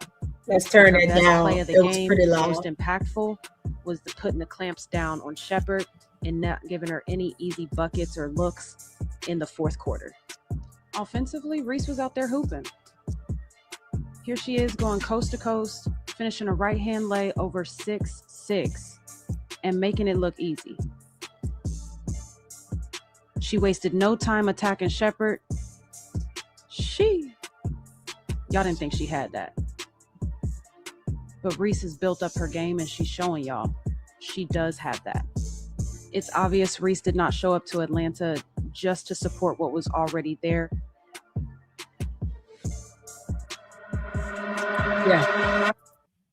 Let's turn Her it best down. play of the It was game, pretty loud. most impactful, was the putting the clamps down on Shepherd and not giving her any easy buckets or looks in the fourth quarter. Offensively, Reese was out there hooping. Here she is going coast to coast, finishing a right-hand lay over 6'6", and making it look easy. She wasted no time attacking Shepherd. Y'all didn't think she had that. But Reese has built up her game and she's showing y'all she does have that. It's obvious Reese did not show up to Atlanta just to support what was already there. Yeah.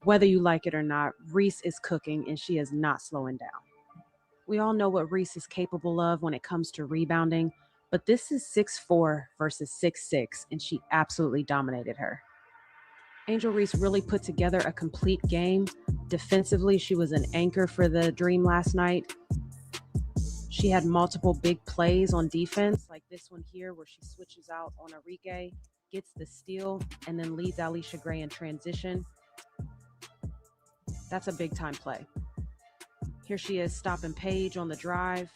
Whether you like it or not, Reese is cooking and she is not slowing down. We all know what Reese is capable of when it comes to rebounding, but this is 6'4" versus 6'6", and she absolutely dominated her. Angel Reese really put together a complete game. Defensively, she was an anchor for the Dream last night. She had multiple big plays on defense, like this one here where she switches out on Enrique, gets the steal, and then leads Allisha Gray in transition. That's a big time play. Here she is stopping Paige on the drive.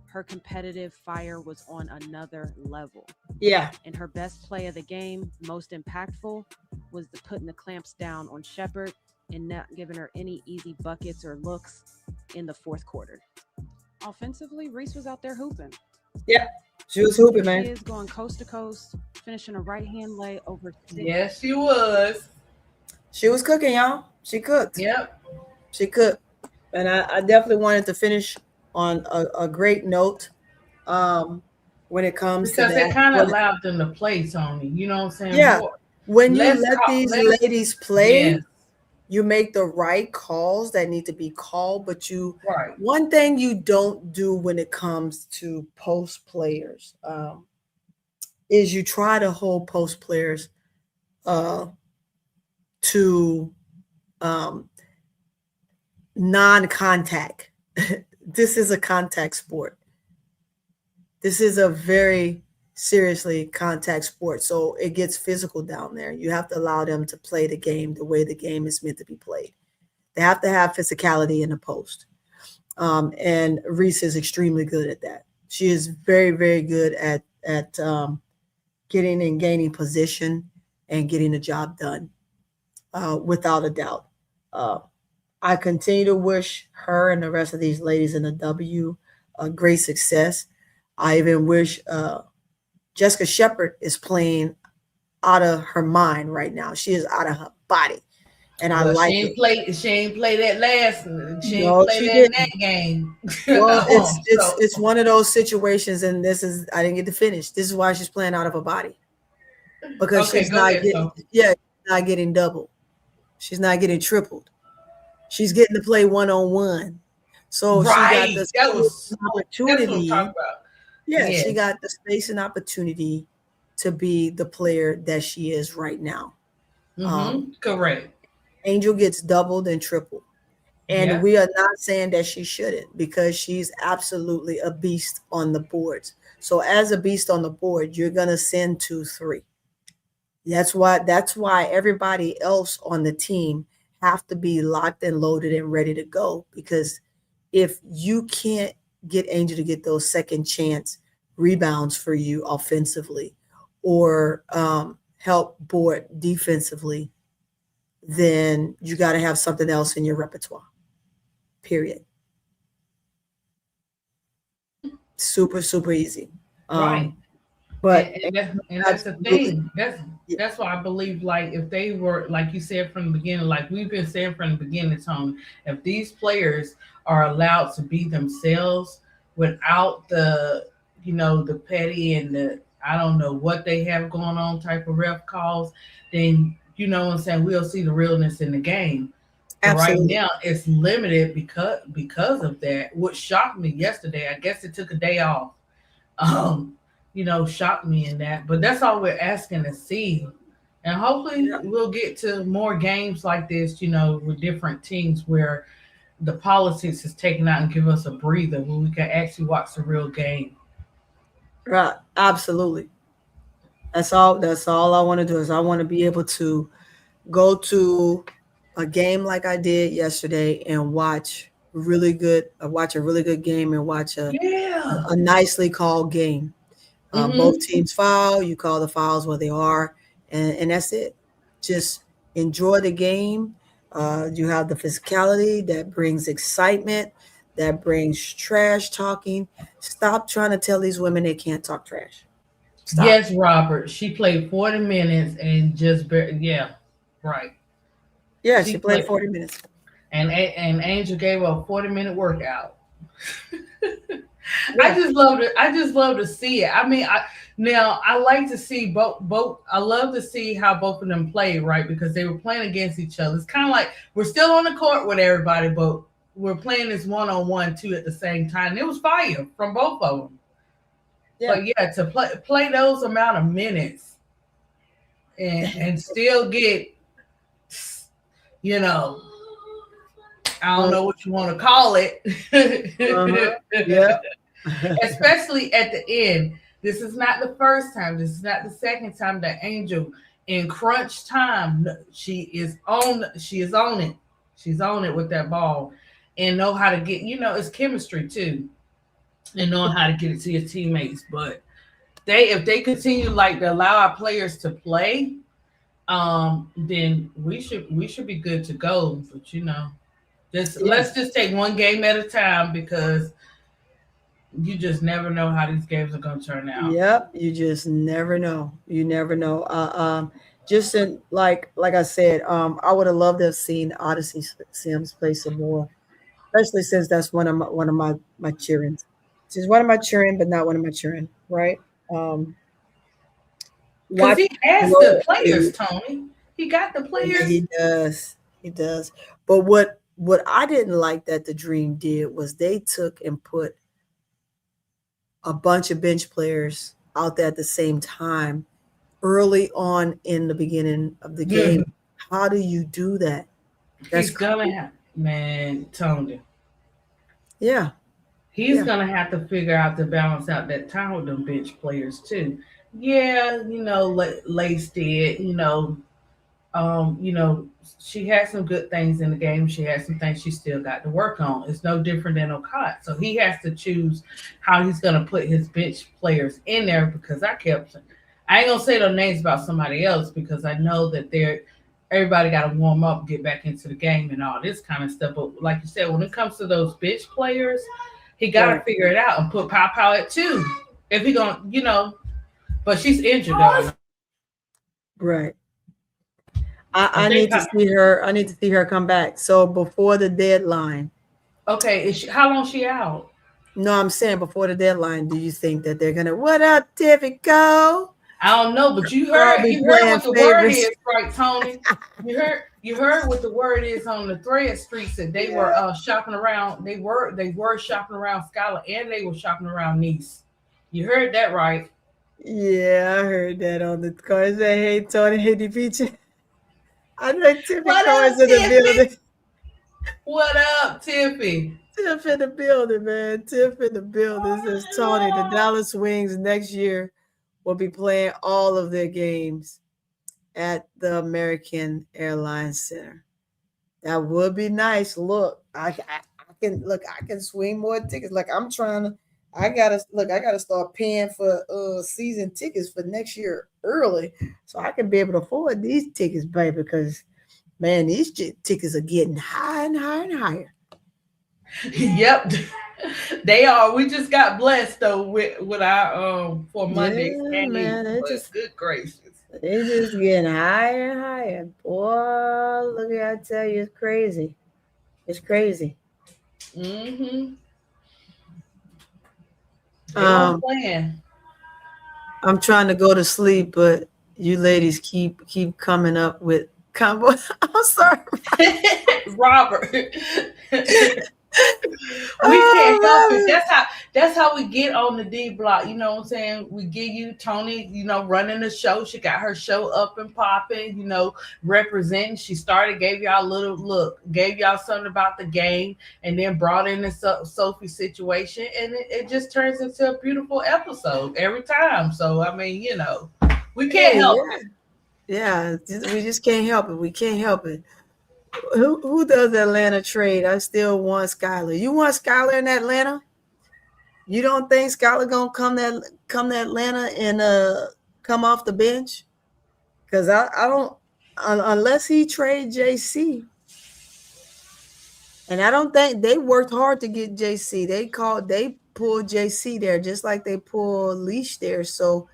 Her competitive fire was on another level. Yeah. And her best play of the game, most impactful, was the putting the clamps down on Shepherd and not giving her any easy buckets or looks in the fourth quarter. Offensively, Reese was out there hooping. Yeah. She was hooping, She man. is going coast to coast, finishing a right-hand lay over 6. Yes, she was. She was cooking, y'all. She cooked. Yep. She cooked. And I definitely wanted to finish on a great note when it comes Because to that. it kind of allowed them to play, Tony. You know what I'm saying? Yeah. More. When you Let's let talk- these let's- ladies play, Yes. you make the right calls that need to be called. But Right. one thing you don't do when it comes to post players is you try to hold post players to non-contact. This is a contact sport. This is a very seriously contact sport. So it gets physical down there. You have to allow them to play the game the way the game is meant to be played. They have to have physicality in the post. And Reese is extremely good at that. She is very, very good at getting and gaining position and getting the job done, without a doubt. I continue to wish her and the rest of these ladies in the W great success. I even wish Jessica Shepherd is playing out of her mind right now. She is out of her body. And I like she ain't it. She ain't play that last. She No, ain't play she that didn't. in that game. Well, So- it's one of those situations, and I didn't get to finish. This is why she's playing out of her body. Because Okay, she's go not ahead, getting, so. she's not getting doubled. She's not getting tripled. She's getting to play one-on-one. So right. she got That was the that's what I'm opportunity. talking about. Yeah, Yes. she got the space and opportunity to be the player that she is right now. Correct. Angel gets doubled and tripled. And Yeah. we are not saying that she shouldn't, because she's absolutely a beast on the boards. So as a beast on the board, you're going to send 2-3. That's why everybody else on the team have to be locked and loaded and ready to go. Because if you can't get Angel to get those second chance rebounds for you offensively, or help board defensively, then you got to have something else in your repertoire. Period. Super, super easy. Right. But and that's the thing. That's why I believe, like, if they were, like you said from the beginning, like we've been saying from the beginning, Tony, if these players are allowed to be themselves without the, the petty and the, I don't know what they have going on type of ref calls, then, you know what I'm saying, we'll see the realness in the game. But right now it's limited because of that. What shocked me yesterday, I guess it took a day off. Shocked me in that. But that's all we're asking to see. And hopefully we'll get to more games like this, with different teams where the politics is taken out and give us a breather where we can actually watch the real game. Right. Absolutely. That's all I want to do is I want to be able to go to a game like I did yesterday and watch a really good game and watch Yeah. a nicely called game. Both teams foul, you call the fouls where they are, and that's it. Just enjoy the game. You have the physicality that brings excitement, that brings trash talking. Stop trying to tell these women they can't talk trash. Stop. Yes, Robert. She played 40 minutes and just yeah, right. Yeah, she played 40 minutes. And Angel gave her a 40-minute workout. I just love to see it. I mean, I like to see both. I love to see how both of them play, right? Because they were playing against each other. It's kind of like we're still on the court with everybody, but we're playing this one-on-one too at the same time. And it was fire from both of them. Yeah. But yeah, to play those amount of minutes and still get, you know, I don't know what you want to call it. Yeah. Especially at the end. This is not the first time. This is not the second time that Angel in crunch time, she is on it. She's on it with that ball and know how to get, it's chemistry too. And knowing how to get it to your teammates. But if they continue to allow our players to play, then we should be good to go. But let's just take one game at a time because you just never know how these games are going to turn out. Yep, you just never know. You never know. Just like I said, I would have loved to have seen Odyssey Sims play some more, especially since that's one of my cheerings. She's one of my cheering, but not one of my cheering, right? Because he has the players, Tony. He got the players. He does. But what I didn't like that the Dream did was they took and put a bunch of bench players out there at the same time early on in the beginning of the game. How do you do that? That's gonna happen, man, Tony. Yeah. He's gonna have to figure out to balance out that time with them bench players too. Yeah, Lace did, she had some good things in the game. She had some things she still got to work on. It's no different than Okot. So he has to choose how he's gonna put his bench players in there because I ain't gonna say those names about somebody else because I know that everybody got to warm up, get back into the game and all this kind of stuff. But like you said, when it comes to those bench players, he got to figure it out and put Pow at 2. If he gonna, but she's injured though. Right. I need to see her. I need to see her come back. So before the deadline. Okay. How long is she out? No, I'm saying before the deadline. Do you think that they're gonna? What up, Tiffy? Go. I don't know, but you heard what the word is, right, Tony? You heard what the word is on the thread streets that they were shopping around. They were shopping around Skylar and they were shopping around Nice. You heard that right? Yeah, I heard that on the cars. Hey, Tony, hey, the beach. I know Tiffy Cohen's in the building. What up, Tiffy? Tiff in the building, man. Tiff in the building. This is Tony. The Dallas Wings next year will be playing all of their games at the American Airlines Center. That would be nice. Look, I can swing more tickets. Like I gotta start paying for season tickets for next year early so I can be able to afford these tickets, baby, because man, these tickets are getting higher and higher and higher. Yep. They are. We just got blessed though with our for Monday's man. Good gracious. They just getting higher and higher. Boy, look at I tell you, it's crazy. It's crazy. Mm-hmm. I'm trying to go to sleep, but you ladies keep coming up with combo. I'm sorry. Robert. We can't help Oh, it. That's how we get on the D block. You know what I'm saying? We give you Toni, running the show. She got her show up and popping, representing. She started, gave y'all a little look, gave y'all something about the game, and then brought in this Sophie situation, and it just turns into a beautiful episode every time. So I mean, we can't help it. Yeah, we just can't help it. We can't help it. Who does Atlanta trade? I still want Skylar. You want Skylar in Atlanta? You don't think Skylar gonna come to Atlanta and come off the bench? Because I don't unless he trade JC. And I don't think they worked hard to get JC. They pulled JC there just like they pulled Leash there. So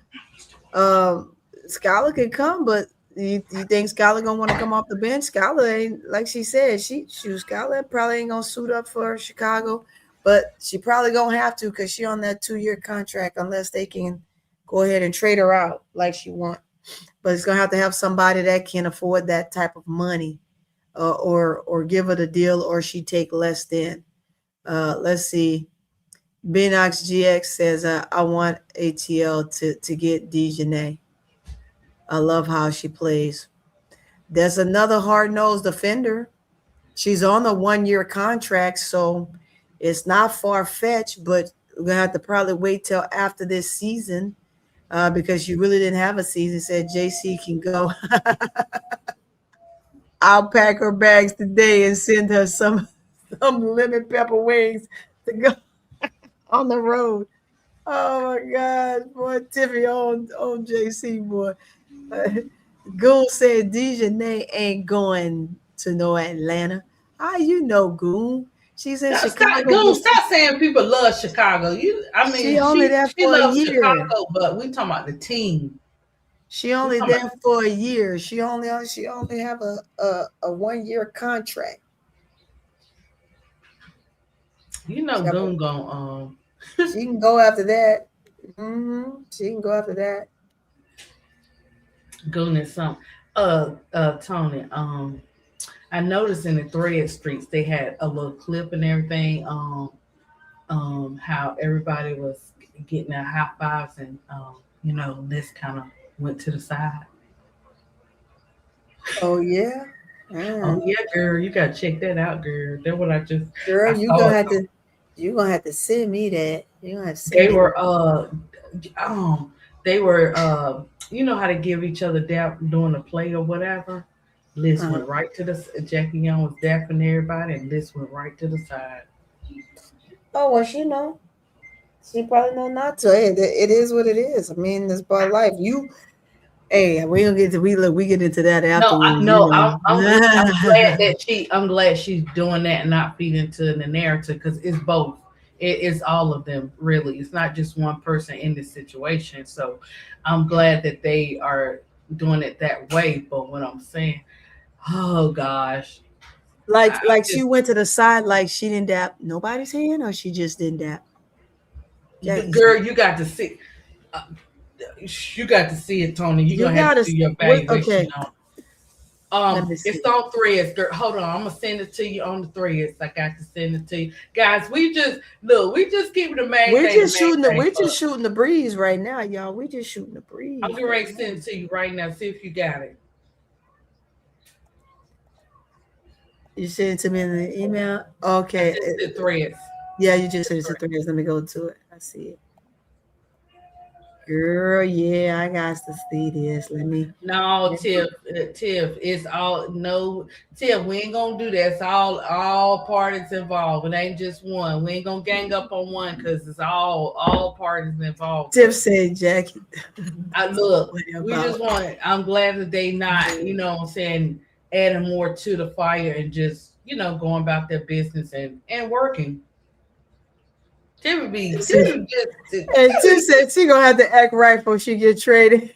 Skylar can come, but you think Skylar gonna want to come off the bench? Skylar ain't, like she said, Skylar probably ain't gonna suit up for Chicago, but she probably gonna have to because she on that 2-year contract unless they can go ahead and trade her out like she want. But it's gonna have somebody that can afford that type of money, or give her the deal, or she take less than. Let's see. Binox GX says, I want ATL to get Dejanay. I love how she plays. There's another hard-nosed defender. She's on a 1-year contract, so it's not far-fetched, but we're going to have to probably wait till after this season because you really didn't have a season. Said JC can go. I'll pack her bags today and send her some lemon pepper wings to go on the road. Oh my God, boy, Tiffany on JC, boy. Goon said Dejanay ain't going to no Atlanta. How you know, Goon? She's in Chicago. Goon, stop saying people love Chicago. She only there for a year. Chicago, but we talking about the team. She only there for a year. She only have a 1-year contract. Goon going she can go after that. She can go after that. Goon is something. Toni, I noticed in the thread streets they had a little clip and everything. How everybody was getting their high fives and this kind of went to the side. Oh yeah. Oh yeah, girl, you gotta check that out, girl. That's what I just. Girl, you're gonna have to send me that. You gonna have to send They me were they were you know how to give each other dap during the play or whatever. Liz went right to the Jackie Young was dapping everybody, and Liz went right to the side. Oh well, she know. She probably know not to. Hey, it is what it is. I mean, it's about life. Hey, we don't get to we get into that afterwards. I'm glad she's doing that and not feeding into the narrative because it's both. It's all of them, really. It's not just one person in this situation. So I'm glad that they are doing it that way. But what I'm saying, oh gosh. She went to the side like she didn't dap nobody's hand, or she just didn't dap. Girl, you got to see. You got to see it, Toni. You're gonna have to do your evaluation on. It's on threads, girl. Hold on, I'm gonna send it to you on the threads. I got to send it to you, guys. We just keeping the main. We're just shooting the breeze right now, y'all. We just shooting the breeze. I'm going to send it to you right now. See if you got it. You sent it to me in the email. Okay, it's the threads. Yeah, you just sent it to threads. Let me go to it. I see it. Girl, yeah, I got to see this. No, Tiff, it's all no, Tiff. We ain't gonna do that. It's all parties involved. It ain't just one. We ain't gonna gang up on one because it's all parties involved. Tiff said, Jackie. We just want it. I'm glad that they not, what I'm saying, adding more to the fire and just, going about their business and working. Tiff said she gonna have to act right before she get traded.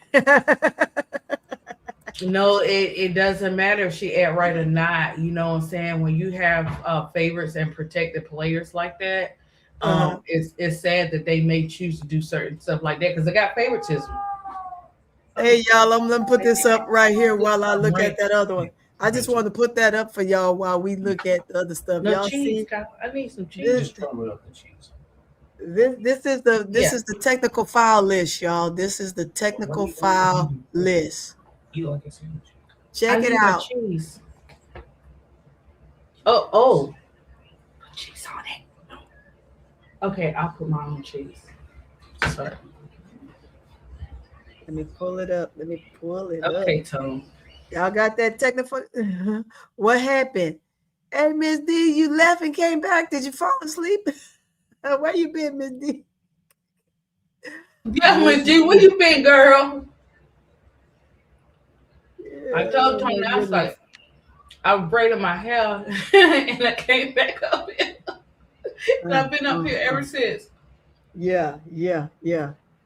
No, it doesn't matter if she act right or not. You know what I'm saying? When you have favorites and protected players like that, it's sad that they may choose to do certain stuff like that because they got favoritism. Hey y'all, I'm gonna put this up right here while I look at that other one. I just wanted to put that up for y'all while we look at the other stuff. No Y'all cheese, see, Kyle. I need some cheese. this, Just crumble up the cheese. this is the Yeah. technical file list, y'all. This is the technical file list. Eat like a sandwich. Check it need my out. cheese. Oh. Put cheese on it. Okay, I'll put my own cheese. Sorry. Let me pull it up. Okay, Tone. Y'all got that technical? What happened? Hey, Miss D, you left and came back. Did you fall asleep? Where you been, Miss D? Yeah, Miss D, where you been, girl? I told Tony, I was like, I was braiding my hair and I came back up here. And I've been up here ever since. Yeah.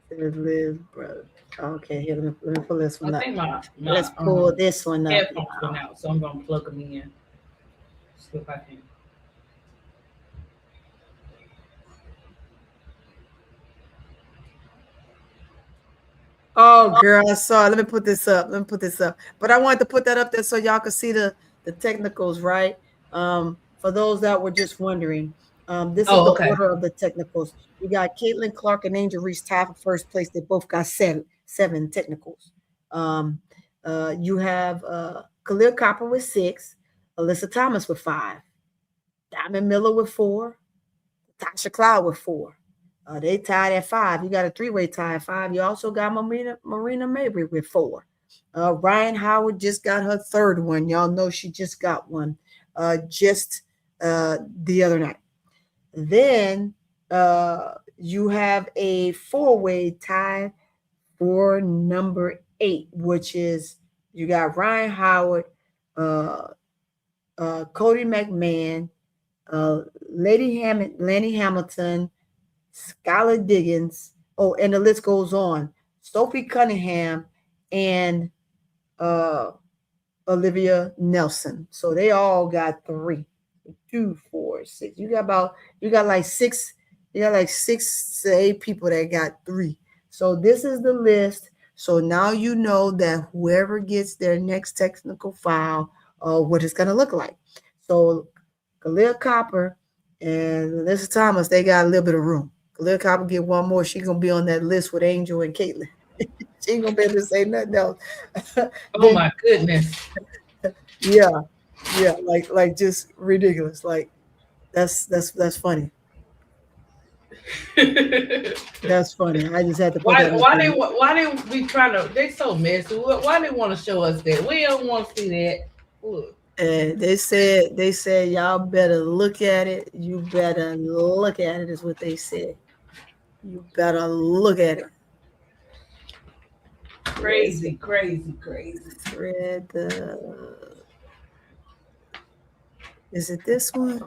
Live, brother. Okay, here, let me pull this one I up. think my Let's pull this one up. headphones went out, so I'm gonna plug them in. See if I can. Oh, girl, I saw it. Let me put this up. But I wanted to put that up there so y'all could see the technicals, right? For those that were just wondering, this is the order of the technicals. You got Caitlin Clark and Angel Reese tied for first place. They both got seven technicals. You have Khalil Copper with 6, Alyssa Thomas with 5, Diamond Miller with 4, Tasha Cloud with 4. They tied at 5. You got a 3-way tie at 5. You also got Marina Mabry with 4. Ryan Howard just got her 3rd one. Y'all know she just got one just the other night. Then you have a 4-way tie for number 8, which is you got Ryan Howard, Cody McMahon, Lanny Hamilton, Skylar Diggins. Oh, and the list goes on. Sophie Cunningham and Olivia Nelson. So they all got 3. 2, 4, 6. You got like 6 to 8 people that got 3. So this is the list. So now you know that whoever gets their next technical file, what it's gonna look like. So Khalil Copper and Alyssa Thomas, they got a little bit of room. Khalil Copper get one more. She's gonna be on that list with Angel and Caitlin. She ain't gonna be able to say nothing else. Oh my goodness. Yeah, like just ridiculous. Like that's funny. That's funny. I just had to put why they be trying to, they so messy. Why they want to show us that? We don't want to see that. Look. And they said y'all better look at it. You better look at it is what they said. You better look at it. Crazy. Fred, is it this one?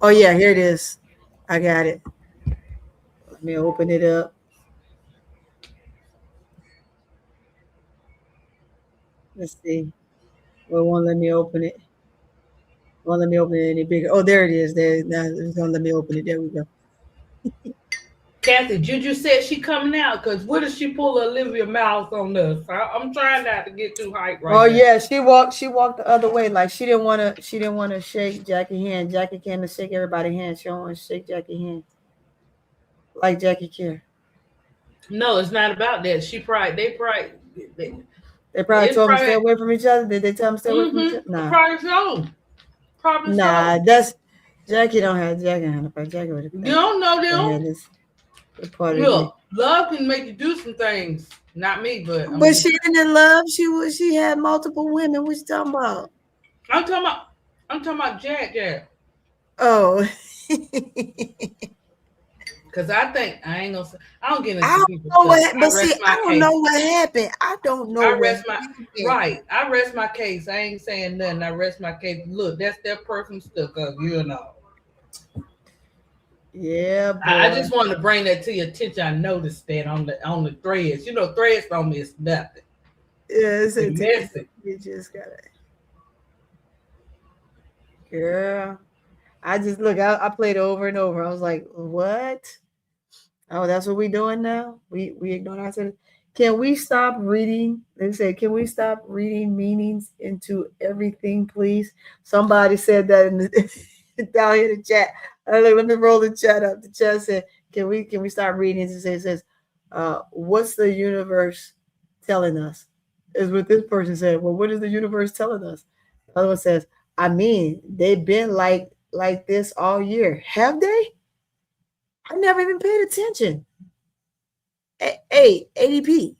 Oh yeah, here it is. I got it. Let me open it up. Let's see. Well, it won't let me open it. Won't let me open it any bigger. Oh, there it is. There. Now it's gonna let me open it. There we go. Kathy, Juju said she coming out because what if she pull Olivia mouth on us? I'm trying not to get too hyped right now. Oh yeah, she walked the other way. Like she didn't want to shake Jackie's hand. Jackie came to shake everybody's hand. She don't want to shake Jackie's hand. Like Jackie care. No, it's not about that. They probably told them to stay away from each other. Did they tell them to stay away from each other? Nah. Probably so. That's Jackie don't have Jackie. You don't know them. Look, love can make you do some things. Not me, but she didn't in love. She had multiple women. What you talking about? I'm talking about Jack. Oh. Because I think I ain't gonna say, I don't get into I don't know what happened. I don't know. I rest my case. I ain't saying nothing. I rest my case. Look, that's their personal stuff, you know. Yeah, boy. I just wanted to bring that to your attention. I noticed that on the threads. You know, threads don't miss nothing. Yeah, it's messy. You just gotta, girl. I just look. I played over and over. I was like, what? Oh, that's what we doing now. We ignoring ourselves. Can we stop reading? They say, can we stop reading meanings into everything, please? Somebody said that in the, down here in the chat. Let me roll the chat up. The chat said, can we stop reading? It says, what's the universe telling us? Is what this person said. Well, what is the universe telling us? The other one says, I mean, they've been like this all year. Have they? I never even paid attention. Hey, ADP.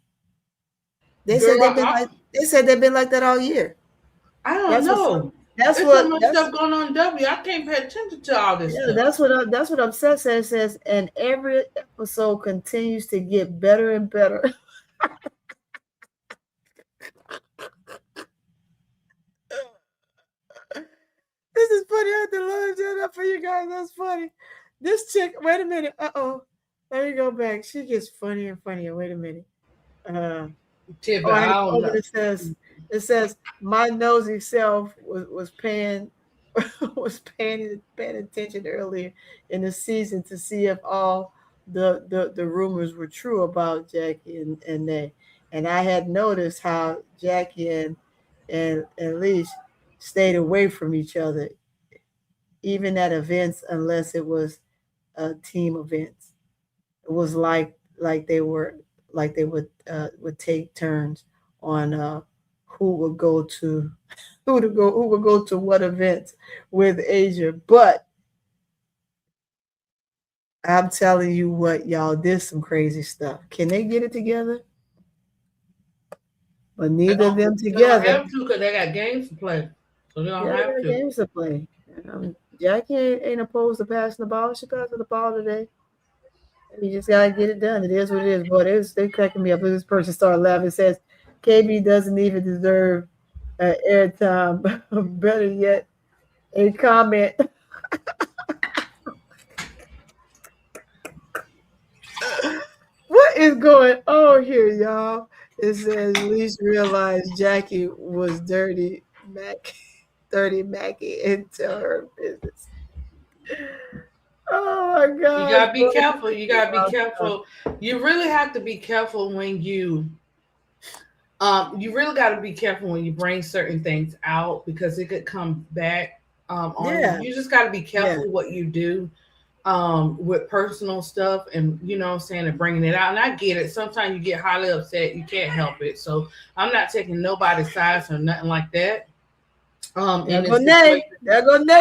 They said they've been like that all year. I don't know. There's so much stuff going on in W. I can't pay attention to all this stuff. That's what Upset says. Says, and every episode continues to get better and better. This is funny. I had to load that up for you guys. That's funny. This chick. Wait a minute. Let me go back. She gets funnier and funnier. Wait a minute. It says my nosy self was paying attention earlier in the season to see if all the rumors were true about Jackie and they. And I had noticed how Jackie and Allisha stayed away from each other, even at events, unless it was team events. It was like they would take turns on who would go to what events with Asia. But I'm telling you what, y'all, this some crazy stuff. Can they get it together? But neither of them together. They don't have to because they got games to play. So they don't have to. Games to play. Jackie ain't opposed to passing the ball. She passed the ball today. You just gotta get it done. It is what it is. Boy, they cracking me up. This person started laughing. It says KB doesn't even deserve airtime. Better yet, a comment. What is going on here, y'all? It says Reese realized Jackie was dirty Mackie, and tell her business. Oh my God. You gotta be careful. You gotta be careful. You really have to be careful when you really gotta be careful when you bring certain things out because it could come back on you. You just gotta be careful what you do with personal stuff and you know what I'm saying, and bringing it out. And I get it. Sometimes you get highly upset. You can't help it. So I'm not taking nobody's sides or nothing like that. There go Nay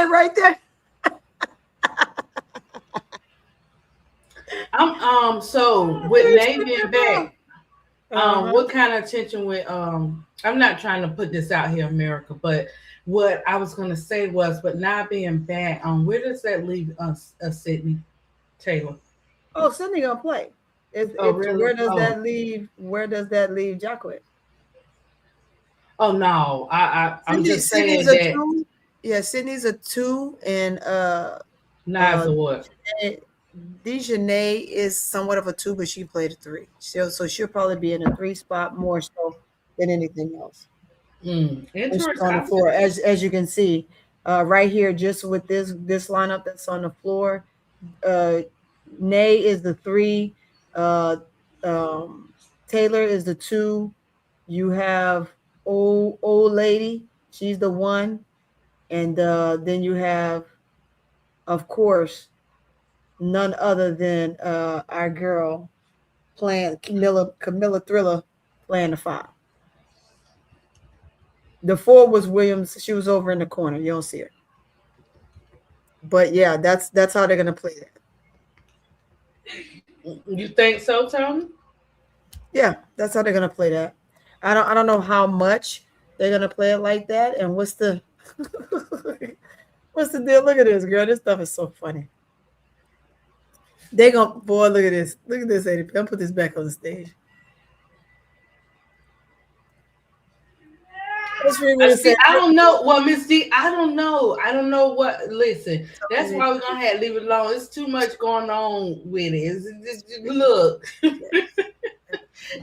right there. So with Nay being back, what kind of tension with I'm not trying to put this out here, America, but what I was gonna say was, but now being back, where does that leave us, Sydney Taylor? Oh, Sydney gonna play. Really? Where does that leave? Where does that leave Jacquet? Oh no, I'm just saying that. 2. Yeah, Sydney's a 2, and Nice or what? Dejanay is somewhat of a 2, but she played a 3. So she'll probably be in a 3 spot more so than anything else. Interesting. On the floor, as you can see, right here, just with this lineup that's on the floor, Nay is the 3, Taylor is the 2. You have old lady, she's the 1, and then you have, of course, none other than our girl playing Camilla Thriller playing the 5. The 4 was Williams. She was over in the corner. You don't see her. But yeah, that's how they're gonna play that. You think so, Tony? Yeah, that's how they're gonna play that. I don't know how much they're gonna play it like that. And what's the deal? Look at this, girl. This stuff is so funny. They gonna look at this. Look at this, ADP. I'm gonna put this back on the stage. I don't know. Well, Miss D, I don't know. I don't know what. Listen, that's why we're gonna have to leave it alone. It's too much going on with it. Look,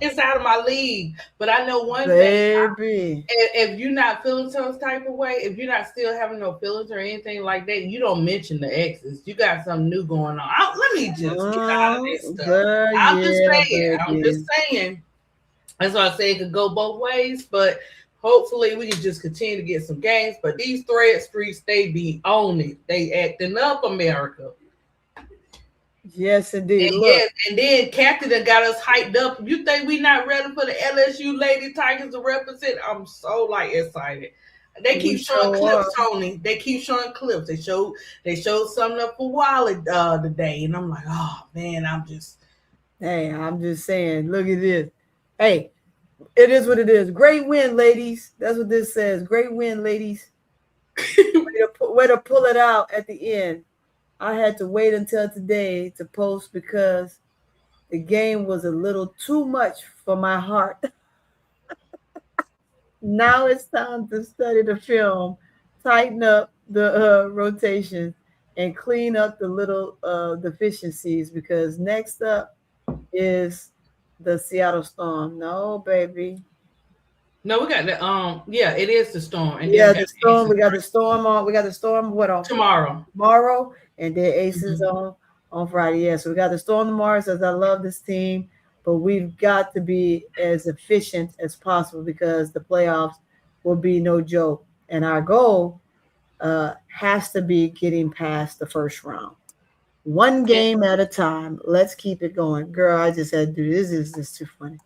it's out of my league. But I know one thing. If you're not feeling some type of way, if you're not still having no feelings or anything like that, you don't mention the exes. You got something new going on. Let me just get out of this stuff. I'm just saying. That's why I say it could go both ways, but hopefully we can just continue to get some games. But these thread streets, they be on it. They acting up, America. Yes, indeed. And Look, yes, and then Captain done got us hyped up. You think we not ready for the LSU Lady Tigers to represent? I'm so like excited. They keep we showing sure clips, are. Tony. They keep showing clips. They showed something up for Wally today, and I'm like, oh man, I'm just. Hey, I'm just saying, look at this. Hey, it is what it is. Great win, ladies. That's what this says. Great win, ladies. Way to pull it out at the end. I had to wait until today to post because the game was a little too much for my heart. Now it's time to study the film, tighten up the rotation, and clean up the little deficiencies because next up is the Seattle Storm. No, baby. No, we got the yeah, it is the Storm, and then Yeah, we got the the Storm. Aces We got the Storm on. We got the Storm. What on tomorrow. tomorrow? And then Aces on Friday. Yeah, so we got the Storm tomorrow. Says I love this team, but we've got to be as efficient as possible because the playoffs will be no joke. And our goal has to be getting past the first round. One game at a time. Let's keep it going. Girl, I just had to do this. This is just too funny.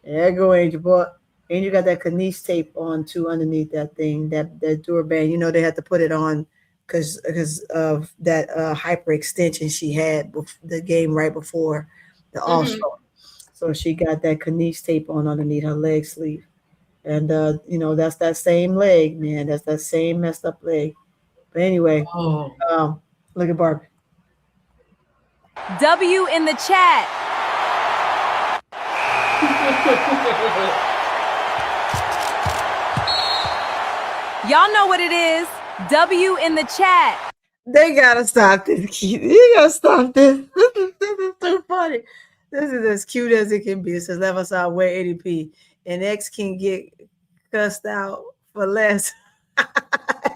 There you go, Angel. Boy. And you got that Kanice tape on too underneath that thing, that door band. You know they had to put it on because of that hyper extension she had the game right before the All-Star. So she got that Kanice tape on underneath her leg sleeve. And that's that same leg, man. That's that same messed up leg. But anyway, look at Barbie. W in the chat. Y'all know what it is. W in the chat. They gotta stop this. You gotta stop this. This is too funny. This is as cute as it can be. It says left us out way 80p. And X can get cussed out for less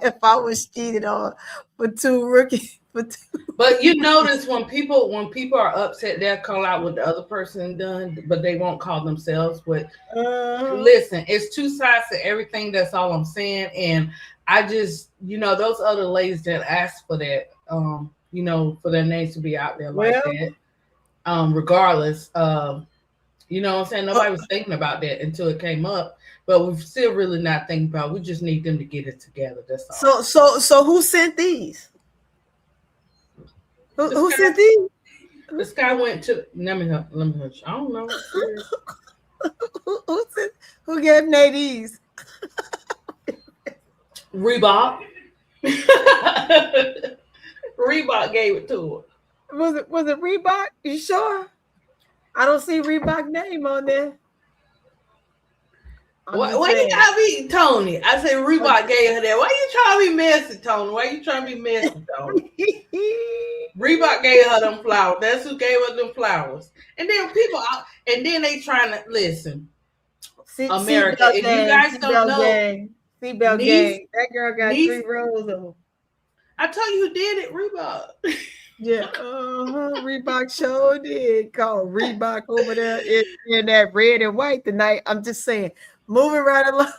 if I was cheated on for two rookies. But you notice when people are upset, they'll call out what the other person done, but they won't call themselves what. Listen, it's two sides to everything. That's all I'm saying. And I just, those other ladies that asked for that, for their names to be out there like that, regardless, you know what I'm saying? Nobody was thinking about that until it came up, but we're still really not thinking about it. We just need them to get it together. That's all. So who sent these? Who sent these? This guy went to let me I don't know. Who gave Nate these? Reebok. Reebok gave it to her. Was it Reebok? You sure? I don't see Reebok name on there. Why you trying to be Tony? I said Reebok gave her that. Why you trying to be messy, Tony? Why you trying to be messy, Tony? Reebok gave her them flowers. That's who gave her them flowers. And then they trying to listen. America, if you guys don't know, Seatbelt gang. That girl got 3 rows of them. I tell you who did it, Reebok. Yeah, Reebok sure did. Call Reebok over there in that red and white tonight. I'm just saying, moving right along.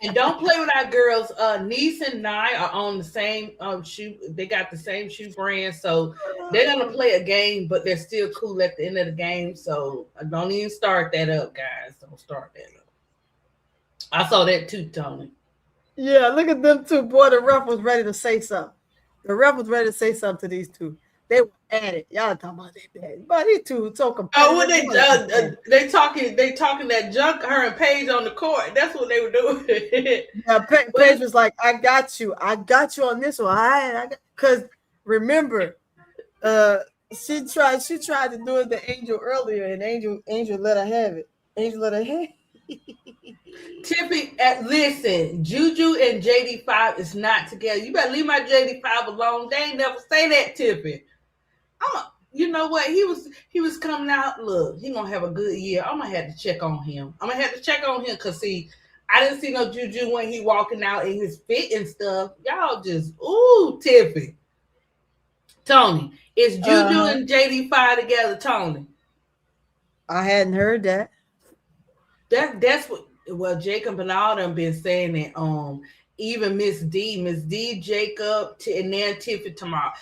And don't play with our girls. Niece and Nye are on the same shoe. They got the same shoe brand, so they're gonna play a game, but they're still cool at the end of the game. So don't even start that up, guys. Don't start that up. I saw that too, Tony. Yeah, look at them two. Boy, the ref was ready to say something. The ref was ready to say something to these two. They were at it. Y'all talking about they bad. But these two so competitive. Oh, when they talking that junk, her and Paige on the court. That's what they were doing. Yeah, Paige was like, I got you on this one. Because remember, she tried to do it to Angel earlier, and Angel let her have it. Angel let her have it. Tippy, listen, Juju and JD5 is not together. You better leave my JD5 alone. They ain't never say that, Tippy. You know what? He was coming out. Look, he gonna have a good year. I'm gonna have to check on him. Because see, I didn't see no Juju when he walking out in his fit and stuff. Y'all just Tippy. Tony, is Juju and JD5 together, Tony? I hadn't heard that. That's what Jacob and all them been saying that even Miss D, Jacob, and then Tiffany tomorrow.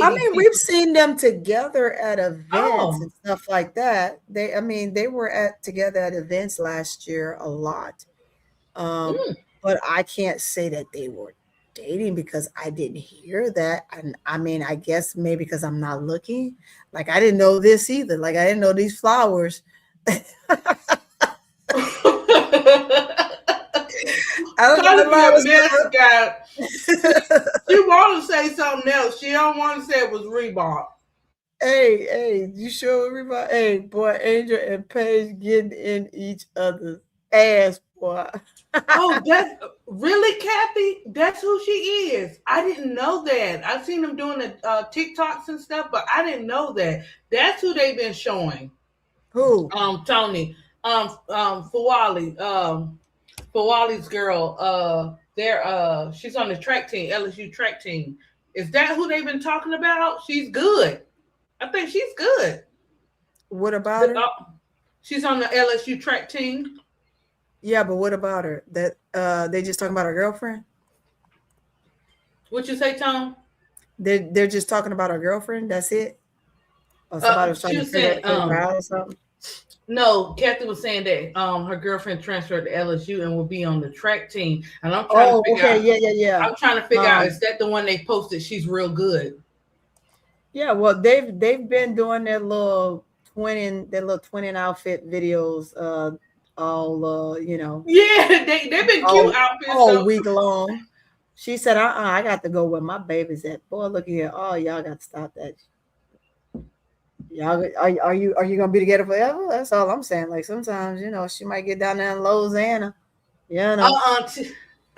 I mean, we've seen them together at events Oh. and stuff like that. They were together at events last year a lot. But I can't say that they were dating because I didn't hear that. And I mean, I guess maybe because I'm not looking. Like I didn't know this either. Like I didn't know these flowers. I don't know guy. She want to say something else. She don't want to say it was Reebok. Hey, you sure Reebok? Hey, boy, Angel and Paige getting in each other's ass, boy. Oh, that's really Kathy? That's who she is. I didn't know that. I've seen them doing the TikToks and stuff, but I didn't know that. That's who they've been showing. Who? Toni. Fawali's girl. She's on the track team, LSU track team. Is that who they've been talking about? She's good. I think she's good. What about her? She's on the LSU track team. Yeah, but what about her? That they just talking about her girlfriend? What you say, Tom? They're just talking about her girlfriend. That's it. Or somebody was trying to figure out or something. No, Kathy was saying that her girlfriend transferred to LSU and will be on the track team. And I'm trying to figure out. Yeah. I'm trying to figure out, is that the one they posted? She's real good. Yeah, well, they've been doing their little twinning outfit videos you know. Yeah, they've been cute outfits all week long. She said, I got to go where my baby's at. Boy, look here. Oh, y'all got to stop that. Y'all are you gonna be together forever? That's all I'm saying. Like sometimes, you know, she might get down there in Louisiana. You know.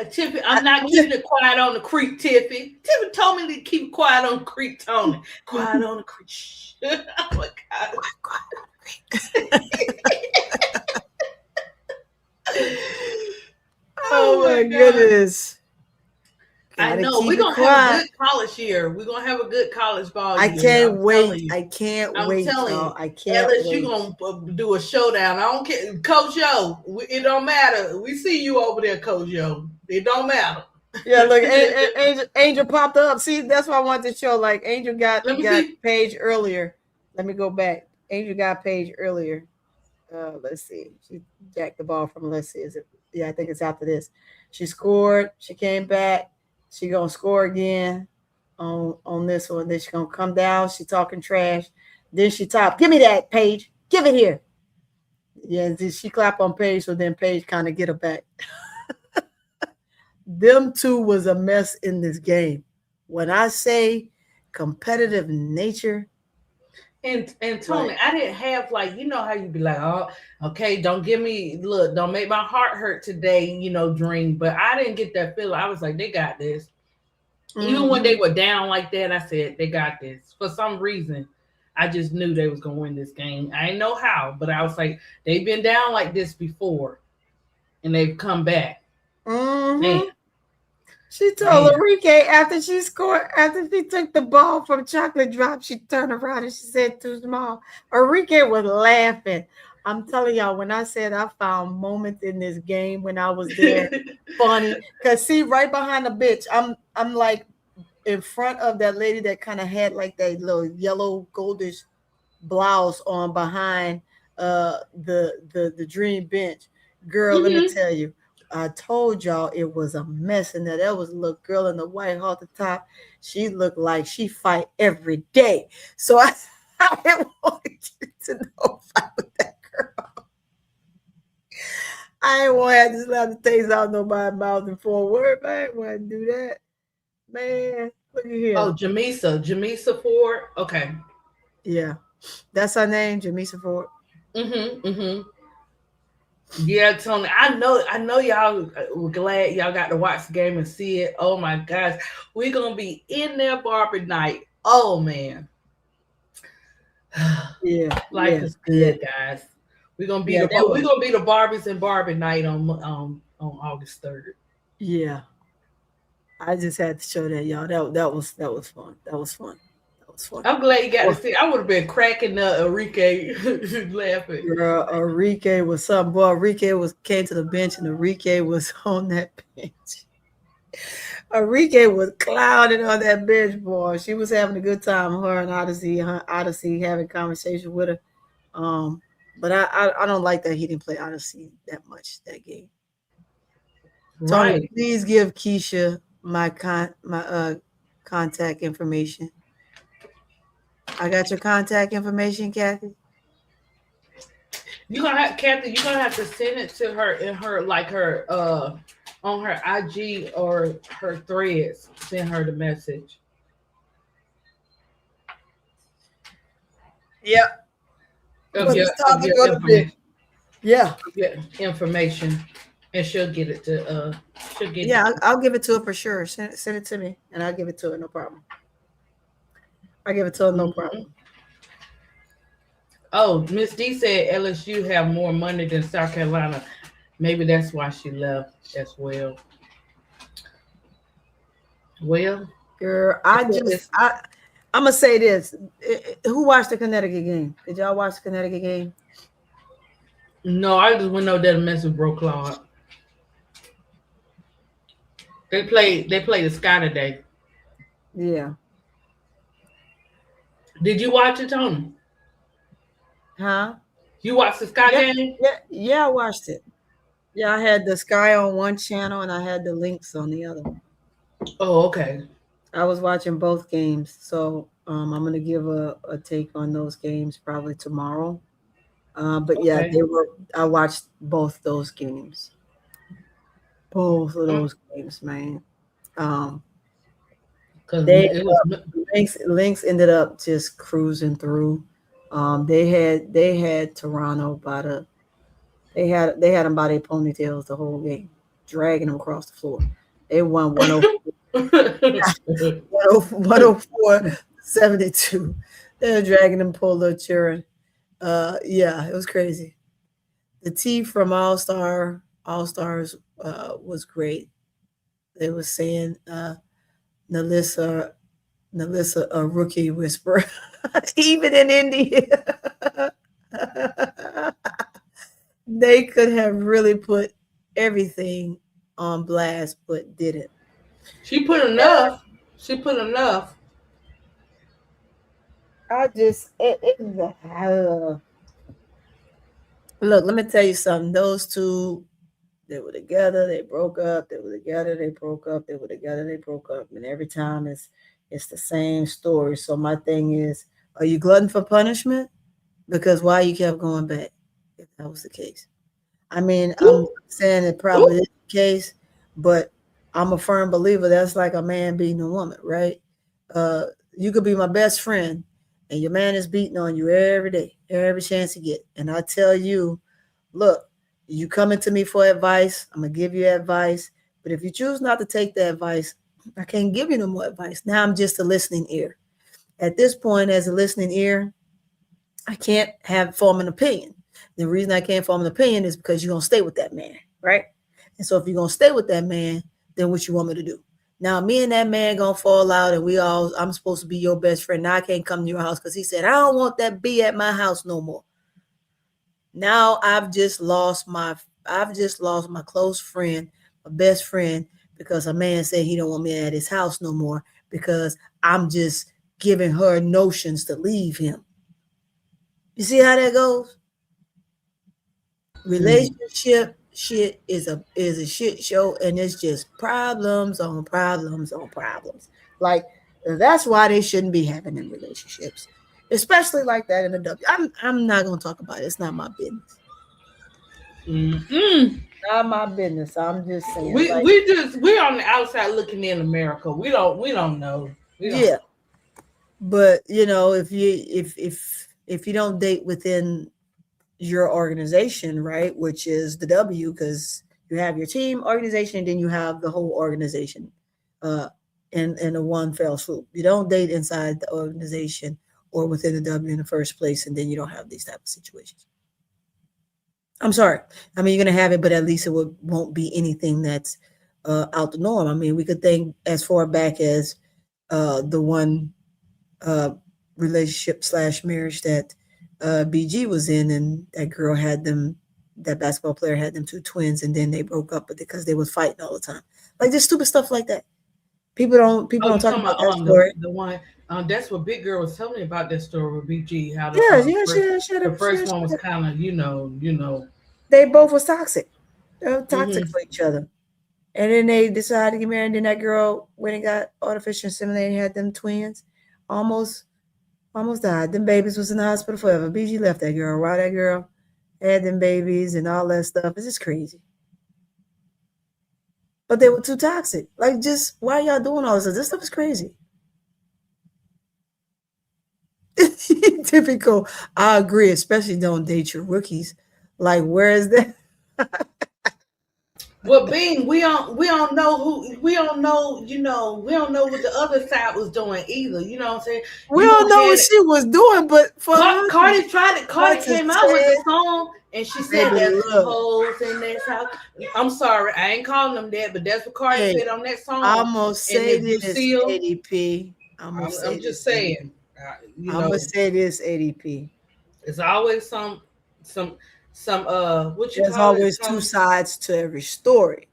Tiffy, I'm not keeping it quiet on the creek, Tiffy. Tiffy told me to keep it quiet on the creek, Toni. Quiet on the creek. Oh my God. Quiet on the creek. Oh my goodness. I know we're gonna have a good college year. We're gonna have a good college ball. I can't wait. I can't wait. I can't wait. You're gonna do a showdown. I don't care, Coach Yo. It don't matter. We see you over there, Coach Yo. It don't matter. Yeah, look, Angel popped up. See, that's why I wanted to show. Like Angel got Paige earlier. Let me go back. Angel got Paige earlier. Let's see. She jacked the ball from. Let's see. Is it? Yeah, I think it's after this. She scored. She came back. She gonna score again on this one. Then she gonna come down. She talking trash. Then she top. Give me that, Paige. Give it here. Yeah, she clap on Paige, so then Paige kind of get her back. Them two was a mess in this game. When I say competitive nature. And Toni, right. I didn't have like, you know how you be like, oh, okay, don't make my heart hurt today, you know, dream. But I didn't get that feeling. I was like, they got this. Mm-hmm. Even when they were down like that, I said, they got this. For some reason, I just knew they was going to win this game. I didn't know how, but I was like, they've been down like this before, and they've come back. Mm-hmm. Man. She told Enrique after she took the ball from Chocolate Drop, she turned around and she said, too small. Enrique was laughing. I'm telling y'all, when I said I found moments in this game when I was there, funny. Because see, right behind the bench, I'm like in front of that lady that kind of had like that little yellow goldish blouse on behind the dream bench. Girl, let me tell you. I told y'all it was a mess in there. There was a little girl in the white hall at the top. She looked like she fight every day. So I wanted you to know fight with that girl. I ain't want to have to slap the taste out nobody's mouth in forward. I ain't want to do that. Man, look at here. Oh, Jamisa Ford. Okay. Yeah. That's her name, Jamisa Ford. Mm-hmm. Yeah, Toni, I know y'all were glad y'all got to watch the game and see it. Oh my gosh, we're gonna be in there Barbie night. Oh man, yeah, life is good, guys. We're gonna be the Barbies and Barbie night on August 3rd. Yeah, I just had to show that y'all. That was fun. That was fun. was funny. I'm glad you got to see. I would have been cracking up, Enrique laughing. Girl, Enrique was something. Boy, Enrique came to the bench, and Enrique was on that bench. Enrique was clouding on that bench, boy. She was having a good time. Her and Odyssey having conversation with her. But I don't like that he didn't play Odyssey that much that game. Toni, Right. please give Keisha my contact information. I got your contact information, Kathy. You're gonna have Kathy, you're gonna have to send it to her in her on her IG or her threads. Send her the message. Yep. Of your information, and she'll get it to I'll give it to her for sure. Send it to me, and I'll give it to her. No problem. I give it to her. No problem. Oh, Miss D said LSU have more money than South Carolina. Maybe that's why she left as well. Well, girl, I'm gonna say this. Who watched the Connecticut game? Did y'all watch the Connecticut game? No, I just went over there to mess with Bro Claude. They played the Sky today. Yeah. Did you watch it, Toni? Huh? You watched the Sky game? Yeah, I watched it. Yeah, I had the Sky on one channel and I had the Lynx on the other. Oh, okay. I was watching both games, so I'm gonna give a take on those games probably tomorrow. But yeah, Okay. I watched both those games. Both of those games, man. Because Lynx ended up just cruising through. They had Toronto they had them by their ponytails the whole game, dragging them across the floor. They won 104-72. They were dragging them, pull their children. Yeah, it was crazy. The tea from All Stars was great. They were saying Nalissa, a rookie whisperer, even in India. They could have really put everything on blast, but didn't. She put enough. Look, let me tell you something. Those two, they were together, they broke up, they were together, they broke up, they were together, they broke up. And every time it's the same story. So my thing is, are you glutton for punishment? Because why you kept going back if that was the case? I mean, I'm saying it probably is the case, but I'm a firm believer that's like a man beating a woman, right? You could be my best friend and your man is beating on you every day, every chance you get. And I tell you, look, you coming to me for advice, I'm going to give you advice. But if you choose not to take the advice, I can't give you no more advice. Now I'm just a listening ear. At this point, as a listening ear, I can't form an opinion. The reason I can't form an opinion is because you're going to stay with that man, right? And so if you're going to stay with that man, then what you want me to do? Now, me and that man going to fall out and I'm supposed to be your best friend. Now I can't come to your house because he said, I don't want that B at my house no more. Now I've just lost my close friend, my best friend, because a man said he don't want me at his house no more because I'm just giving her notions to leave him. You see how that goes? Relationship shit is a shit show, and it's just problems on problems on problems. Like, that's why they shouldn't be having in relationships, especially like that in the W. I'm not gonna talk about it. It's not my business. Not my business. I'm just saying. We're on the outside looking in, America. We don't know. Yeah, but you know, if you don't date within your organization, right, which is the W, because you have your team organization and then you have the whole organization in a one fell swoop. You don't date inside the organization or within the W in the first place, and then you don't have these type of situations. I'm sorry. I mean, you're going to have it, but at least it won't be anything that's out the norm. I mean, we could think as far back as the one relationship / marriage that BG was in, and that girl had them. That basketball player had them 2 twins, and then they broke up because they was fighting all the time. Like just stupid stuff like that. People don't Oh, you talk talking about about that story. the one? That's what Big Girl was telling me about that story with BG. How Yeah, yeah, the first one was kind of, they both was toxic. They were toxic Mhm. for each other. And then they decided to get married. And then that girl went and got artificial inseminated and had them twins. Almost died. Them babies was in the hospital forever. BG left that girl. Why that girl had them babies and all that stuff. It's just crazy. But they were too toxic. Like, just why y'all doing all this? This stuff is crazy. Typical. I agree, especially don't date your rookies. Like, where is that? Well, Bean, we don't know we don't know what the other side was doing either. You know what I'm saying? We You don't gonna know what have she was doing, but for her, Cardi Cardi to came out with say, the song and she said baby, there's some look, holes in this house. I'm sorry, I ain't calling them that, but that's what Cardi hey, said on that song. I'm gonna And say if you this, see 'em, ADP. I'm gonna say I'm just this, ADP. saying, I'm gonna say this, ADP. it's always some what you There's call it? always two sides to every story.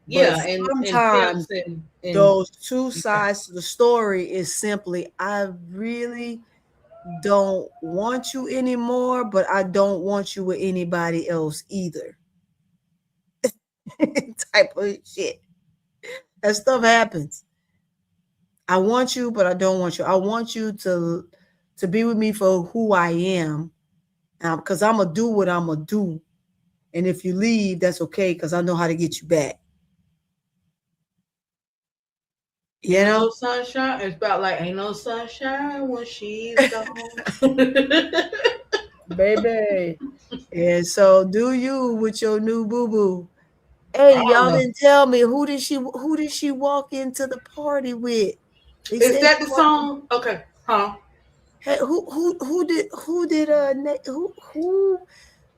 But Yeah, and sometimes tips and those two sides to the story is simply, I really don't want you anymore, but I don't want you with anybody else either. Type of shit. That stuff happens. I want you, but I don't want you. I want you to be with me for who I am, because I'm gonna do what I'm gonna do. And if you leave, that's okay, because I know how to get you back. You know, no sunshine. It's about like ain't no sunshine when she's gone. baby. And so, do you with your new boo boo? I Hey, don't y'all know. didn't tell me who did she walk into the party with? They Is said that she the walked. song? Okay, huh? Hey, who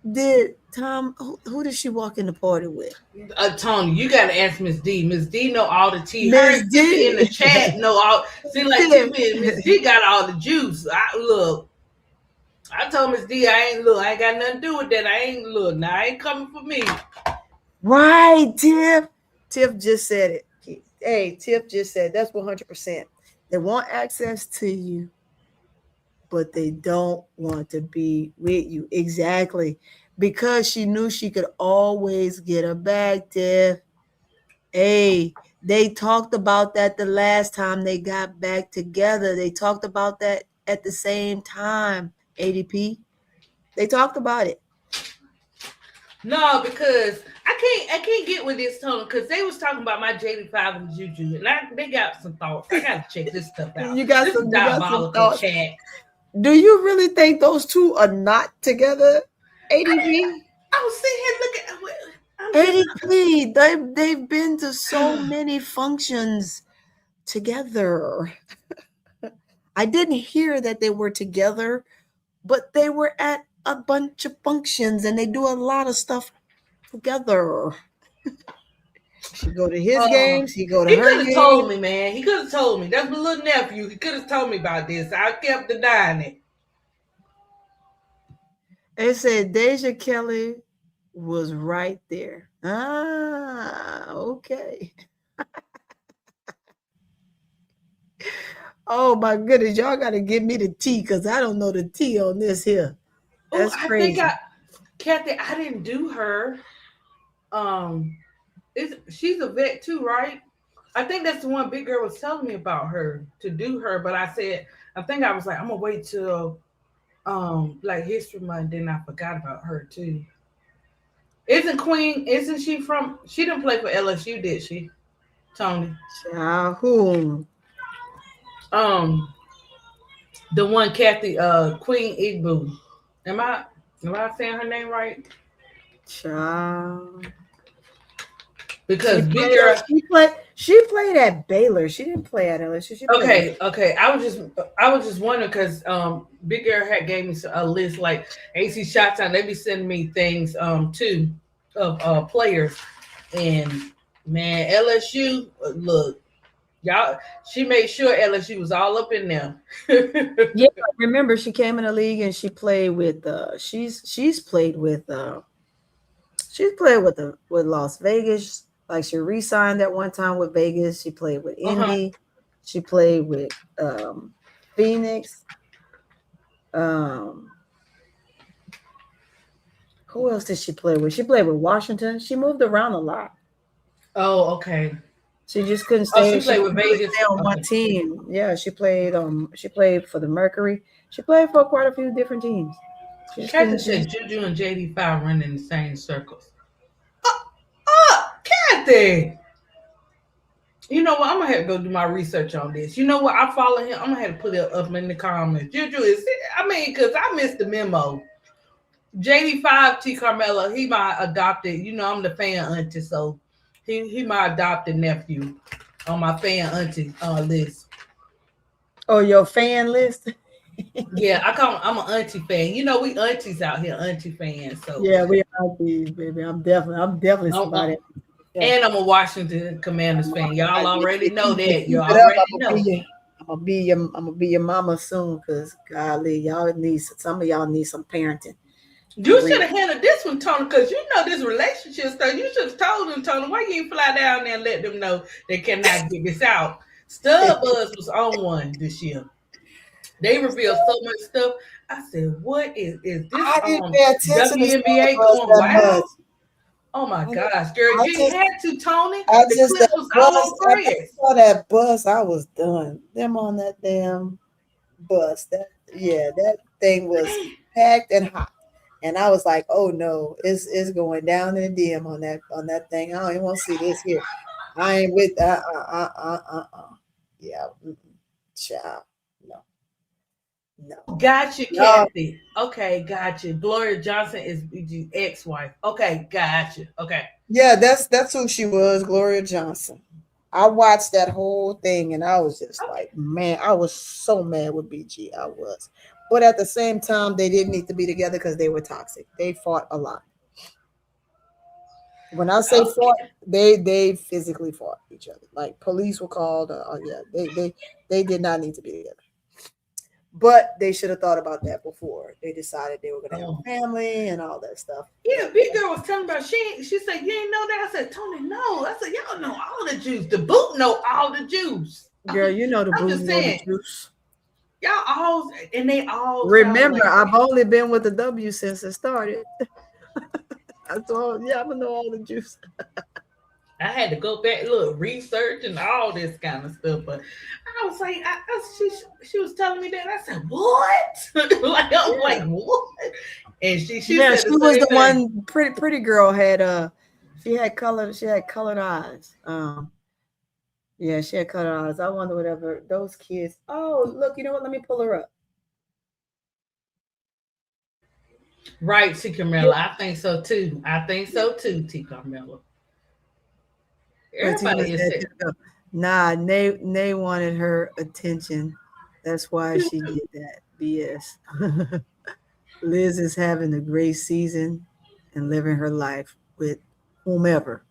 did Tom? Who did she walk in the party with? Tony, you gotta ask Miss D. Miss D know all the tea. Her Miss and Tiffany in D. the chat know all. See, like Tiffany and Miss D got all the juice. I told Miss D I ain't got nothing to do with that. I ain't coming for me. Right, Tiff. Tiff just said it. Hey, Tiff just said that's 100%. They want access to you, but they don't want to be with you. Exactly. Because she knew she could always get her back, Tiff. Hey, they talked about that the last time they got back together. They talked about that at the same time, ADP. They talked about it. No, because I can't get with this Tony because they was talking about my JD5 and Juju, and they got some thoughts. I gotta check this stuff out. You got This some diabolical thoughts. chat. Do you really think those two are not together, ADP? I was sitting here looking. ADP, they've been to so many functions together. I didn't hear that they were together, but they were at a bunch of functions and they do a lot of stuff together. She go to his games, he go to He her could have games. told me, man. He could have told me. That's my little nephew. He could have told me about this. I kept denying it. They said Deja Kelly was right there. Ah, okay. Oh my goodness, y'all gotta give me the tea because I don't know the tea on this here. That's crazy. Kathy, I didn't do her. She's a vet too, right? I think that's the one Big Girl was telling me about her to do her, but I was like, I'm gonna wait till Black History Month, then I forgot about her too. Isn't she didn't play for LSU, did she? Tony. Who? The one Kathy, Queen Igbo. Am I saying her name right? Child. Because Big Girl, she played at Baylor. She didn't play at LSU. Okay. I was just wondering because Big Girl had gave me a list like AC Shot Time. They be sending me things too of players, and man, LSU look. Y'all, she made sure LSU was all up in there. Yeah, remember she came in the league and she played with she's played with with Las Vegas. Like she re-signed at one time with Vegas. She played with Indy. She played with Phoenix. Who else did she play with? She played with Washington. She moved around a lot. Oh, okay. She just couldn't stay. She played with Vegas stay on one team. Yeah, she played for the Mercury. She played for quite a few different teams. Kathy said Juju and JD5 run in the same circles. Kathy. You know what? I'm gonna have to go do my research on this. You know what? I follow him. I'm gonna have to put it up in the comments. Juju is, because I missed the memo. JD5 T Carmella, he my adopted. You know, I'm the fan auntie, so he my adopted nephew on my fan auntie list. Oh, your fan list? Yeah, I'm an auntie fan. You know, we aunties out here, auntie fans. So yeah, we aunties, baby. I'm definitely somebody. And I'm a Washington Commanders fan. Y'all already know that. You already know. I'm gonna be your mama soon, because golly, some of y'all need some parenting. You should have handled this one, Toni, because you know this relationship stuff. You should have told them, Toni, why you ain't fly down there and let them know they cannot get this out. Stubbuzz was on one this year. They revealed so much stuff. I said, what is this? I didn't pay attention WNBA going wild? Oh my gosh, girl, you had to, Toni. The clip was all over it. I saw that bus, I was done. Them on that damn bus. That thing was packed and hot. And I was like, oh no, it's going down in the DM on that thing. I don't even want to see this here. I ain't with that. Yeah. Child. No. Gotcha, Kathy. Okay, gotcha. Gloria Johnson is BG's ex-wife. Okay, gotcha. Okay. Yeah, that's who she was, Gloria Johnson. I watched that whole thing and I was just like, man, I was so mad with BG. I was. But at the same time, they didn't need to be together because they were toxic. They fought a lot. When I say fought, they physically fought each other. Like police were called. They did not need to be together. But they should have thought about that before they decided they were going to have a family and all that stuff. Yeah, big girl was telling about she said, you ain't know that? I said, Toni, no. I said, y'all know all the Jews. The boot know all the Jews. Girl, you know the boot know the Jews. Y'all all, and they all remember, I've only been with the W since it started. I told I'm gonna know all the Jews. I had to go back, look, research and all this kind of stuff. But I was like, she was telling me that. I said, what? Like, what? And she was the one pretty girl had she had colored eyes. Yeah, she had colored eyes. I wonder whatever those kids. Oh, look, you know what? Let me pull her up. Right, T. Carmella. I think so too, T. Carmella. Everybody is nah, Nay wanted her attention. That's why she did that. BS. Liz is having a great season and living her life with whomever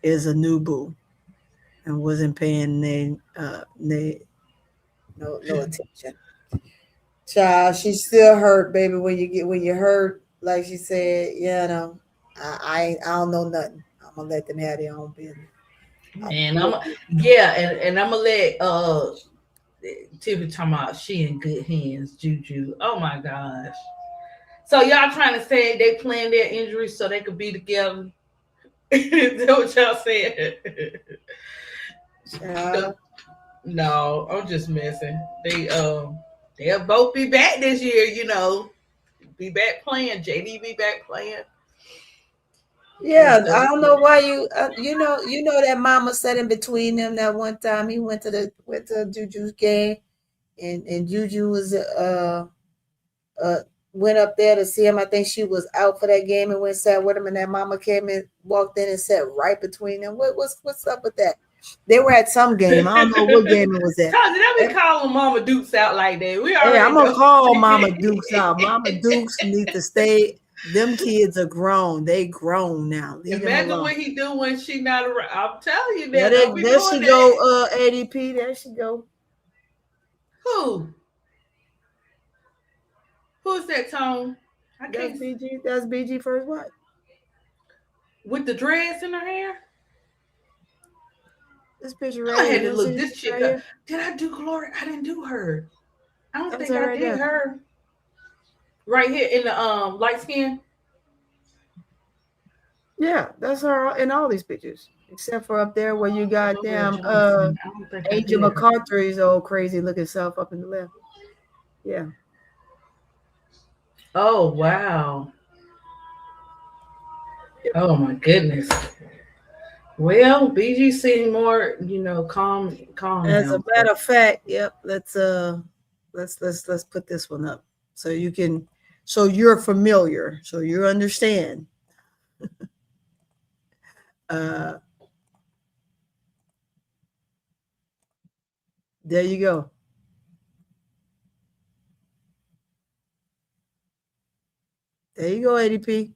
is a new boo, and wasn't paying Nay no attention. Child, she's still hurt, baby. When you hurt, like she said, I don't know nothing. I'm gonna let them have their own business. And I'm gonna let Tiffany talk about she in good hands, Juju. Oh my gosh. So y'all trying to say they planned their injuries so they could be together? Is that what y'all said? No, I'm just messing. They'll both be back this year, be back playing. JD be back playing. Yeah, I don't know why you know that mama sat in between them that one time. He went to Juju's game, and Juju was went up there to see him. I think she was out for that game and went sat with him, and that mama came and walked in and sat right between them. What's up with that? They were at some game. I don't know what game it was at. Did I be calling Mama Dukes out like that? I'm gonna call Mama Dukes out. Mama Dukes need to stay Them kids are grown. They grown now. Leave them Imagine alone. what he do when she not around. I'm telling you Yeah, that. Don't be there doing she that. go, ADP. There she go. Who? Who's that, Tone? I That's can't. BG. That's BG first wife. With the dreads in her hair? This picture I right here. had You to don't see look this this picture chick right up. here? Did I do Glory? I didn't do her. I don't That's think her I right did there. her. Right here in the light skin. Yeah, that's her in all these pictures, except for up there where you got Gloria damn Johnson. I don't think I Angel did her. McCarthy's old crazy looking self up in the left. Yeah. Oh wow. Oh my goodness. Well, BG seemed more, calm As a down. matter of fact, yep. Let's put this one up so you can, so you're familiar, so you understand. uh, there you go. There you go, ADP.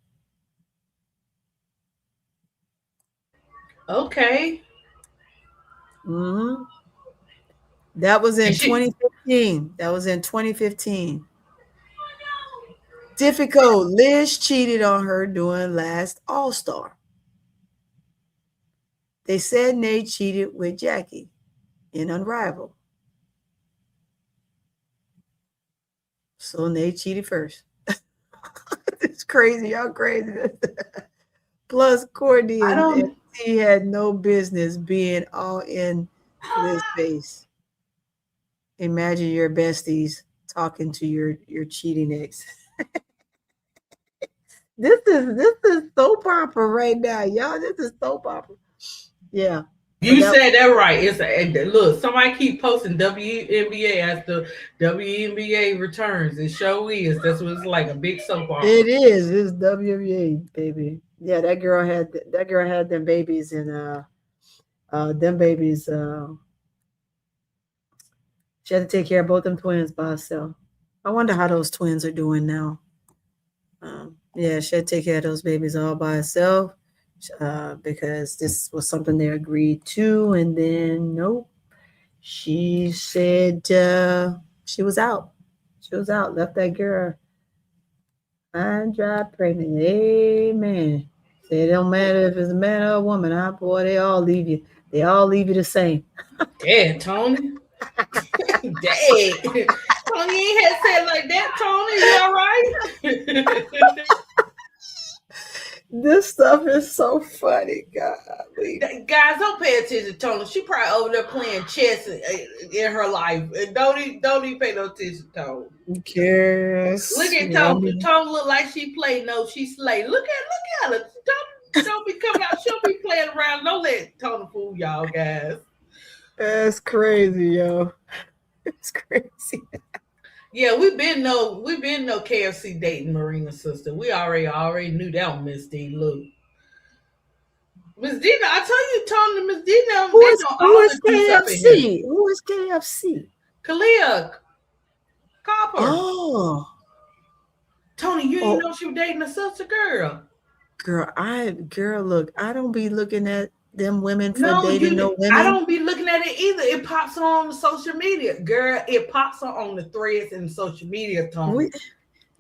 Okay. Mm-hmm. That was in And she 2015. That was in 2015. Difficult. Liz cheated on her during last All Star. They said Nate cheated with Jackie in Unrivaled. So Nate cheated first. It's crazy. Y'all crazy. Plus, Courtney I and don't T had no business being all in Liz face. Imagine your besties talking to your cheating ex. This is soap opera right now, y'all. This is soap opera. Yeah. you said that right. Look, somebody keep posting WNBA as the WNBA returns. It show is. That's what it's like, a big soap opera. It is. It's WNBA, baby. Yeah, that girl had them babies and them babies. She had to take care of both them twins by herself. I wonder how those twins are doing now. Yeah, she had to take care of those babies all by herself because this was something they agreed to, and then nope, she said she was out. She was out. Left that girl high and dry, pregnant. Amen. Say it don't matter if it's a man or a woman. Huh? Boy, they all leave you. They all leave you the same. Dad, Tony. Dad. Tony, you ain't had to say it like that, Tony. You all right? This stuff is so funny, golly. Guys, don't pay attention to Tony. She probably over there playing chess in her life. And don't even pay no attention to Tony. Who cares? Look at Tony. Tony look like she played. No, she slayed. Look at her. Don't be coming out. She'll be playing around. Don't let Tony fool y'all, guys. That's crazy, yo. It's crazy. Yeah, we've been no KFC dating Marina's sister. We already knew that one, Miss D. Look, Miss Dina, I tell you, Tony, Miss Dina, Who is KFC? Who is KFC? Kalia Copper. Oh, Tony, you didn't know she was dating a sister girl. Girl, look, I don't be looking at them women for dating no women. I don't be looking at it either. It pops on social media, girl. It pops on the threads and social media, Tony.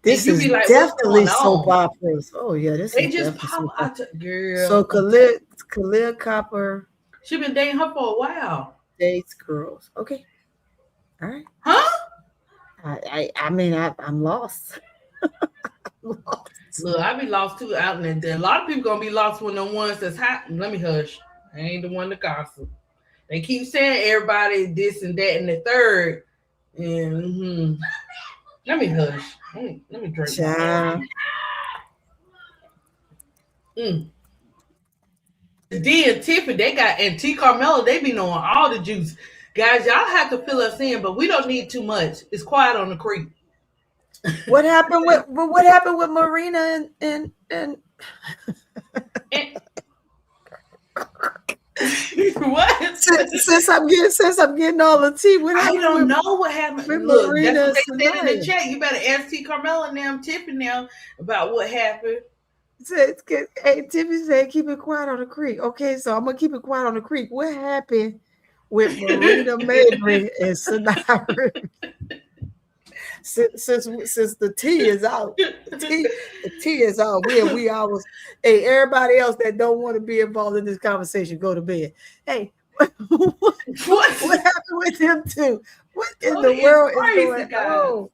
This is like, definitely soap operas. Oh yeah, they just pop out, girl. So Kalia Copper, she been dating her for a while. Dates girls. Okay, all right. Huh? I mean, I'm lost. Look, I be lost too out in there. A lot of people gonna be lost when the ones that's hot. Let me hush. I ain't the one to gossip. They keep saying everybody this and that and the third. And let me hush. Let me drink. D and Tiffany, they got, and T Carmelo, they be knowing all the juice. Guys, y'all have to fill us in, but we don't need too much. It's quiet on the creek. What happened with Marina and What? Since I'm getting all the tea, what I happened don't with, know what happened. with Look, Marina that's what they said in Sanaya? the chat. You better ask T. Carmella and them, tipping them about what happened. Hey, Tiffany said, keep it quiet on the creek. Okay, so I'm gonna keep it quiet on the creek. What happened with Marina Mabry and Sanaya? Since the tea is out, the tea is out. We always, hey, everybody else that don't want to be involved in this conversation, go to bed. Hey, what happened with them two? What in the world is going on?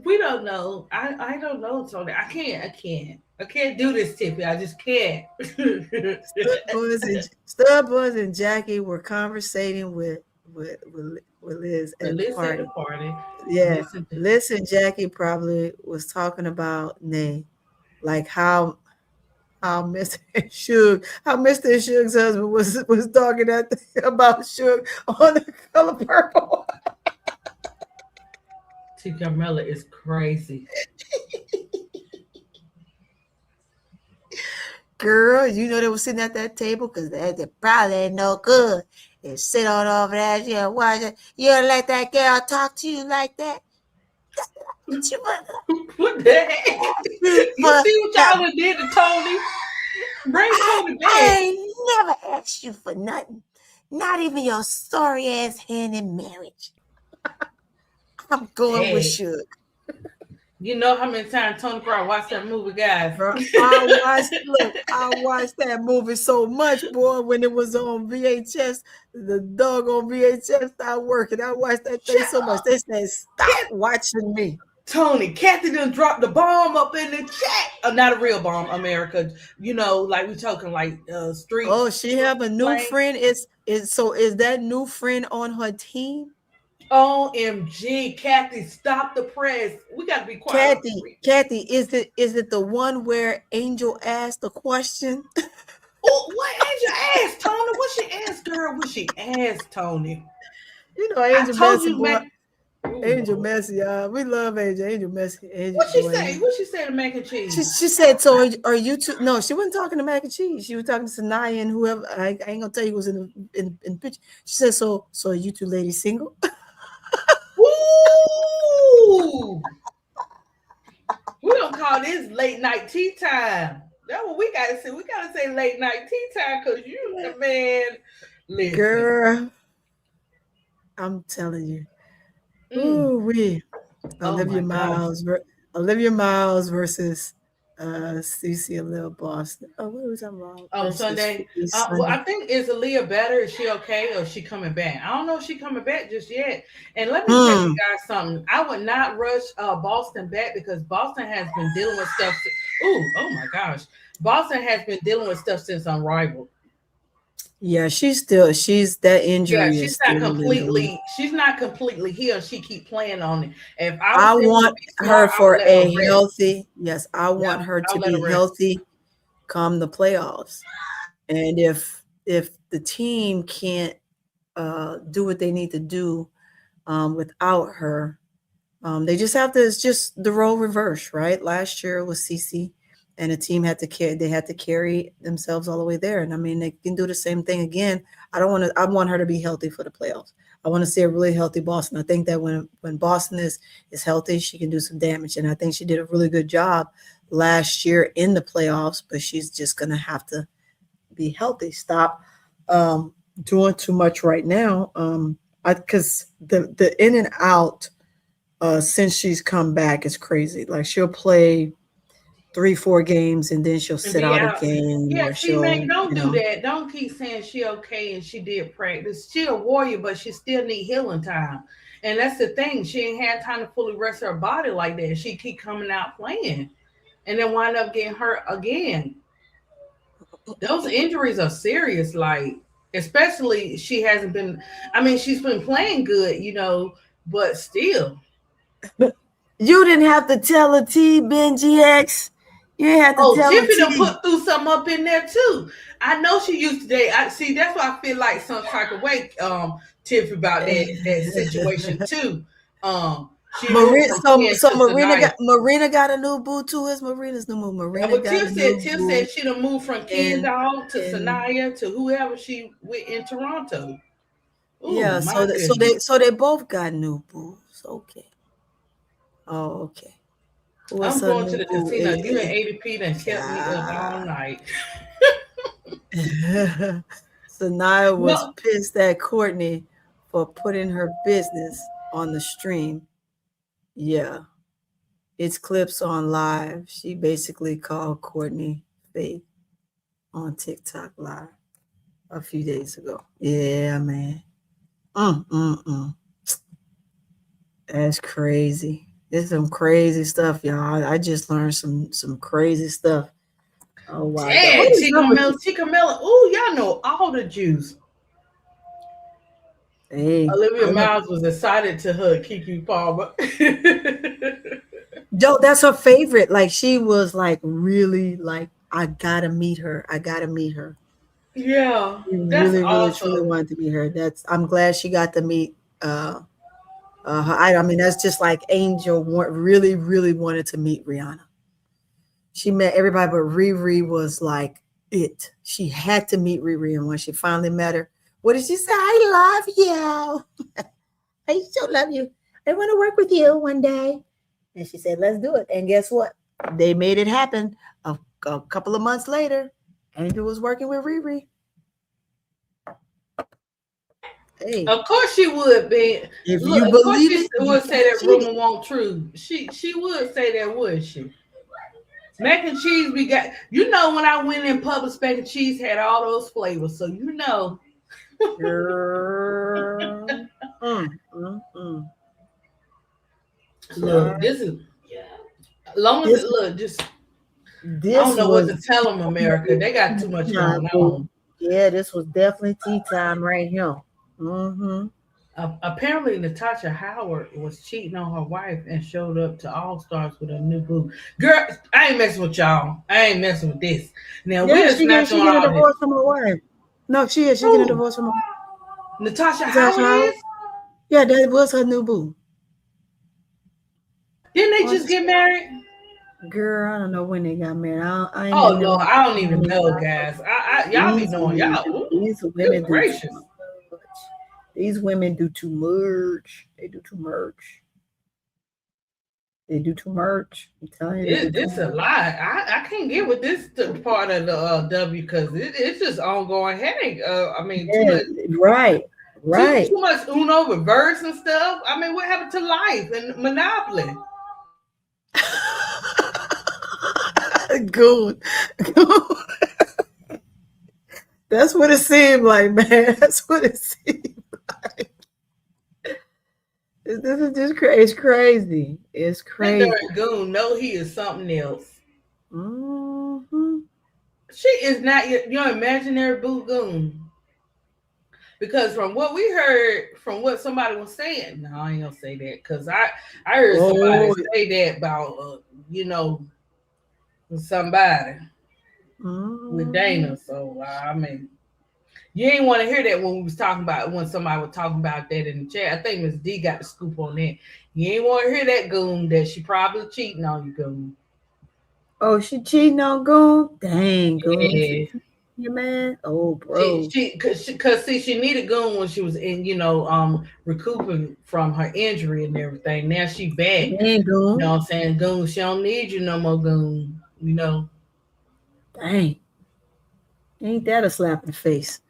We don't know. I don't know, Tony. I can't do this, Tippy. I just can't. Stud Buzz and Jackie were conversating with Liz at the party. Yeah, listen, Jackie probably was talking about Nay, like how Mr. Suge's husband was talking about Suge on The Color Purple. T. Carmella is crazy. Girl, you know they were sitting at that table because they probably ain't no good. And sit on over there, you know, watch it. You don't let that girl talk to you like that. What the heck? You see what y'all did to Tony? Bring Tony back. I ain't never asked you for nothing. Not even your sorry ass hand in marriage. I'm going with Suge. You know how many times Tony Crow watched that movie, guys? I watched that movie so much, boy, when it was on VHS. The dog on VHS started working. I watched that thing so much. They said, stop watching me. Tony, Kathy done dropped the bomb up in the chat. Not a real bomb, America. You know, like we talking like street. Oh, she have a new friend. Is that new friend on her team? OMG, Kathy, stop the press. We got to be quiet. Kathy, is it the one where Angel asked the question? Oh, what Angel asked, Tony? What she asked, girl? What she asked, Tony? You know, Angel messy, boy. Angel messy, y'all. We love Angel. Angel messy. What she say? What she say to mac and cheese? She said, so are you two? No, she wasn't talking to mac and cheese. She was talking to Sanaya and whoever. I ain't gonna tell you who was in the picture. She said, so are you two ladies single? Ooh. We don't call this late night tea time. That's what we gotta say. We gotta say late night tea time because you the man. Listen. Girl, I'm telling you. Ooh, Olivia Miles versus Cece and Lil Boston. Oh, what was I wrong? Sunday. Well, I think is Aaliyah better? Is she okay or is she coming back? I don't know if she's coming back just yet. And let me tell you guys something. I would not rush Boston back because Boston has been dealing with stuff. Oh my gosh. Boston has been dealing with stuff since Unrivaled. Yeah, she's that injury. Yeah, she's not completely healed. She keep playing on it. If I want her for a healthy, yes, I want her to be healthy come the playoffs. And if the team can't do what they need to do without her, they just have to. It's just the role reverse, right? Last year it was Cece. And the team had to carry themselves all the way there. And I mean, they can do the same thing again. I want her to be healthy for the playoffs. I want to see a really healthy Boston. I think that when Boston is healthy, she can do some damage. And I think she did a really good job last year in the playoffs, but she's just going to have to be healthy. Stop doing too much right now. Because the in and out since she's come back is crazy. Like she'll play 3-4 games and then she'll sit out a game. Yeah, don't do that. Don't keep saying she okay and she did practice. She a warrior, but she still need healing time. And that's the thing. She ain't had time to fully rest her body like that. She keep coming out playing and then wind up getting hurt again. Those injuries are serious, like especially she hasn't been. I mean, she's been playing good, but still. You didn't have to tell a T, Benji X. You didn't have to tell Tiffany done put through something up in there too. I know she used to date. I see. That's why I feel like some type of way, Tiffany, about that situation too. She moved from Ken to Sanaya. Marina got a new boo too. Is Marina's new boo? Marina But got Tiff a said new Tiff boo. said she done moved from Ken Dog to and Sanaya to whoever she with in Toronto. Ooh, yeah, my goodness. so they both got new boos. Okay. Oh, okay. Who is I'm her going to new the boo? casino. You and ADP done kept me up all night. Sanaya was No, pissed at Courtney for putting her business on the stream. Yeah. It's clips on live. She basically called Courtney fake on TikTok live a few days ago. Yeah, man. That's crazy. There's some crazy stuff, y'all. I just learned some crazy stuff. Oh wow. damn, Tika Miller. Ooh, y'all know all the juice. Hey, Olivia Miles was excited to hug Kiki Palmer. Yo, that's her favorite. Like she was like really like, I gotta meet her. I gotta meet her. Yeah, She that's really truly awesome. wanted to meet her. I'm glad she got to meet her. I mean, that's just like Angel really wanted to meet Rihanna. She met everybody, but Riri was like it. She had to meet Riri, and when she finally met her, what did she say? I love you. I still love you. I want to work with you one day. And she said, let's do it. And guess what? They made it happen. A couple of months later, Angel was working with Riri. Hey, Of course she would be. if Look, you of course believe she it, you would say can't that cheat rumor it. won't true. She would say that, would she? Mac and cheese, we got. You know, when I went in Publix, mac and cheese had all those flavors, so you know. Girl. Look, this is long as it look. Just I don't This know what was to tell them, America. They got too much going on. yeah, this was definitely tea time right here. Mm-hmm. Apparently, Natasha Howard was cheating on her wife and showed up to All Stars with a new boo. Girl, I ain't messing with y'all. I ain't messing with this. Now Yeah, we're just not she doing getting a all this. divorce from her wife. No, she is. She getting a Who? divorce from her Natasha Natasha Howard Howard. is? Yeah, that was her new boo. Didn't they Oh, just get married? girl, I don't know when they got married. I ain't Oh in no, them. I don't even know, guys. Y'all be These knowing women, y'all. Ooh, these good women do too gracious. much. These women do too much. They do too much. They do too much. I'm telling you, they do too It's a much. lot. I can't get with this part of the W because it's just ongoing headache. I mean, Yeah, right, right. too much Uno reverse and stuff. I mean, what happened to life and Monopoly? Good. That's what it seemed like, man. That's what it seemed like. This is just crazy. It's crazy. It's That crazy. darn goon know he is something else. Mm-hmm. She is not your imaginary boo goon. Because from what we heard, from what somebody was saying, no, I ain't gonna say that because I heard somebody Oh, say that about somebody with mm-hmm. Dana. So I mean, you ain't want to hear that when we was talking about when somebody was talking about that in the chat. I think Miss D got the scoop on that. You ain't want to hear that goon that she probably cheating on you, goon. Oh, she cheating on Goon? Dang, Goon. She Yeah. cheating on you, man. Oh, bro. Cause see, she needed goon when she was in, recouping from her injury and everything. Now she back. Dang, You know Goon. what I'm saying? Goon, she don't need you no more, goon. You know. Dang. Ain't that a slap in the face?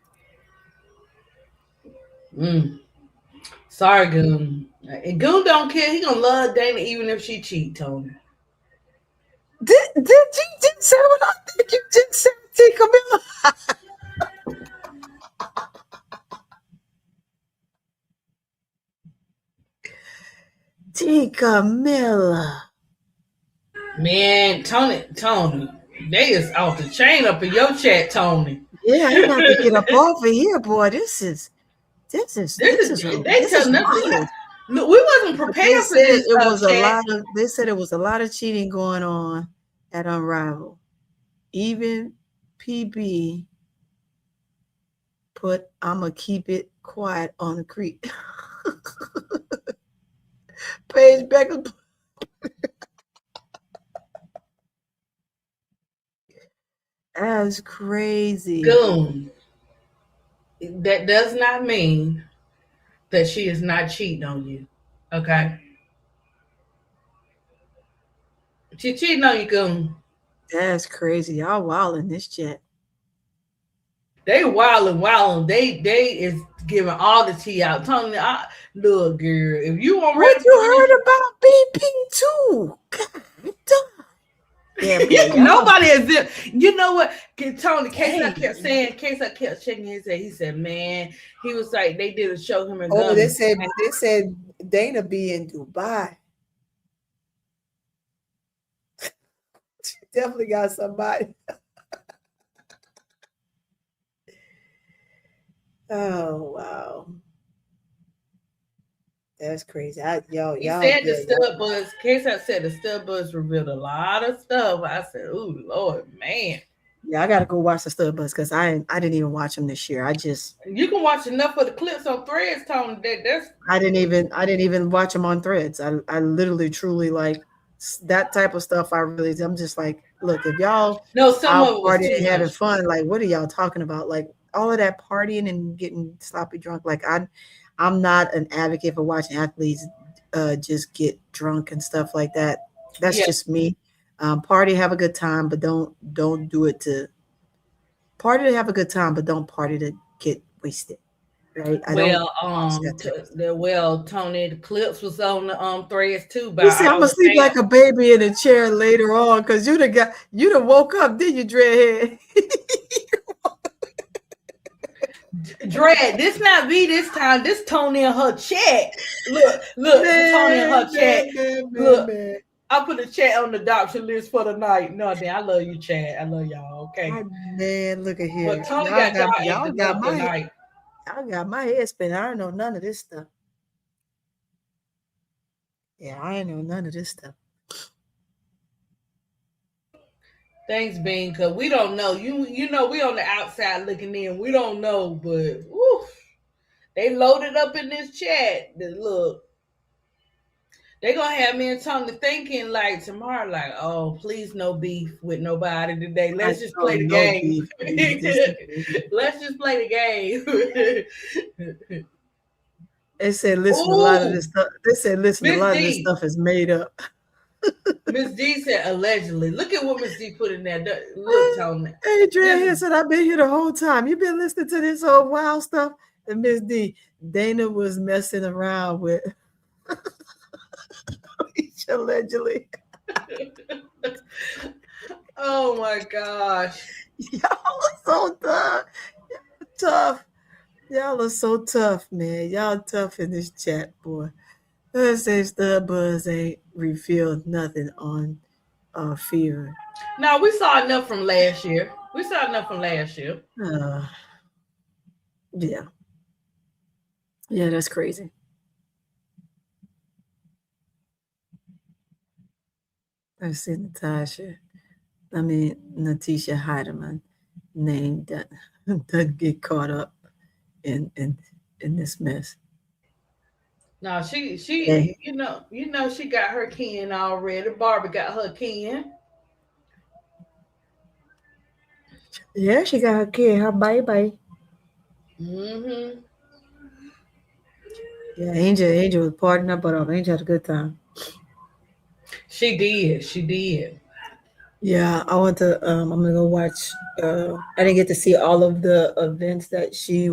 Mm. Sorry, goon. And goon don't care. He gonna love Dana even if she cheat, Tony. Did you just say what I think you just said, T. Camilla? T. Camilla. Man, Tony, they is off the chain up in your chat, Tony. Yeah, I got to get up off of here, boy. This is They telling us a lot. wild. Look, we wasn't But they prepared for said this it was a chat. lot of. They said it was a lot of cheating going on at Unrivaled. Even PB put, "I'ma keep it quiet on the creek." Paige Becker. That's crazy. Goon. That does not mean that she is not cheating on you. Okay? She cheating on you, Goon. That's crazy. Y'all wild in this chat. They wilding. They is giving all the tea out. Tony, look, girl, if you want What you heard about BP too? God damn. Yeah, nobody is. You know what? Tony, K-Side kept saying. K-Side kept shaking his head. He said, "Man," he was like, "They did a show him and." Oh, they said Dana be in Dubai. She definitely got somebody. Oh wow, that's crazy. He said the stud buzz. K-Side said the stud buzz revealed a lot of stuff. I said, "Ooh, Lord, man." Yeah, I gotta go watch the stud buzz because I didn't even watch them this year. You can watch enough of the clips on Threads, Tony. I didn't even watch them on Threads. I literally truly like that type of stuff. I'm just like, look, if y'all out partying and having fun, like what are y'all talking about? Like all of that partying and getting sloppy drunk. Like I'm not an advocate for watching athletes just get drunk and stuff like that. That's just me. Party, have a good time, but don't do it to party to have a good time, but don't party to get wasted. Right? Tony, the clips was on the Threads too. You see, I'm gonna sleep like a baby in a chair later on because you done woke up, did you, Dreadhead? Dread, this not me this time. This Tony and her chat. Look, Tony and her chat. Look, I put a chat on the adoption list for the night. No, man, I love you, Chad. I love y'all. Okay, man, look at here. But Tony y'all got my head spinning. I don't know none of this stuff. Yeah, I ain't know none of this stuff. Thanks, Bean, because we don't know. You know, we on the outside looking in. We don't know, but woof, they loaded up in this chat. Look, they gonna have me and Tony thinking like tomorrow, like, oh, please no beef with nobody today. Let's just play the game. Let's just play the game. They said, listen, a lot of this stuff. They said, listen, a lot of this stuff is made up. Miss D said allegedly. Look at what Miss D put in there. Look, Tony. Adrian said, I've been here the whole time. You've been listening to this whole wild stuff. And Miss D, Dana was messing around with allegedly. Oh my gosh. Y'all are so tough. Y'all are so tough, man. Y'all tough in this chat, boy. Let's say Stud Buzz ain't revealed nothing on Fever. No, we saw enough from last year. Yeah. Yeah, that's crazy. Let's see, Natisha Heidemann name that doesn't get caught up in this mess. No, she you know she got her kin already. Barbie got her kin. Yeah, she got her kid, her baby. Mm-hmm. Yeah, Angel was partying her butt off. Angel had a good time. She did. Yeah, I want to. I'm gonna go watch. I didn't get to see all of the events that she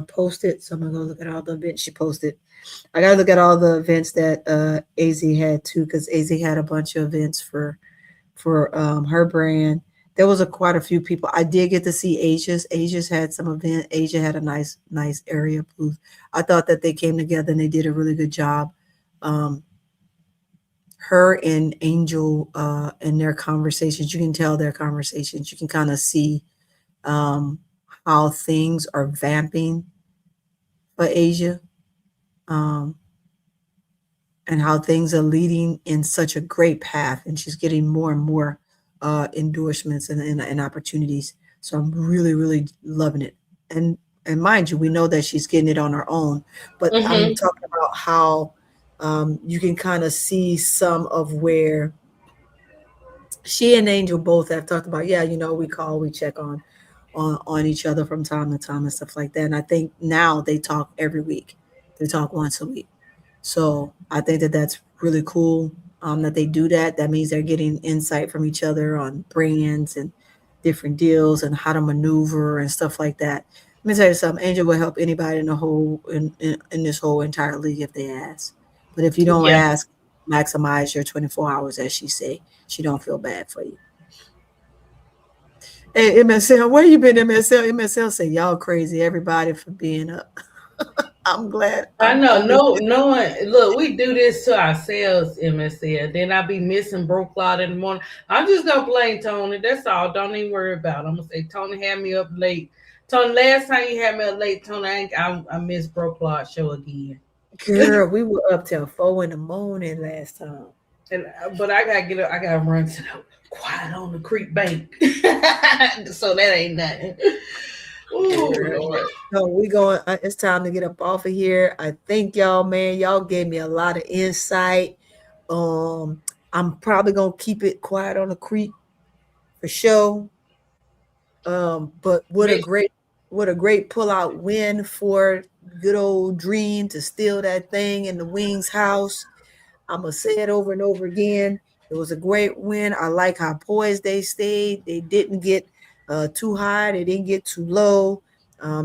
posted, so I'm gonna go look at all the events she posted. I gotta look at all the events that AZ had too, because AZ had a bunch of events for her brand. There was quite a few people. I did get to see Asia's. Asia's had some event. Asia had a nice area booth. I thought that they came together and they did a really good job. Her and Angel and their conversations, you can tell their conversations. You can kind of see how things are vamping for Asia, and how things are leading in such a great path. And she's getting more and more endorsements and opportunities. So I'm really, really loving it. And mind you, we know that she's getting it on her own, but I'm talking about how you can kind of see some of where she and Angel both have talked about, yeah, we check on each other from time to time and stuff like that. And I think now they talk every week. They talk once a week. So I think that that's really cool that they do that. That means they're getting insight from each other on brands and different deals and how to maneuver and stuff like that. Let me tell you something. Angel will help anybody in the whole in this whole entire league if they ask. But if you don't Yeah. ask, maximize your 24 hours, as she say. She don't feel bad for you. Hey, MSL, where you been, MSL? MSL say y'all crazy, everybody, for being up. I'm glad. I know. I'm No one. Look, we do this to ourselves, MSL. Then I be missing broke out in the morning. I'm just gonna blame Tony. That's all. Don't even worry about it. I'm gonna say Tony had me up late. Tony, last time you had me up late, Tony, I missed broke out show again. Girl, we were up till 4 in the morning last time. But I gotta get up. I gotta run to the quiet on the creek bank. So that ain't nothing. Ooh, Lord. So we going. It's time to get up off of here. I thank y'all, man. Y'all gave me a lot of insight. I'm probably gonna keep it quiet on the creek for sure. But what a great pull-out win for good old Dream to steal that thing in the Wings house. I'm gonna say it over and over again. It was a great win. I like how poised they stayed. They didn't get too high. They didn't get too low.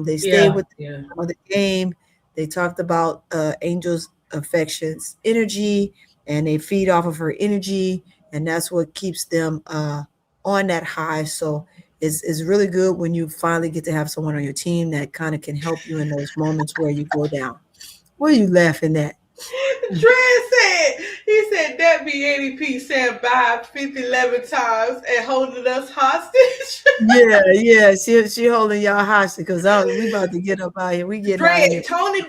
They stayed with the game. They talked about Angel's affections, energy, and they feed off of her energy, and that's what keeps them on that high. So it's really good when you finally get to have someone on your team that kind of can help you in those moments where you go down. What are you laughing at? He said that be ADP saying bye 11 times and holding us hostage. Yeah, she holding y'all hostage because we about to get up out here. We get out here. Tony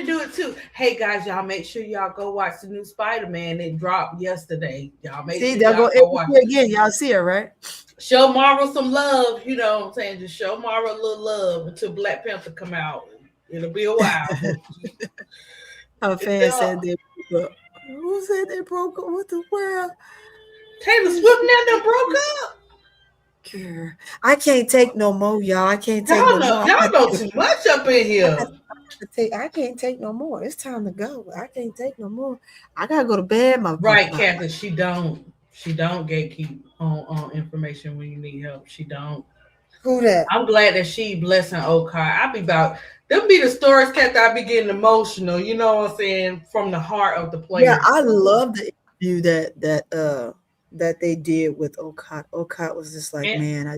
do it too. Hey guys, y'all make sure y'all go watch the new Spider-Man. It dropped yesterday. Y'all make sure y'all go watch it again. Y'all see her, right? Show Marvel some love. You know what I'm saying? Just show Marvel a little love until Black Panther come out. It'll be a while. Her fan said they broke up. Who said they broke up? What the world? Taylor Swift never broke up. Girl, I can't take no more, y'all. I can't take y'all no more. Y'all know too much up in here. I can't take no more. It's time to go. I can't take no more. I gotta go to bed. Captain. She don't gatekeep on information when you need help. She don't. Who that? I'm glad that she blessing Okai. I be about them be the stories, Captain. I be getting emotional. You know what I'm saying? From the heart of the player. Yeah, I love the interview that they did with Okai. Okai was just like, man, I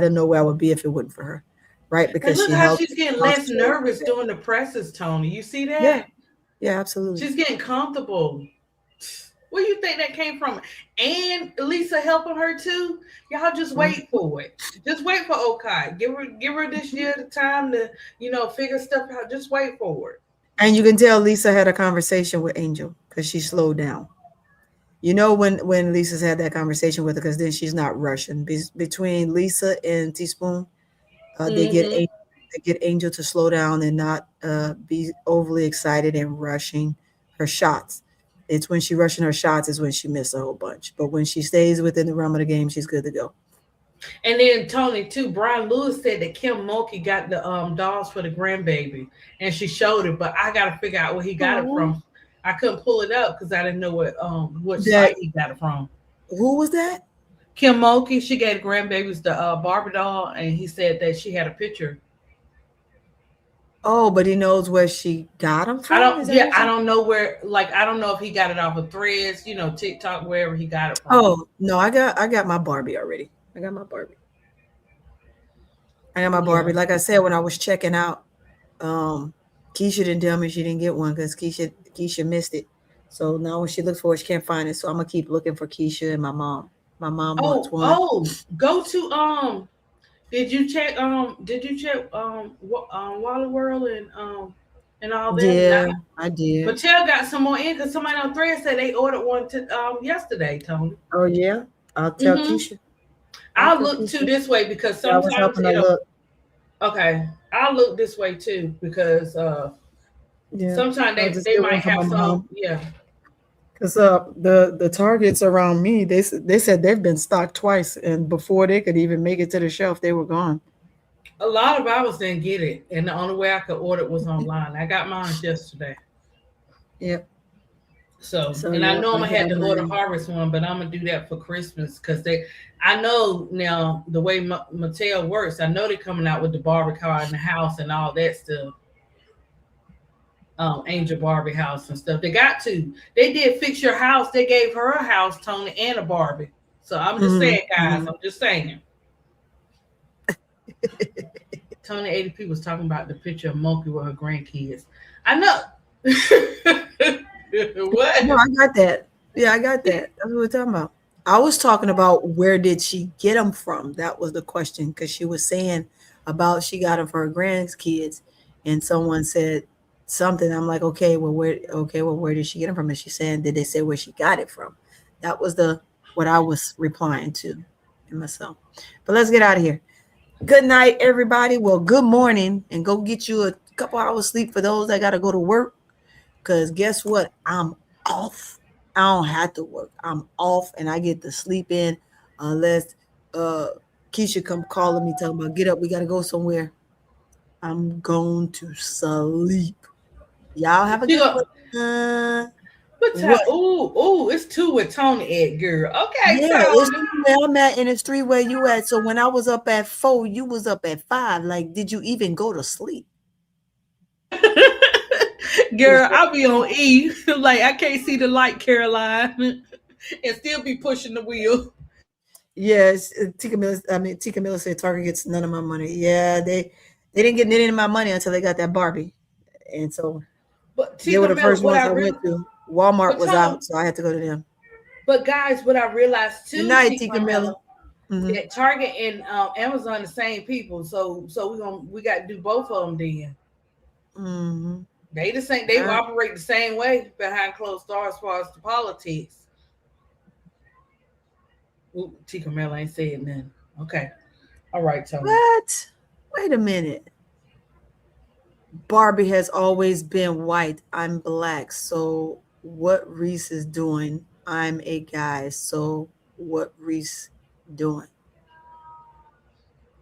didn't know where I would be if it wasn't for her, right? Because look how she's getting less nervous doing the presses, Tony. You see that? Yeah, absolutely. She's getting comfortable. Where do you think that came from? And Lisa helping her too. Y'all just wait for it. Just wait for Okai. Give her this year the time to figure stuff out. Just wait for it. And you can tell Lisa had a conversation with Angel because she slowed down. You know when Lisa's had that conversation with her, because then she's not rushing. Between Lisa and Teaspoon, they get Angel to slow down and not be overly excited and rushing her shots. It's when she rushing her shots is when she missed a whole bunch. But when she stays within the realm of the game, she's good to go. And then Tony too, Brian Lewis said that Kim Mulkey got the dolls for the grandbaby, and she showed it, but I gotta figure out where he got it from. I couldn't pull it up because I didn't know what site he got it from. Who was that? Kim Mulkey. She gave grandbabies the Barbie doll, and he said that she had a picture. Oh, but he knows where she got them from? I don't know where, I don't know if he got it off of Threads, TikTok, wherever he got it from. Oh, no, I got my Barbie already. I got my Barbie. Like I said, when I was checking out, Keisha didn't tell me she didn't get one because Keisha missed it. So now when she looks for it, she can't find it. So I'm going to keep looking for Keisha and my mom. My mom wants one. Go to, Did you check Wally World and all that? Yeah, I did. But Mattel got some more in because somebody on Thread said they ordered one yesterday, Tony. Oh yeah, I'll tell Keisha. I'll look too this way because sometimes look. Okay, I'll look this way too because Yeah. Sometimes I'll just they get might one for my have some. mom. Yeah. Because the Targets around me, they said they've been stocked twice, and before they could even make it to the shelf, they were gone. A lot of ours didn't get it, and the only way I could order it was online. I got mine yesterday. Yep. So, So and I yeah, know I I had got to order mine. Harvest one, but I'm gonna do that for Christmas because I know now the way Mattel works. I know they're coming out with the Barbie car in the house and all that stuff. Angel Barbie house and stuff. They got to. They did Fix Your House. They gave her a house, Tony, and a Barbie. So I'm just saying, guys. I'm just saying. Tony 80p was talking about the picture of Monkey with her grandkids. I know. What? No, I got that. Yeah, I got that. That's what we're talking about. I was talking about where did she get them from? That was the question, because she was saying about she got them for her grandkids, and someone said something. I'm like, okay, well, where did she get them from? And she's saying, did they say where she got it from? That was what I was replying to in myself. But let's get out of here. Good night, everybody. Well, good morning, and go get you a couple hours sleep for those that got to go to work. Because guess what? I'm off. I don't have to work. I'm off, and I get to sleep in unless Keisha come calling me, talking about get up, we got to go somewhere. I'm going to sleep. Y'all have a good one. Ooh, it's 2 with Tony at, girl. Okay, Yeah, so it's 2 where I'm at, and it's 3 where you at. So when I was up at 4, you was up at 5. Like, did you even go to sleep? girl, I'll be on E. Like I can't see the light, Caroline, and still be pushing the wheel. Yes, Tika Miller said Target gets none of my money. Yeah, they didn't get any of my money until they got that Barbie, and so But they were Tika the first Miller, ones I went to. Walmart was Tom, out, so I had to go to them. But guys, what I realized too, Good night, Tika Miller. That Target and Amazon the same people, so we got to do both of them then. Mm-hmm. They the same. They operate the same way behind closed doors as far as the politics. Ooh, Tika Miller ain't saying nothing. Okay, all right, Tony. What? Wait a minute. Barbie has always been white. I'm black. So what Reese is doing? I'm a guy. So what Reese doing?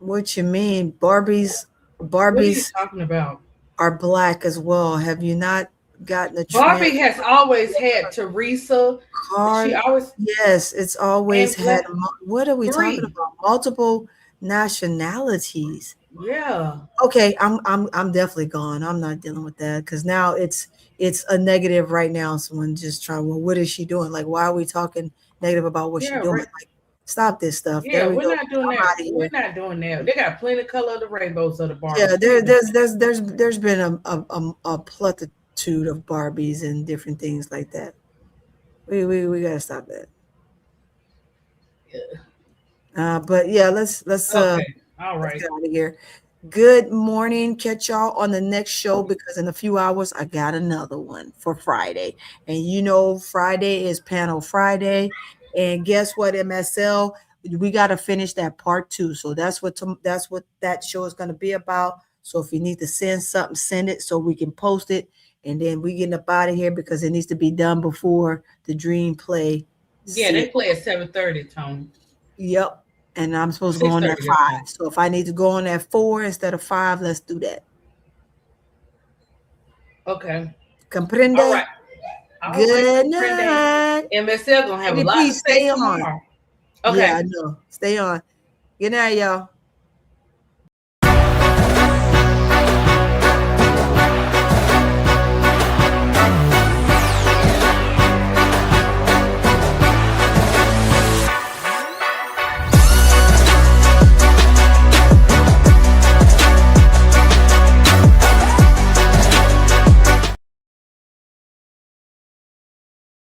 What you mean? Barbies What are you talking about? are black as well. Have you not gotten a Barbie has always had Teresa card? She always yes, it's always had. What are we 3. talking about? Multiple nationalities. Yeah. Okay, I'm definitely gone. I'm not dealing with that because now it's a negative right now. Someone just trying. Well, what is she doing? Like, why are we talking negative about what she's doing? Right. Like, stop this stuff. Yeah, we're not doing that. We're not doing that. They got plenty of color of the rainbows of the Barbies. Yeah, there's been a plethitude of Barbies and different things like that. We gotta stop that. Yeah. But yeah, let's okay. All right. Get out of here. Good morning. Catch y'all on the next show because in a few hours I got another one for Friday. And you know Friday is panel Friday. And guess what, MSL? We got to finish that part 2. So that's what that show is going to be about. So if you need to send something, send it so we can post it. And then we getting up out of here because it needs to be done before the Dream play. Yeah, they play at 7:30, Tony. Yep. And I'm supposed to go on at 5. So if I need to go on at 4 instead of 5, let's do that. Okay. Comprende? All right. Good night. MSL gonna have a lot to say tomorrow. Okay. Yeah, I know. Stay on. Good night, y'all.